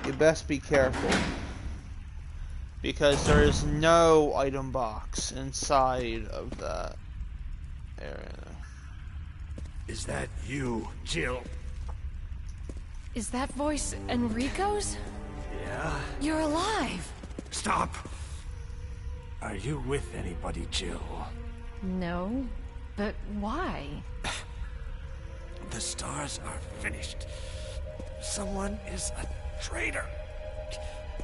you best be careful. Because there is no item box inside of that area. Is that you, Jill? Is that voice Enrico's? Yeah? You're alive! Stop! Are you with anybody, Jill? No, but why? The stars are finished. Someone is a traitor.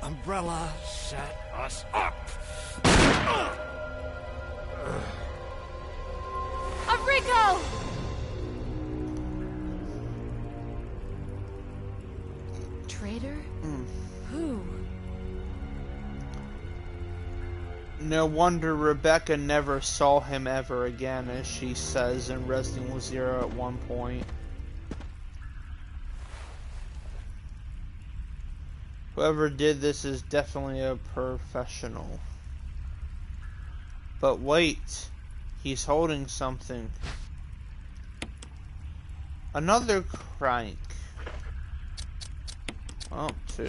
Umbrella set us up. Enrico! Traitor? Who? No wonder Rebecca never saw him ever again, as she says in Resident Evil 0 at one point. Whoever did this is definitely a professional. But wait, he's holding something. Another crank. Oh, two.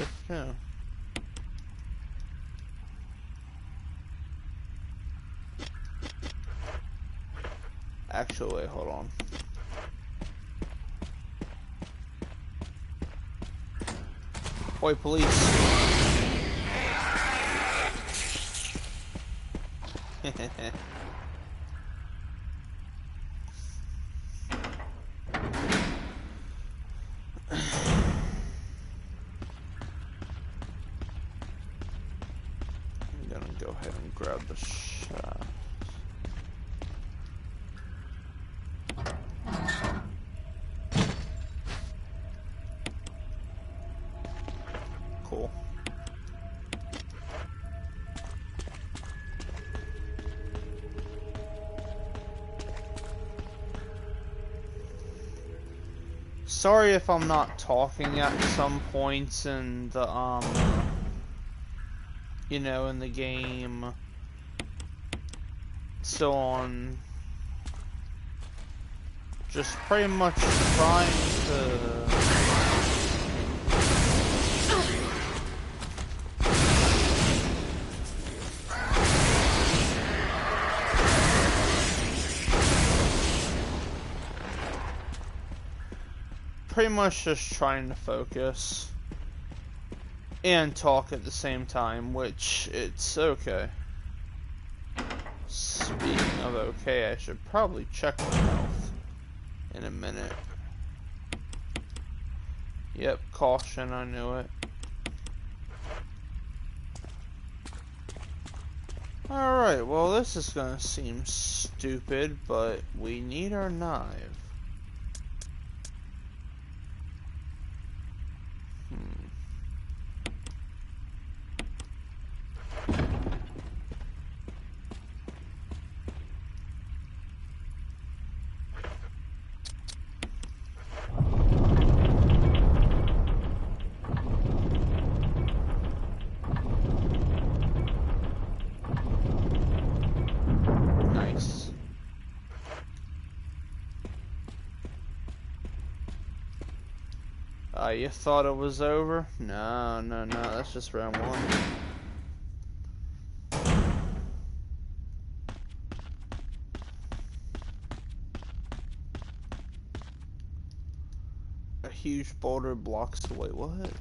Actually, wait, hold on. Oi, police. I'm gonna go ahead and grab the shot. Cool. Sorry if I'm not talking at some points in the, you know, in the game. So on. Just pretty much trying to... Pretty much just trying to focus and talk at the same time, which it's okay. Speaking of okay, I should probably check my health in a minute. Yep, caution, I knew it. Alright, well this is gonna seem stupid, but we need our knife. Nice. You thought it was over? No, that's just round one. A huge boulder blocks the way. What?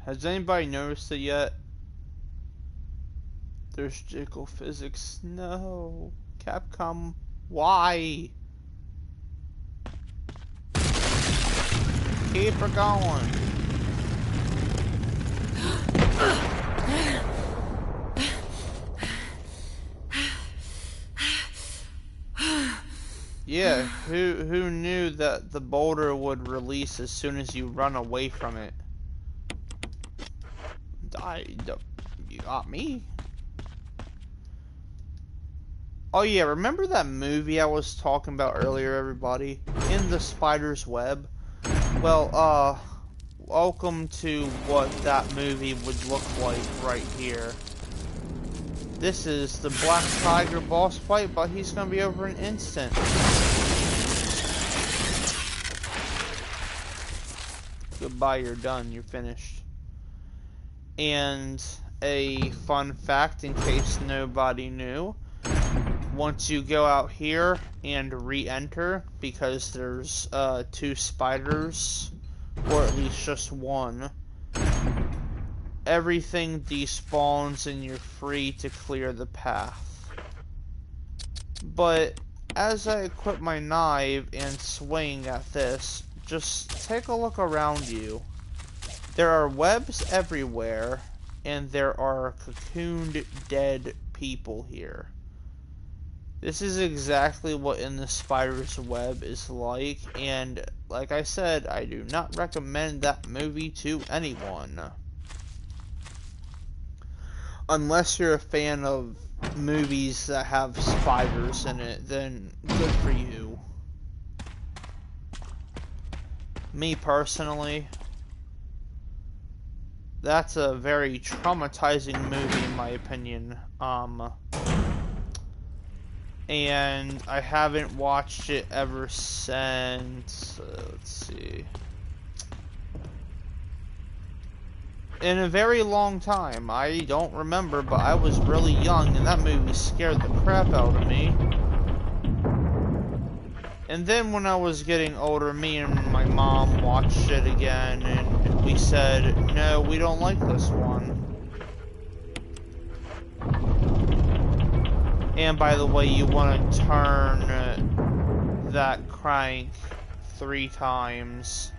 Has anybody noticed it yet? There's jiggle physics. No. Capcom, why? Keep her going. Yeah, who knew that the boulder would release as soon as you run away from it? You got me. Oh yeah, remember that movie I was talking about earlier, everybody? In the Spider's Web? Well, welcome to what that movie would look like right here. This is the Black Tiger boss fight, but he's gonna be over in an instant. Goodbye, you're done, you're finished. And a fun fact, in case nobody knew, once you go out here and re-enter, because there's two spiders, or at least just one, everything despawns and you're free to clear the path. But as I equip my knife and swing at this, just take a look around you. There are webs everywhere, and there are cocooned dead people here. This is exactly what In the Spider's Web is like, and like I said, I do not recommend that movie to anyone. Unless you're a fan of movies that have spiders in it, then good for you. Me personally, that's a very traumatizing movie in my opinion. And I haven't watched it ever since, let's see, in a very long time. I don't remember, but I was really young and that movie scared the crap out of me. And then when I was getting older, me and my mom watched it again and we said, no, we don't like this one. And by the way, you want to turn that crank 3 times.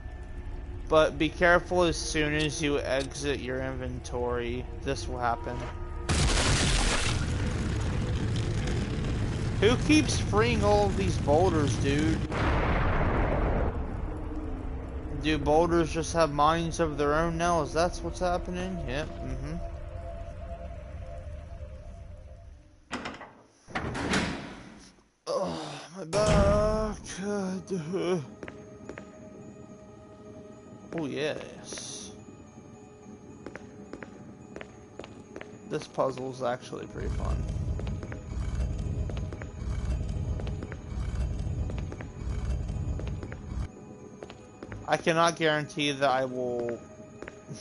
But be careful as soon as you exit your inventory. This will happen. Who keeps freeing all of these boulders, dude? Do boulders just have minds of their own now? Is that what's happening? Yep, Oh, my back. Oh, yes. This puzzle is actually pretty fun. I cannot guarantee that I will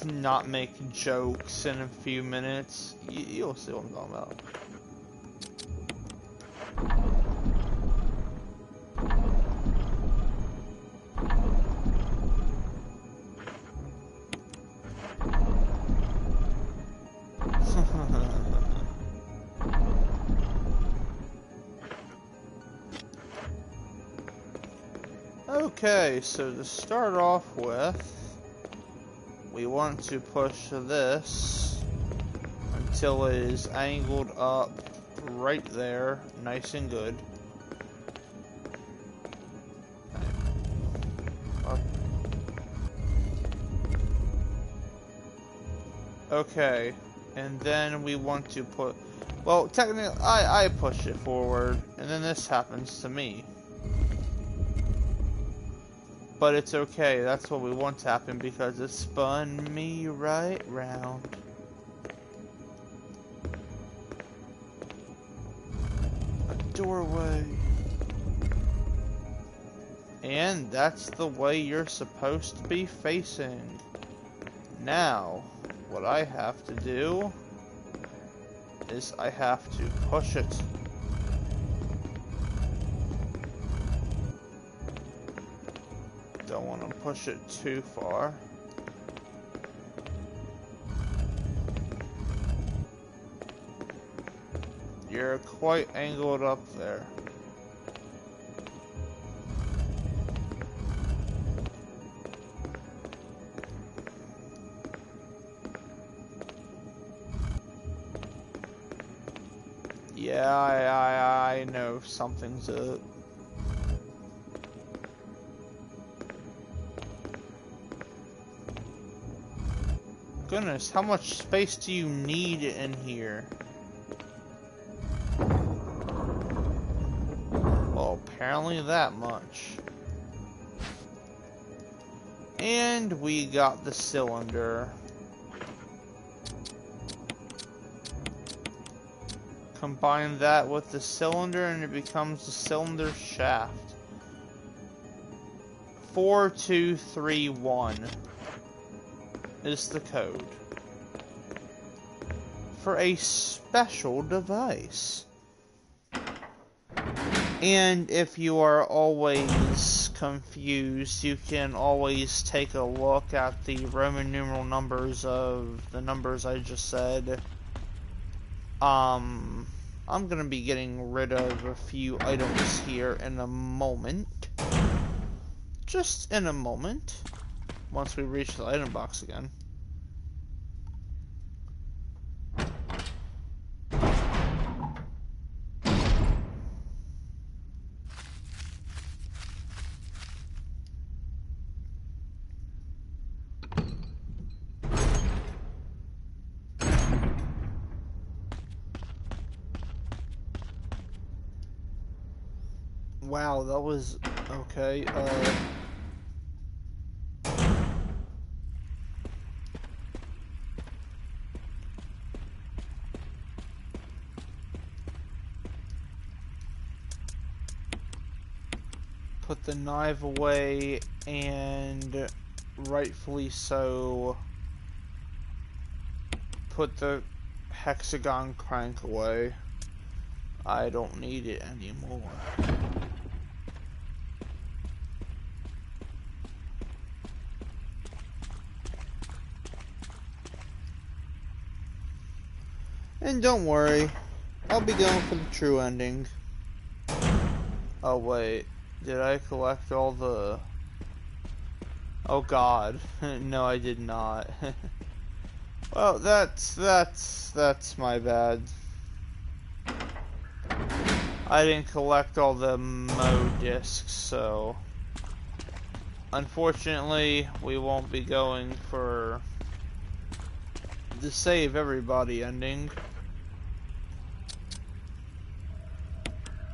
not make jokes in a few minutes. You'll see what I'm talking about. Okay, so to start off with, we want to push this until it is angled up right there, nice and good. Okay, and then we want to put, well, technically, I push it forward, and then this happens to me. But it's okay, that's what we want to happen because it spun me right round. A doorway. And that's the way you're supposed to be facing. Now, what I have to do is I have to push it. Don't want to push it too far. You're quite angled up there. Yeah, I know something's up. Goodness, how much space do you need in here? Well, apparently that much. And we got the cylinder. Combine that with the cylinder and it becomes the cylinder shaft. 4231 is the code for a special device. And if you are always confused, you can always take a look at the Roman numeral numbers of the numbers I just said. I'm gonna be getting rid of a few items here in a moment. Just in a moment. Once we reach the item box again. Wow, that was okay. put the knife away, and rightfully so, put the hexagon crank away. I don't need it anymore. And don't worry, I'll be going for the true ending. Oh wait, did I collect all the... Oh god, no I did not. Well, that's my bad. I didn't collect all the Mo discs, so... Unfortunately, we won't be going for the save everybody ending.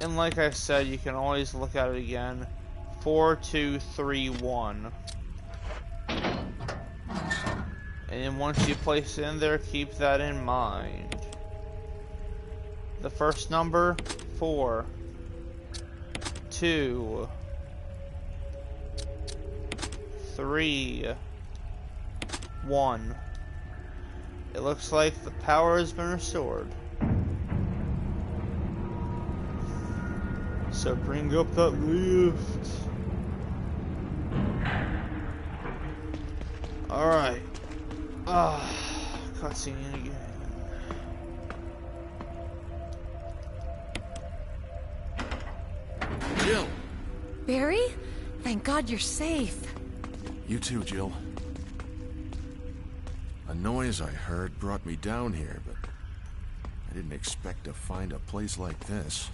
And like I said, you can always look at it again. 4, 2, 3, 1. And then once you place it in there, keep that in mind. The first number, 4, 2, 3, 1. It looks like the power has been restored. So bring up that lift. Alright. Cutscene again. Jill! Barry? Thank God you're safe. You too, Jill. A noise I heard brought me down here, but I didn't expect to find a place like this.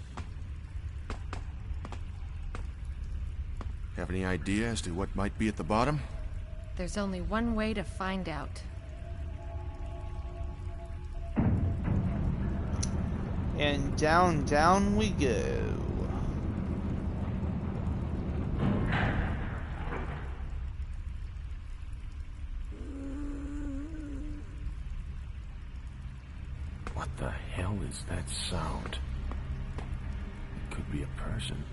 Have any idea as to what might be at the bottom? There's only one way to find out. And down, down we go. What the hell is that sound? It could be a person.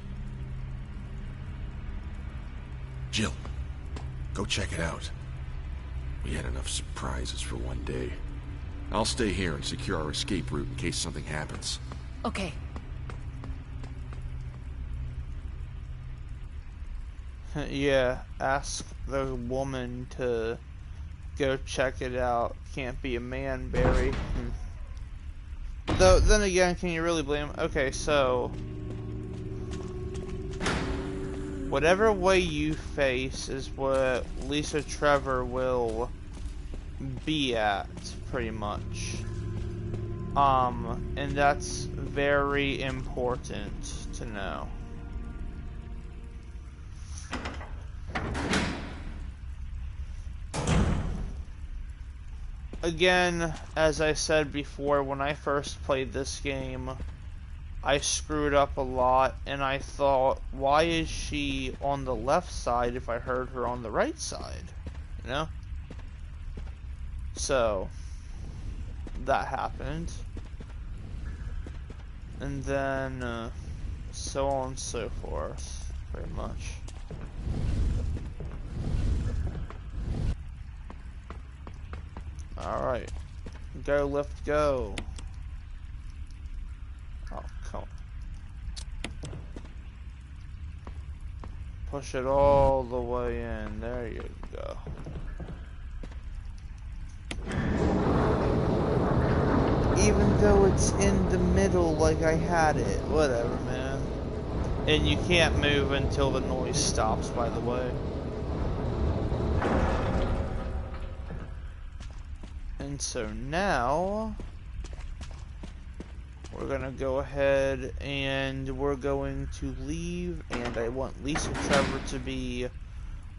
Jill, go check it out. We had enough surprises for one day. I'll stay here and secure our escape route in case something happens. Okay. Yeah, ask the woman to go check it out. Can't be a man, Barry. Though, then again, can you really blame him? Okay, so... whatever way you face is what Lisa Trevor will be at, pretty much. And that's very important to know. Again, as I said before, when I first played this game, I screwed up a lot, and I thought, why is she on the left side if I heard her on the right side? You know? So, that happened. And then, so on and so forth, pretty much. Alright. Go, lift, go. Oh, come on. Push it all the way in. There you go. Even though it's in the middle like I had it. Whatever, man. And you can't move until the noise stops, by the way. And so now... we're gonna go ahead and we're going to leave, and I want Lisa Trevor to be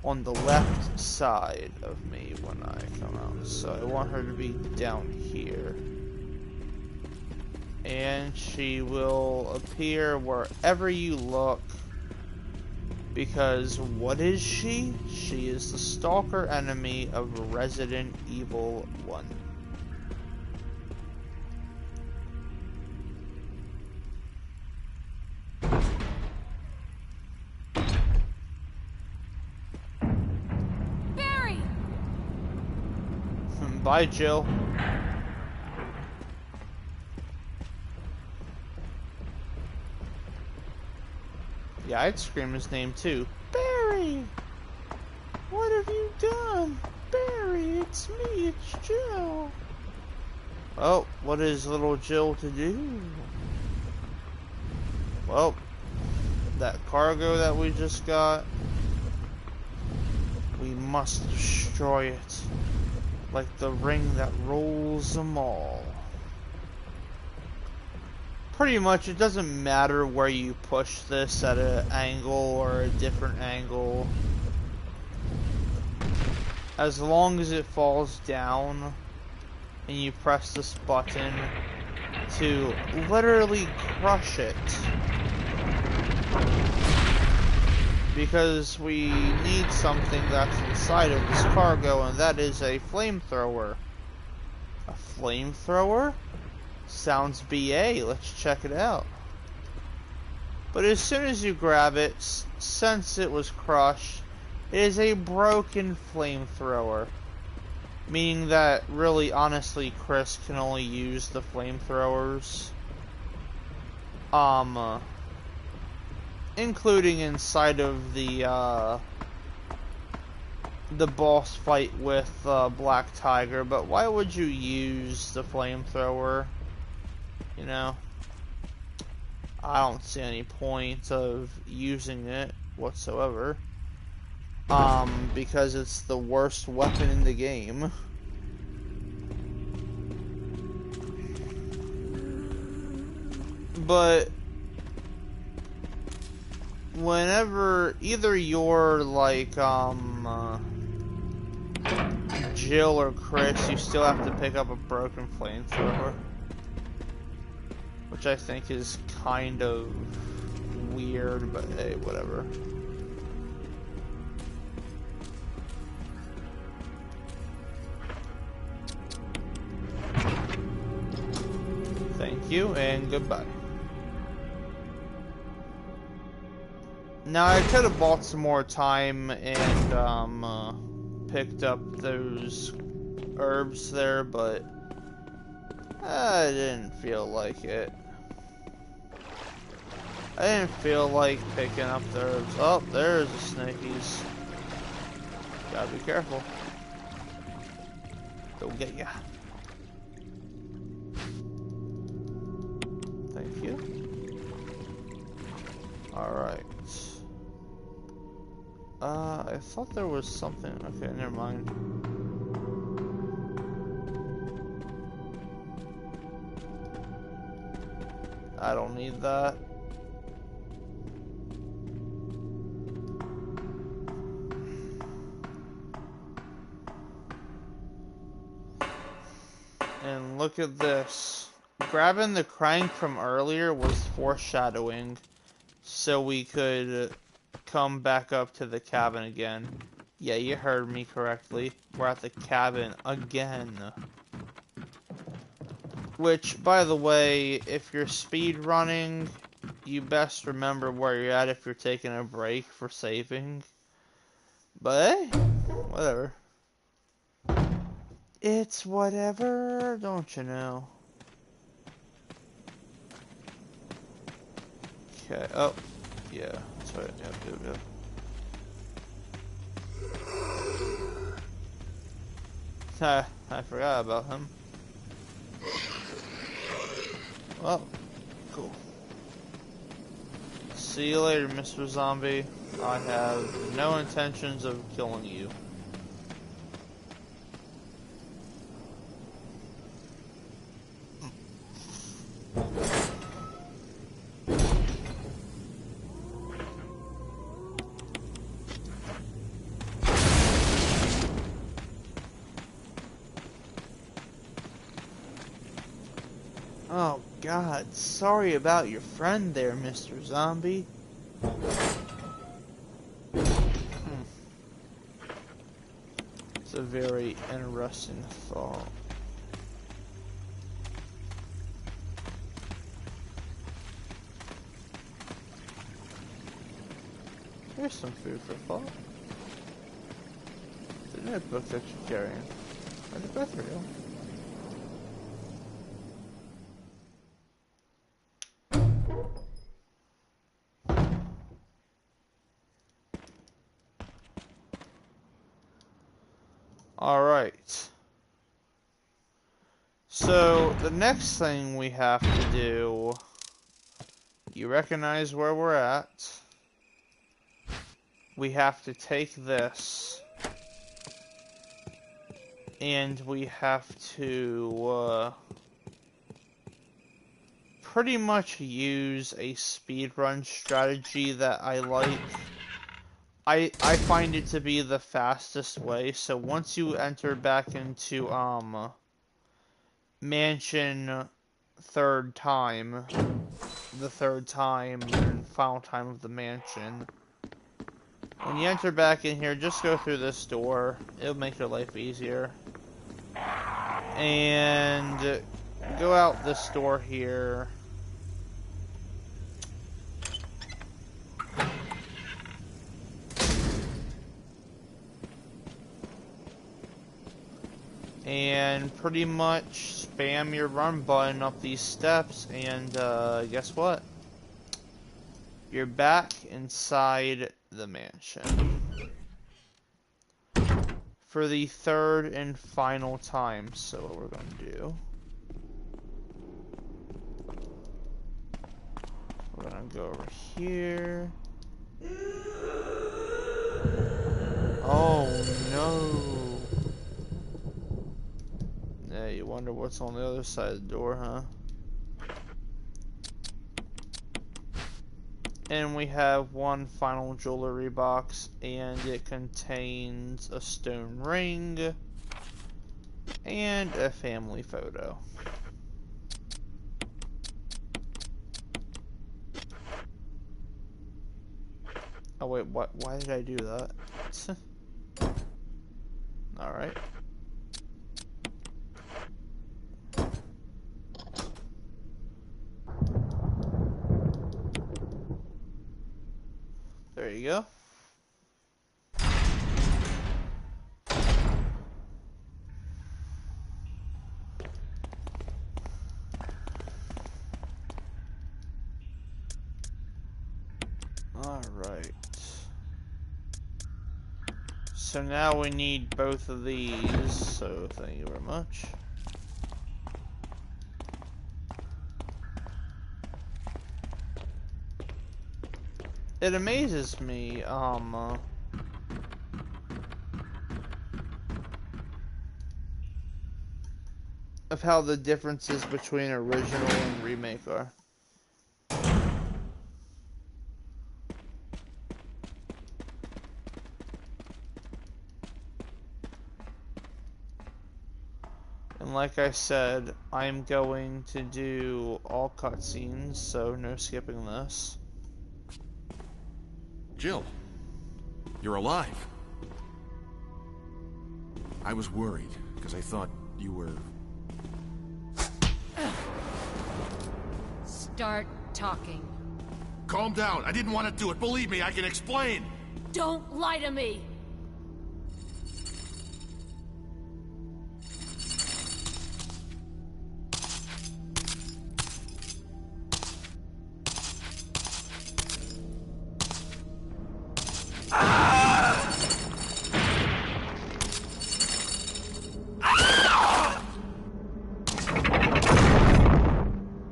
on the left side of me when I come out. So I want her to be down here. And she will appear wherever you look, because what is she? She is the stalker enemy of Resident Evil 1. Bye, Jill. Yeah, I'd scream his name too. Barry! What have you done? Barry, it's me, it's Jill. Oh, what is little Jill to do? Well, that cargo that we just got, we must destroy it. Like the ring that rules them all. Pretty much, it doesn't matter where you push this, at an angle or a different angle. As long as it falls down and you press this button to literally crush it. Because we need something that's inside of this cargo, and that is a flamethrower. A flamethrower? Sounds BA, let's check it out. But as soon as you grab it, since it was crushed, it is a broken flamethrower. Meaning that, really, honestly, Chris can only use the flamethrowers. Including inside of the boss fight with Black Tiger, but why would you use the flamethrower? You know, I don't see any point of using it whatsoever. Because it's the worst weapon in the game. But whenever either you're like Jill or Chris, you still have to pick up a broken flamethrower, which I think is kind of weird, but hey, whatever. Thank you and goodbye. Now I could have bought some more time and picked up those herbs there, but I didn't feel like it. I didn't feel like picking up the herbs. Oh, there's the snakies. Gotta be careful. They'll get ya. Thank you. Alright. I thought there was something. Okay, never mind. I don't need that. And look at this. Grabbing the crank from earlier was foreshadowing, so we could come back up to the cabin again. Yeah, you heard me correctly. We're at the cabin again. Which, by the way, if you're speed running, you best remember where you're at if you're taking a break for saving. But hey, whatever. It's whatever, don't you know? Okay, oh, yeah, that's right, yep. I forgot about him. Well, cool. See you later, Mr. Zombie. I have no intentions of killing you. Oh God, sorry about your friend there, Mr. Zombie. It's a very interesting thought. Here's some food for thought. The notebook that you're carrying. Where'd it go through? Alright. So, the next thing we have to do, you recognize where we're at. We have to take this, and we have to, pretty much use a speedrun strategy that I like. I find it to be the fastest way. So once you enter back into mansion the third time and final time of the mansion, when you enter back in here, just go through this door. It'll make your life easier. And go out this door here. And pretty much spam your run button up these steps, and guess what? You're back inside the mansion for the third and final time. So what we're going to do, we're going to go over here. Oh no. Yeah, you wonder what's on the other side of the door, huh? And we have one final jewelry box, and it contains a stone ring and a family photo. Oh wait, what? Why did I do that? Alright. There you go. Alright. So now we need both of these, so thank you very much. It amazes me, of how the differences between original and remake are. And like I said, I'm going to do all cutscenes, so no skipping this. Jill, you're alive. I was worried, because I thought you were... Start talking. Calm down. I didn't want to do it. Believe me, I can explain. Don't lie to me!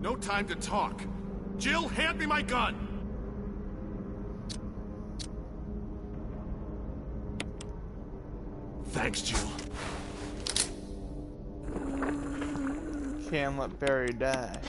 No time to talk. Jill, hand me my gun! Thanks, Jill. Can't let Barry die.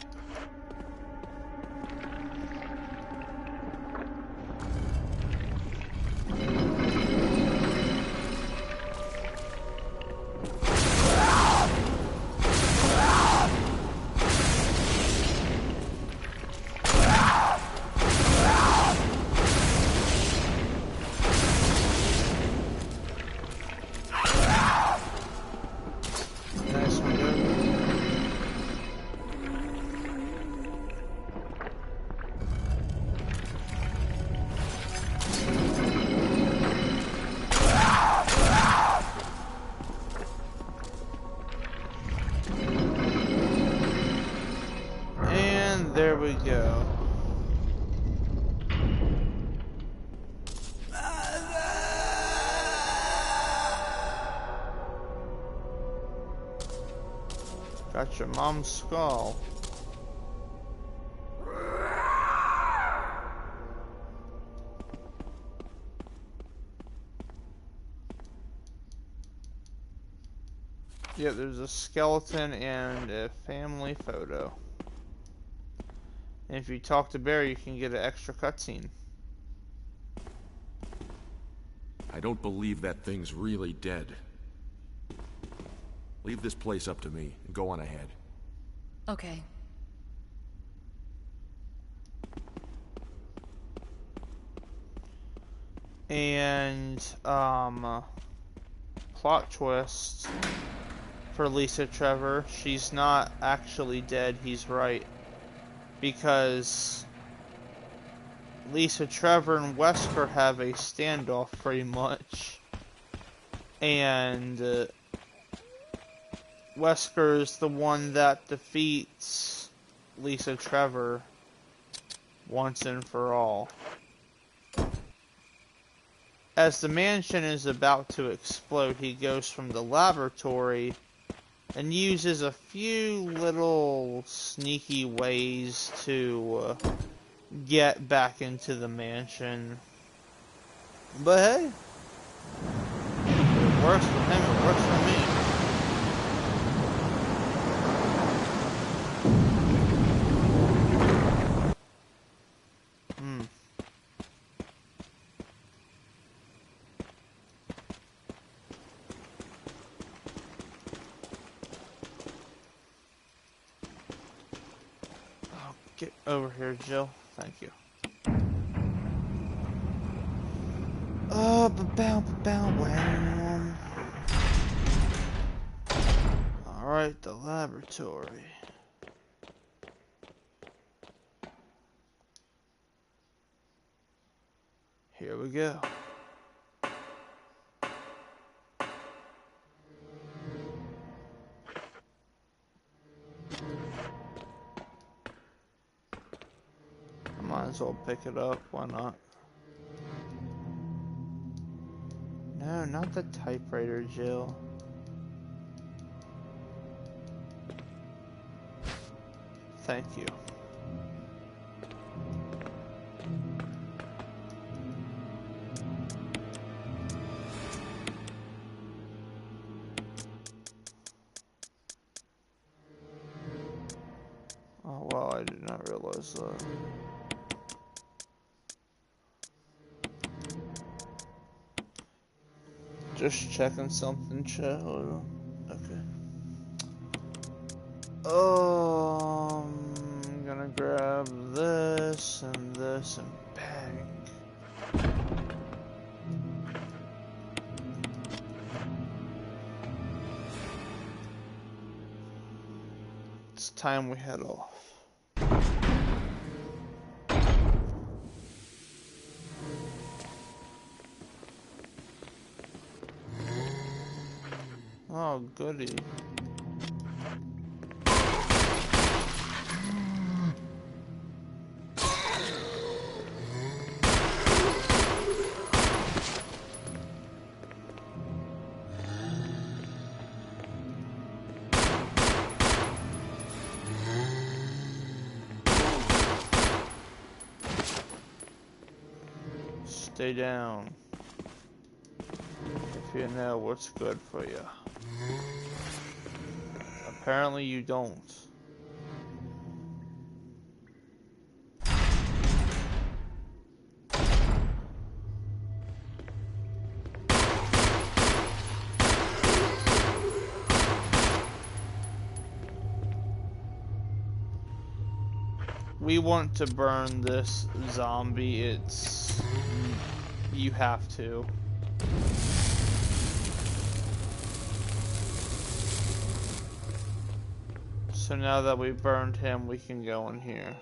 Nice one, dude. there we go. Got your mom's skull. Yeah, there's a skeleton and a family photo. And if you talk to Barry, you can get an extra cutscene. I don't believe that thing's really dead. Leave this place up to me and go on ahead. Okay. And, plot twist for Lisa Trevor. She's not actually dead, he's right. Because Lisa Trevor and Wesker have a standoff pretty much. And Wesker is the one that defeats Lisa Trevor once and for all. As the mansion is about to explode, he goes from the laboratory and uses a few little sneaky ways to get back into the mansion. But hey, it works for him, it works for me. Get over here, Jill. Thank you. Wham. Alright, the laboratory. Here we go. Might as well pick it up, why not? No, not the typewriter, Jill. Thank you. Oh wow, I did not realize that. Just checking something, chat. Okay. I'm gonna grab this and bang. It's time we head off. Oh, goody. Stay down. If you know what's good for you. Apparently you don't. We want to burn this zombie. You have to. So now that we burned him, we can go in here.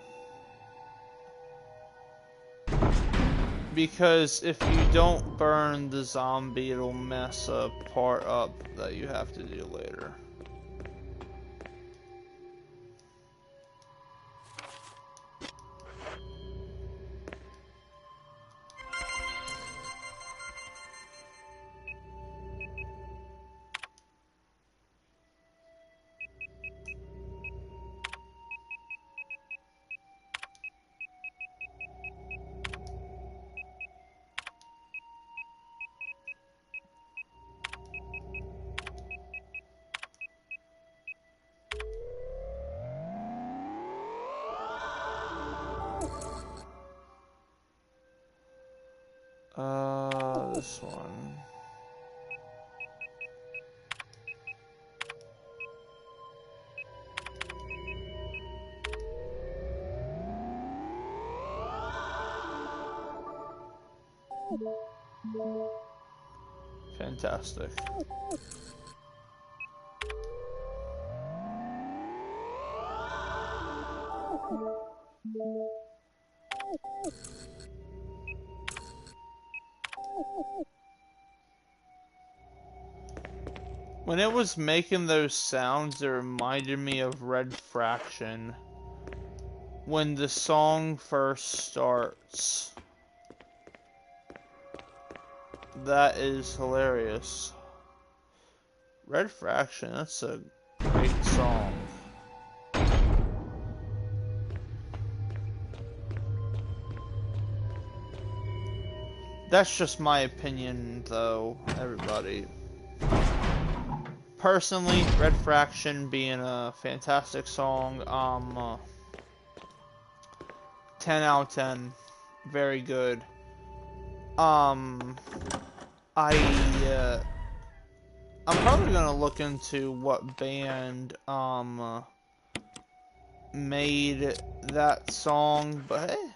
Because if you don't burn the zombie, it'll mess a part up that you have to do later. this one. Fantastic. When it was making those sounds, it reminded me of Red Fraction. When the song first starts. That is hilarious. Red Fraction, that's a great song. That's just my opinion, though, everybody. Personally, Red Fraction being a fantastic song, 10 out of 10, very good. I'm probably gonna look into what band, made that song, but hey.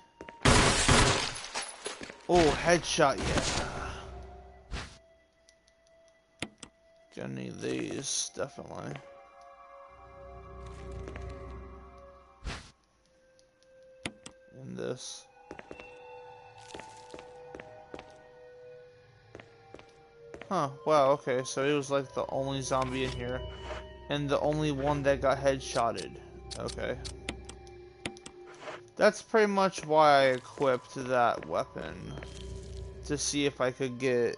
Oh, headshot, yeah. Gonna need these, definitely. And this. Huh, wow, okay, so he was like the only zombie in here. And the only one that got headshotted. Okay. That's pretty much why I equipped that weapon. To see if I could get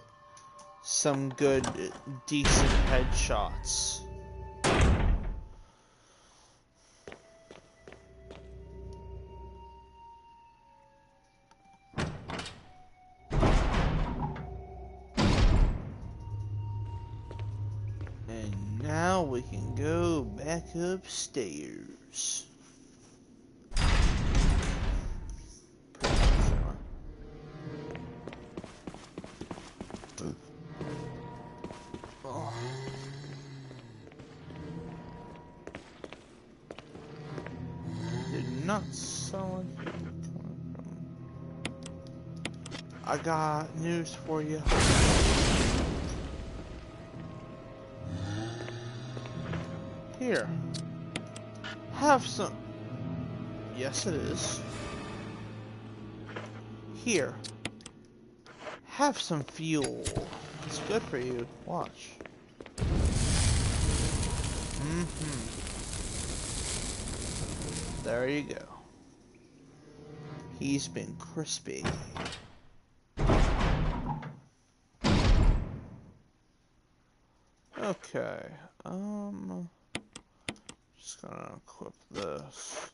some good, decent headshots. And now we can go back upstairs. Did not sound like I got news for you. Here. Have some. Yes, it is. Here. Have some fuel. It's good for you. Watch. There you go. He's been crispy. Okay. Just gonna equip this.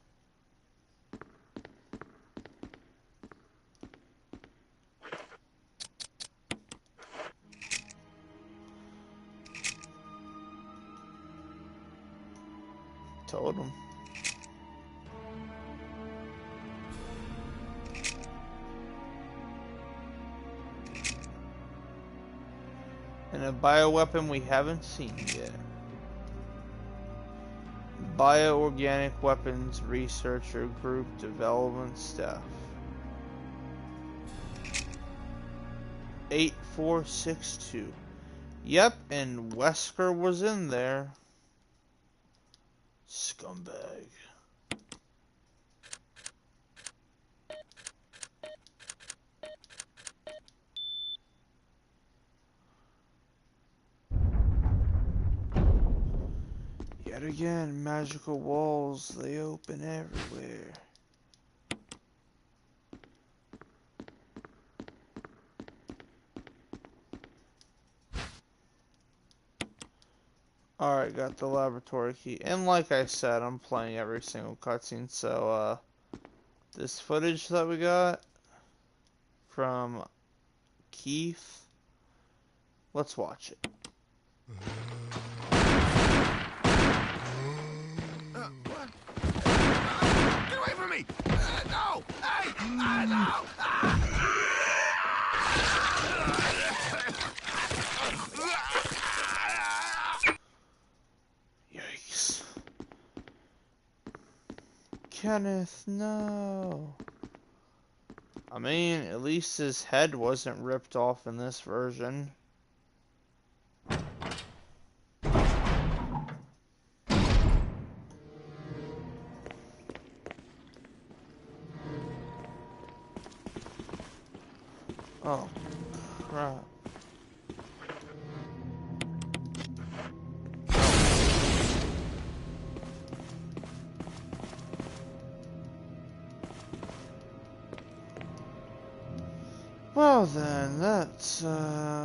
Totem. And a bioweapon we haven't seen yet. Bioorganic Weapons Researcher Group Development Staff. 8462. Yep, and Wesker was in there. Scumbag. Yet again, magical walls, they open everywhere. Alright, got the laboratory key. And like I said, I'm playing every single cutscene, so, this footage that we got from Keith, let's watch it. What? Get away from me! No! Hey! No! Kenneth, no. I mean, at least his head wasn't ripped off in this version. Oh, crap. Well then, that's, another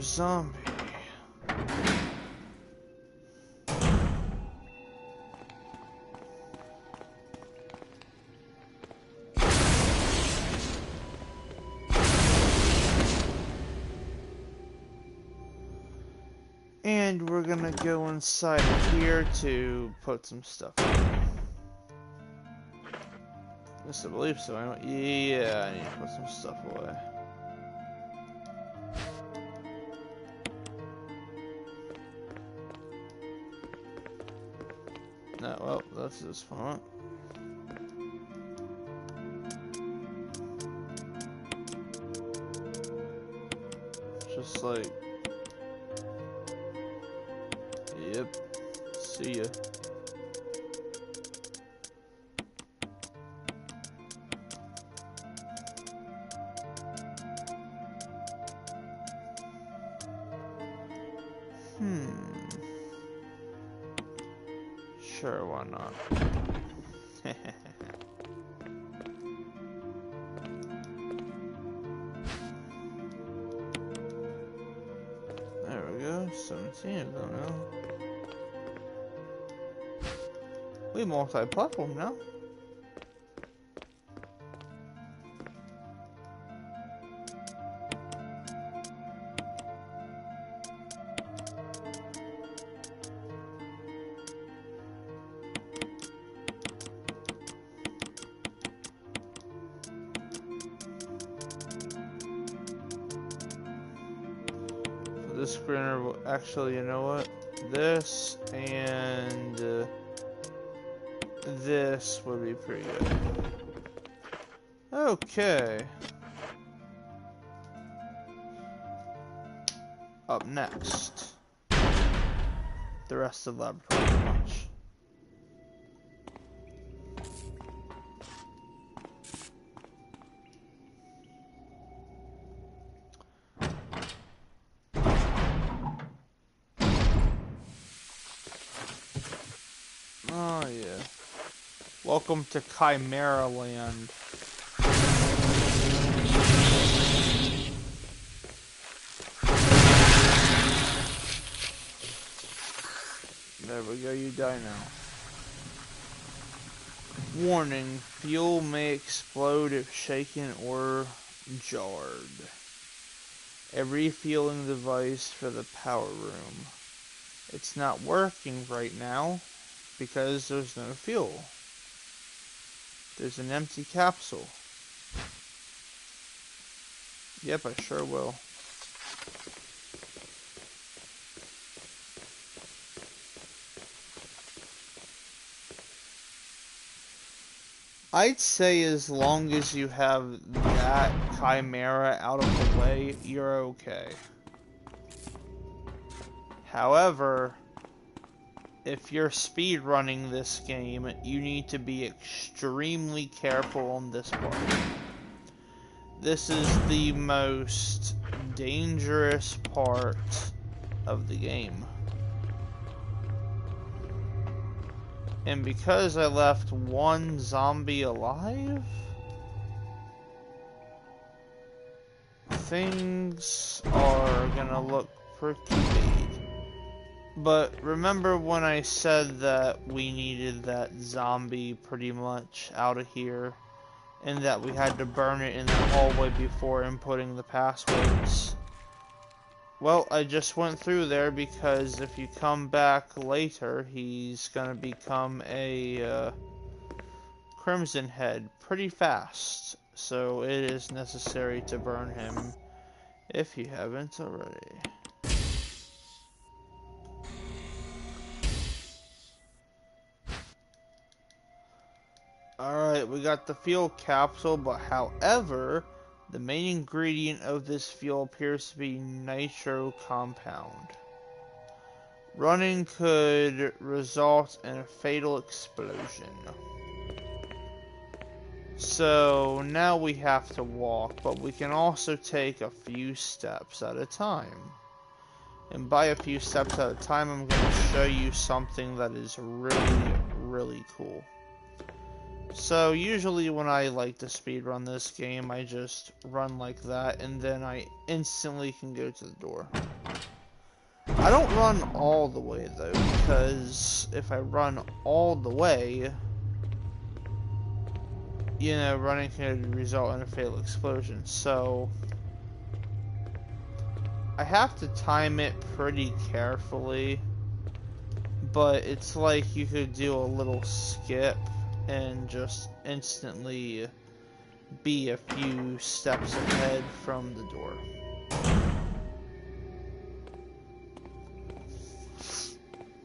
zombie. And we're gonna go inside of here to put some stuff away. Yes, I believe so. Yeah, I need to put some stuff away. No, well, that's this font. Just like... Yep. See ya. Sure, why not? There we go, 17 of them now. We multi-platform now. This screener will actually, you know what? This and this would be pretty good. Okay. Up next, the rest of the laboratory bunch. Oh yeah. Welcome to Chimera Land. There we go, you die now. Warning, fuel may explode if shaken or jarred. A refueling device for the power room. It's not working right now because there's no fuel. There's an empty capsule. Yep, I sure will. I'd say as long as you have that Chimera out of the way, you're okay. However, if you're speedrunning this game, you need to be extremely careful on this part. This is the most dangerous part of the game. And because I left one zombie alive, things are gonna look pretty bad. But remember when I said that we needed that zombie pretty much out of here and that we had to burn it in the hallway before inputting the passwords. Well, I just went through there because if you come back later, he's gonna become a Crimson Head pretty fast. So it is necessary to burn him if you haven't already. Alright, we got the fuel capsule, but however, the main ingredient of this fuel appears to be nitro compound. Running could result in a fatal explosion. So now we have to walk, but we can also take a few steps at a time. And by a few steps at a time, I'm going to show you something that is really, really cool. So usually when I like to speedrun this game, I just run like that, and then I instantly can go to the door. I don't run all the way though, because if I run all the way, you know, running could result in a fatal explosion. So I have to time it pretty carefully, but it's like you could do a little skip and just instantly be a few steps ahead from the door.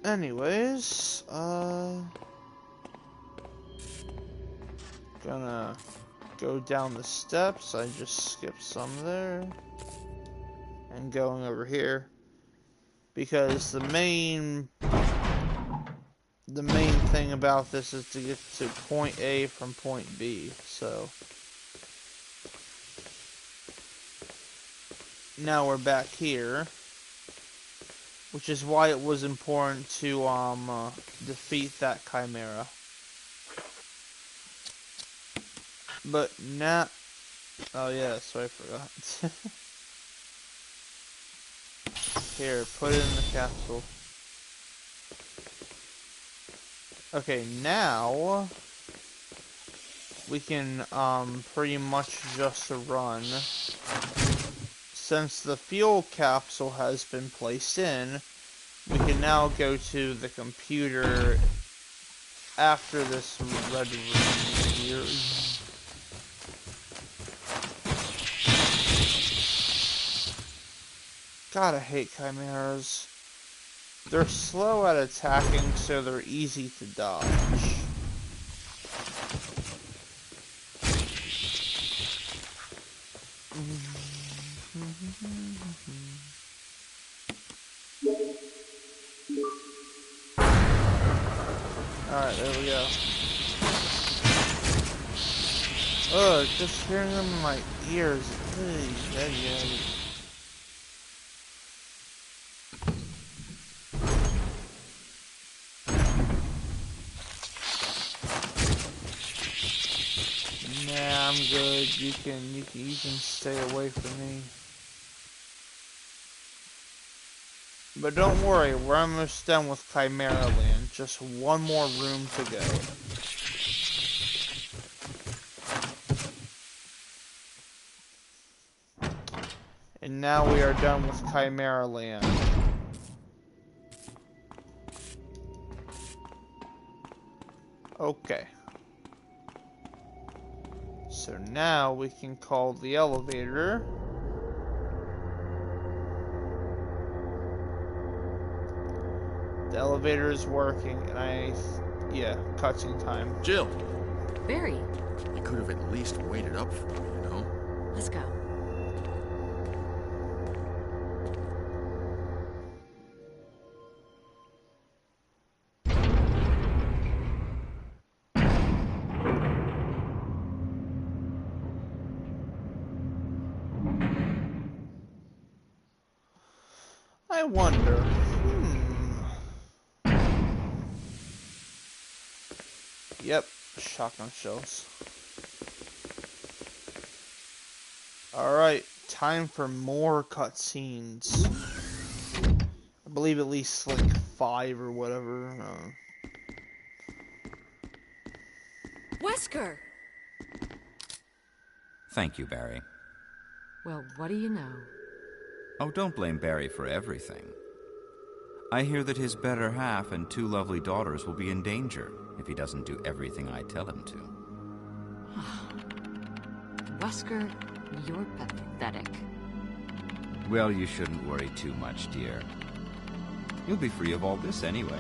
Anyways, gonna go down the steps. I just skipped some there. And going over here. Because the main thing about this is to get to point A from point B. So now we're back here, which is why it was important to defeat that chimera. But now, oh yeah, so I forgot. Here, put it in the capsule. Okay, now we can pretty much just run. Since the fuel capsule has been placed in, we can now go to the computer after this red room here. God, I hate chimeras. They're slow at attacking, so they're easy to dodge. Alright, there we go. Ugh, just hearing them in my ears. Nah, I'm good. You can stay away from me. But don't worry, we're almost done with Chimera Land. Just one more room to go. And now we are done with Chimera Land. Okay. So now we can call the elevator. The elevator is working, and yeah, cutscene time. Jill! Barry, You could have at least waited up for me, you know? let's go. I wonder. Yep, shotgun shells. Alright, time for more cutscenes. I believe at least like 5 or whatever. Wesker! Thank you, Barry. Well, what do you know? Oh, don't blame Barry for everything. I hear that his better half and 2 lovely daughters will be in danger if he doesn't do everything I tell him to. Wesker, you're pathetic. Well, you shouldn't worry too much, dear. You'll be free of all this anyway.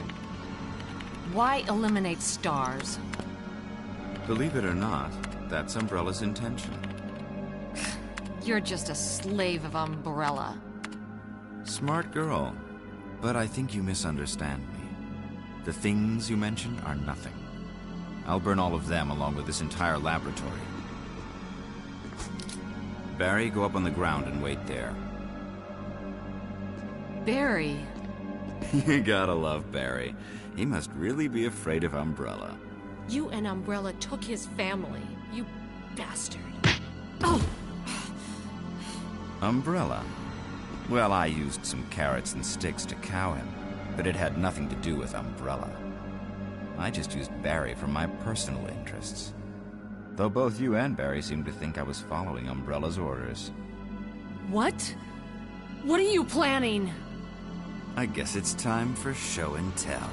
Why eliminate stars? Believe it or not, that's Umbrella's intention. You're just a slave of Umbrella. Smart girl. But I think you misunderstand me. The things you mentioned are nothing. I'll burn all of them along with this entire laboratory. Barry, go up on the ground and wait there. Barry? You gotta love Barry. He must really be afraid of Umbrella. You and Umbrella took his family, you bastard. Oh! Umbrella? Well, I used some carrots and sticks to cow him, but it had nothing to do with Umbrella. I just used Barry for my personal interests. Though both you and Barry seem to think I was following Umbrella's orders. What? What are you planning? I guess it's time for show and tell.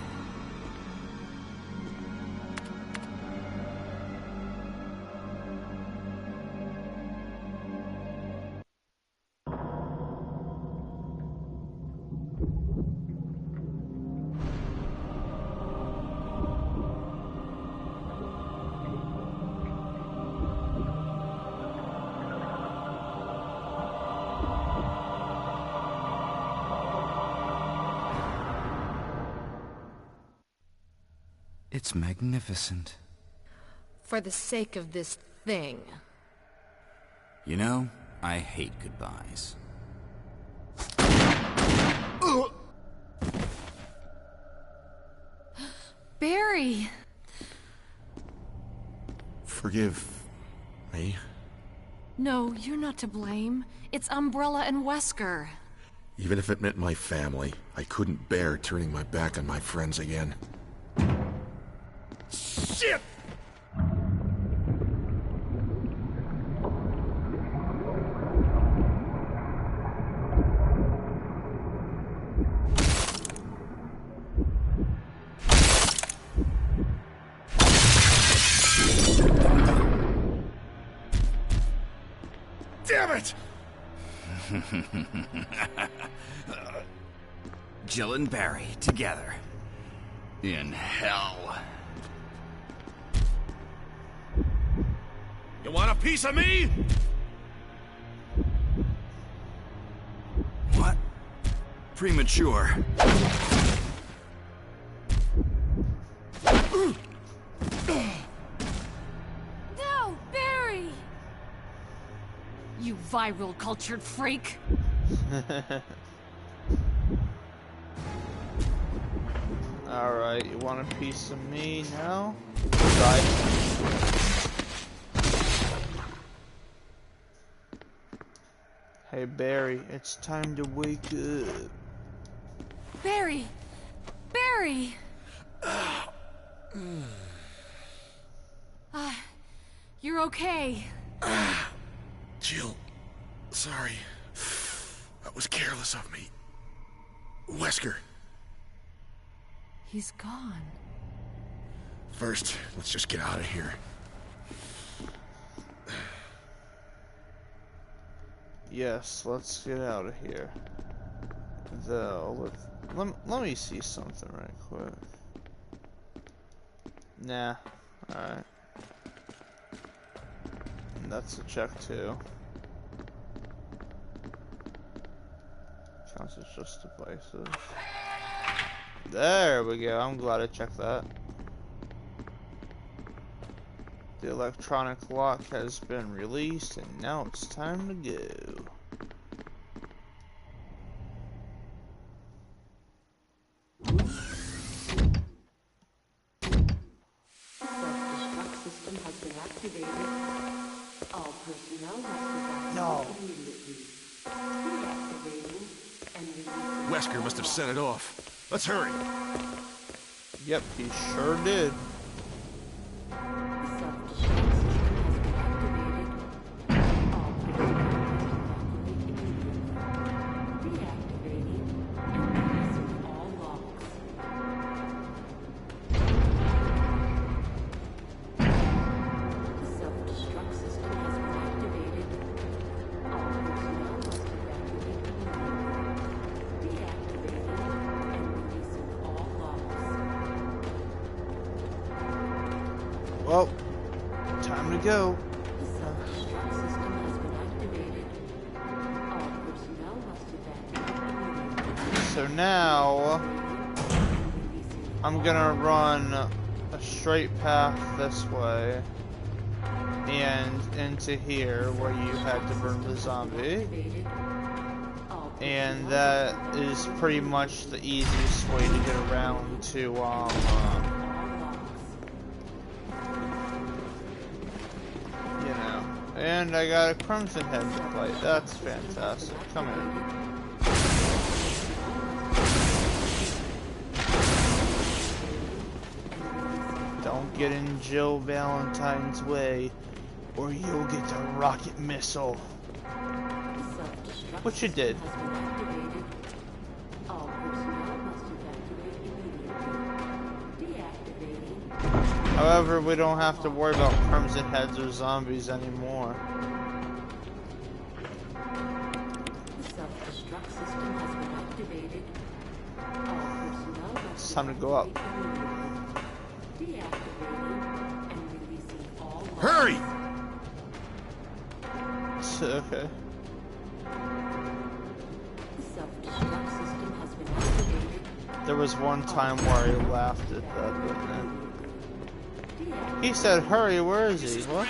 It's magnificent. For the sake of this thing. You know, I hate goodbyes. Barry! Forgive me. No, you're not to blame. It's Umbrella and Wesker. Even if it meant my family, I couldn't bear turning my back on my friends again. Shit! Damn it! Jill and Barry together. In hell. You want a piece of me? What? Premature. No, Barry! You viral cultured freak! Alright, you want a piece of me now? Bye. Hey Barry, it's time to wake up. Barry! Barry! You're okay. Jill, sorry. That was careless of me. Wesker. He's gone. First, let's just get out of here. Yes, let's get out of here. Though, let me see something right quick. Nah, alright. That's a check too. Counts as just devices. There we go, I'm glad I checked that. The electronic lock has been released and now it's time to go. Self-destruct system has been activated. All personnel must No. immediately. Deactivating and releasing. Wesker must have set it off. Let's hurry. Yep, he sure did. Self-destruct system has been activated. Well, time to go. The self-destruct system has been activated. All personnel must evacuate immediately. So now I'm gonna run a straight path this way and into here where you had to burn the zombie. And that is pretty much the easiest way to get around to, you know. And I got a Crimson Head to play. That's fantastic. Come in. Don't get in Jill Valentine's way, or you'll get the rocket missile. Which you did. However, we don't have to worry about Crimson Heads or zombies anymore. It's time to go up. Hurry! Okay. There was one time where he laughed at that, but he said, "Hurry, where is he?" What?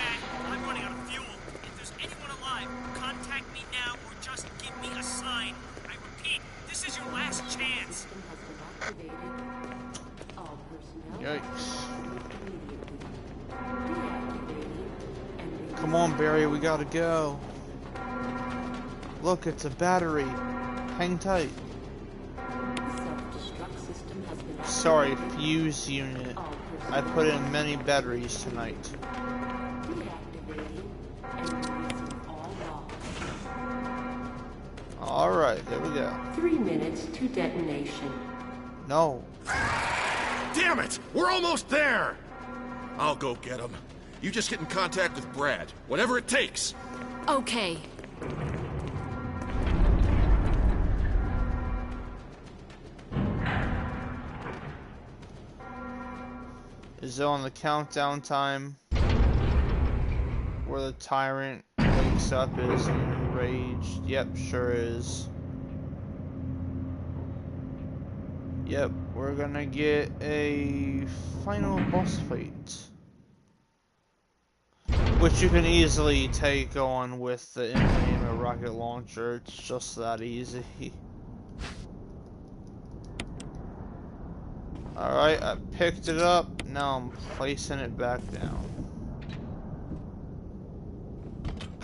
I'm running out of fuel. If there's anyone alive, contact me now or just give me a sign. I repeat, this is your last chance. Yikes. Come on, Barry, we gotta go. Look, it's a battery. Hang tight. Sorry, fuse unit. I put in many batteries tonight. Alright, there we go. 3 minutes to detonation. No. Damn it! We're almost there! I'll go get him. You just get in contact with Brad. Whatever it takes. Okay. Is it on the countdown time where the tyrant wakes up is enraged? Yep, sure is. Yep, we're gonna get a final boss fight, which you can easily take on with the Infamy rocket launcher. It's just that easy. Alright, I picked it up. Now I'm placing it back down.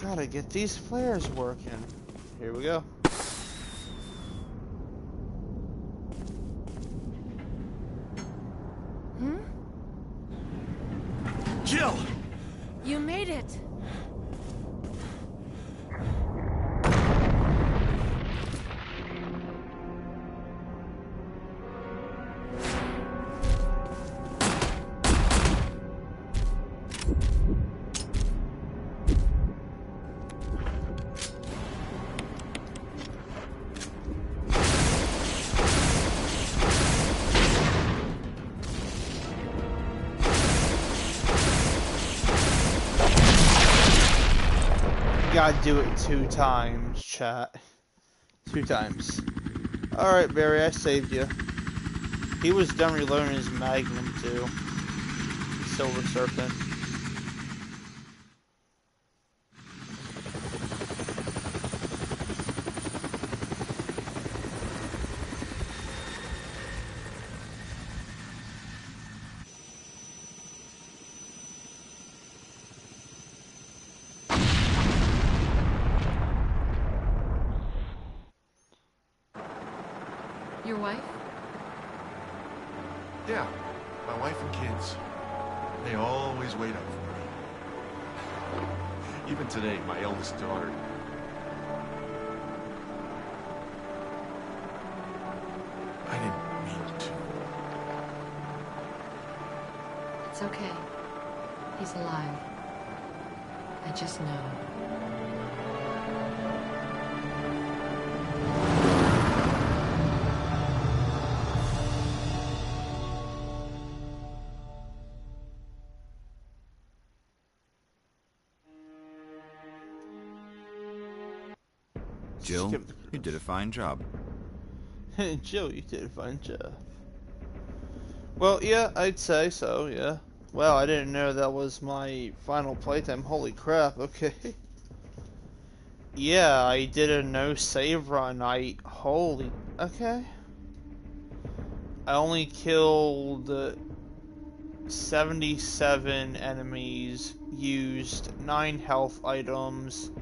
Gotta get these flares working. Here we go. Jill! You made it. Gotta do it 2 times, chat. 2 times. Alright, Barry, I saved you. He was done reloading his Magnum, too. Silver Serpent. Your wife? Yeah, my wife and kids. They always wait up for me. Even today, my eldest daughter. I didn't mean to. It's okay. He's alive. I just know. Jill, skip you did a fine job. Jill, you did a fine job. Well, yeah, I'd say so, yeah. Well, I didn't know that was my final playtime. Holy crap, okay. Yeah, I did a no save run. Okay. I only killed 77 enemies, used 9 health items,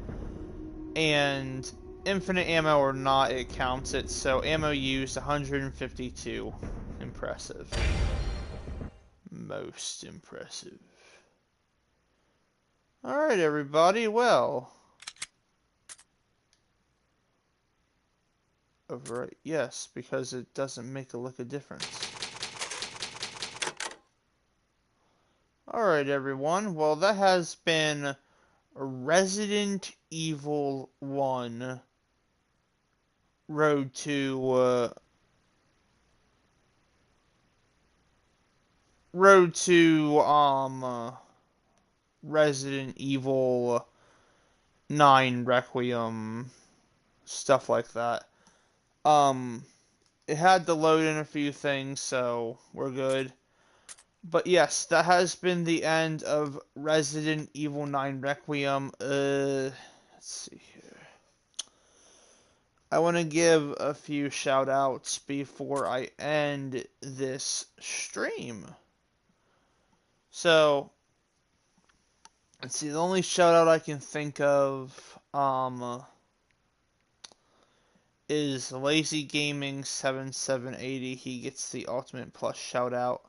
and infinite ammo or not, it counts it, so ammo used 152. Impressive. Most impressive. Alright, everybody, well. Overwrite, yes, because it doesn't make a lick of difference. Alright, everyone, well, that has been Resident Evil 1 Road to Resident Evil 9 Requiem, stuff like that. It had to load in a few things, so we're good. But yes, that has been the end of Resident Evil 9 Requiem. Let's see here. I want to give a few shout outs before I end this stream. So, let's see, the only shout out I can think of is Lazy Gaming 7780. He gets the Ultimate Plus shout out.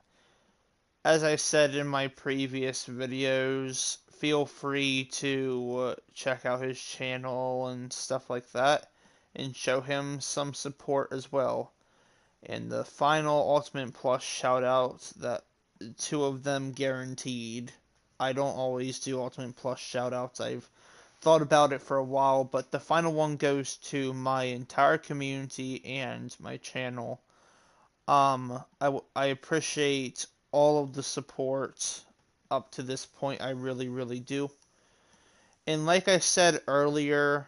As I said in my previous videos, feel free to check out his channel and stuff like that, and show him some support as well. And the final Ultimate Plus shoutouts, that 2 of them guaranteed. I don't always do Ultimate Plus shoutouts. I've thought about it for a while, but the final one goes to my entire community and my channel. I appreciate all of the support up to this point. I really, really do. And like I said earlier,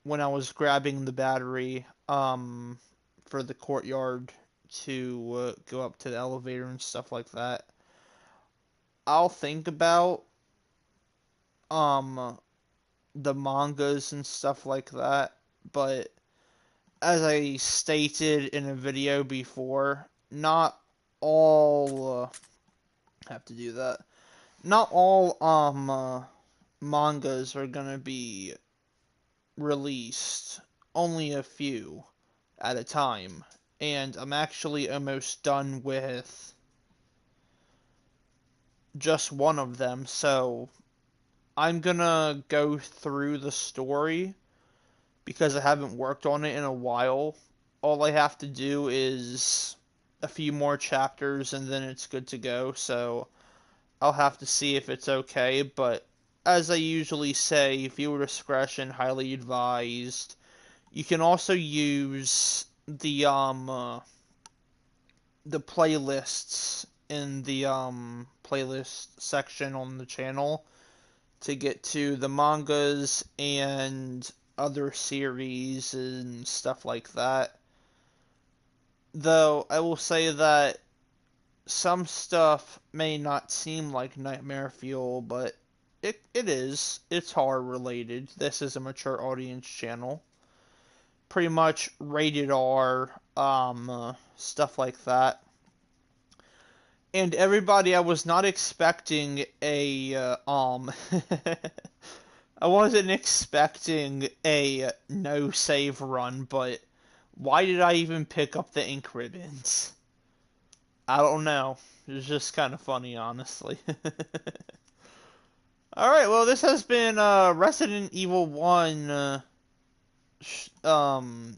when I was grabbing the battery, for the courtyard to go up to the elevator and stuff like that, I'll think about, the mangas and stuff like that, but as I stated in a video before, not all, have to do that. Not all, mangas are gonna be released. Only a few at a time. And I'm actually almost done with just one of them, so I'm gonna go through the story because I haven't worked on it in a while. All I have to do is a few more chapters and then it's good to go, so I'll have to see if it's okay, but as I usually say, viewer discretion highly advised. You can also use the playlists in the playlist section on the channel to get to the mangas and other series and stuff like that. Though I will say that some stuff may not seem like nightmare fuel, but it is. It's horror related. This is a mature audience channel. Pretty much rated R, stuff like that. And everybody, I was not expecting a, I wasn't expecting a no save run, but why did I even pick up the ink ribbons? I don't know. It was just kind of funny, honestly. Alright, well, this has been Resident Evil 1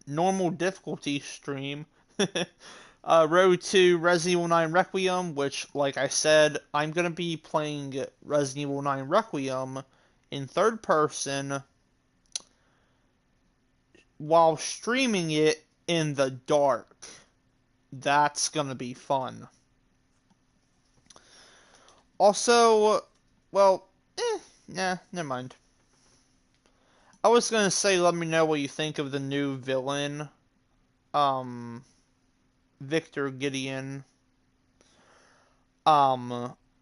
normal difficulty stream. Road to Resident Evil 9 Requiem, which, like I said, I'm going to be playing Resident Evil 9 Requiem in third person while streaming it in the dark. That's going to be fun. Also, well, nah, never mind. I was gonna say, let me know what you think of the new villain, um, Victor Gideon.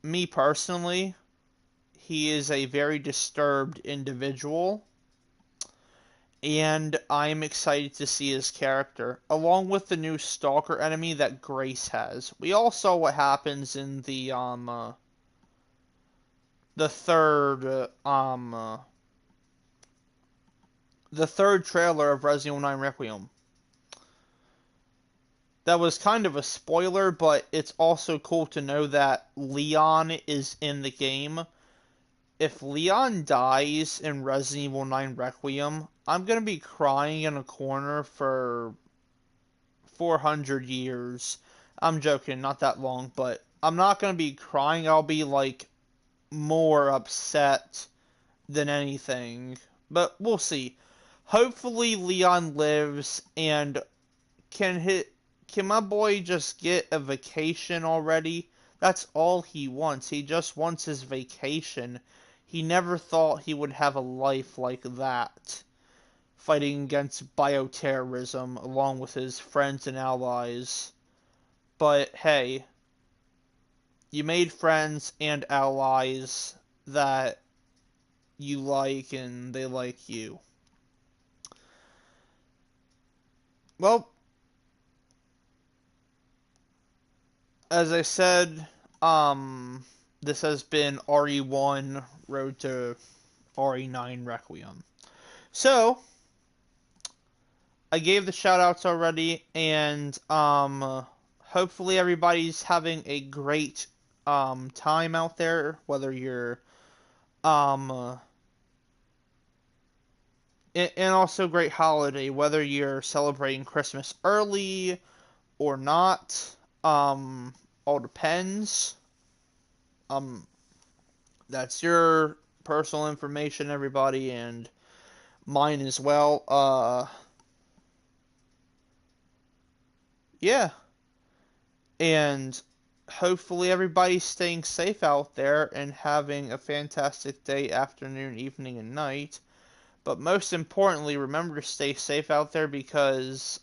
Me personally, he is a very disturbed individual, and I'm excited to see his character, along with the new stalker enemy that Grace has. We all saw what happens in the third, the third trailer of Resident Evil 9 Requiem. That was kind of a spoiler, but it's also cool to know that Leon is in the game. If Leon dies in Resident Evil 9 Requiem, I'm gonna be crying in a corner for 400 years. I'm joking, not that long, but I'm not gonna be crying. I'll be like more upset than anything. But we'll see. Hopefully Leon lives and can my boy just get a vacation already? That's all he wants. He just wants his vacation. He never thought he would have a life like that, fighting against bioterrorism along with his friends and allies. But hey, you made friends and allies that you like and they like you. Well, as I said, this has been RE1 Road to RE9 Requiem. So, I gave the shoutouts already, and hopefully everybody's having a great time out there, whether you're and also great holiday, whether you're celebrating Christmas early or not. All depends. Um, that's your personal information, everybody, and mine as well. Yeah, and hopefully everybody's staying safe out there and having a fantastic day, afternoon, evening, and night. But most importantly, remember to stay safe out there because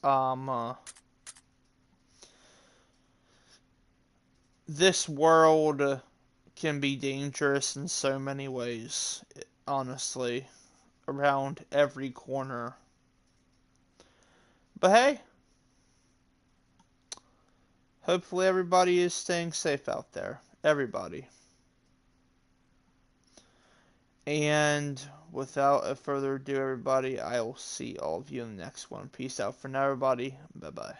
this world can be dangerous in so many ways, honestly, around every corner. But hey, hopefully everybody is staying safe out there. Everybody. And without a further ado, everybody, I will see all of you in the next one. Peace out for now, everybody. Bye-bye.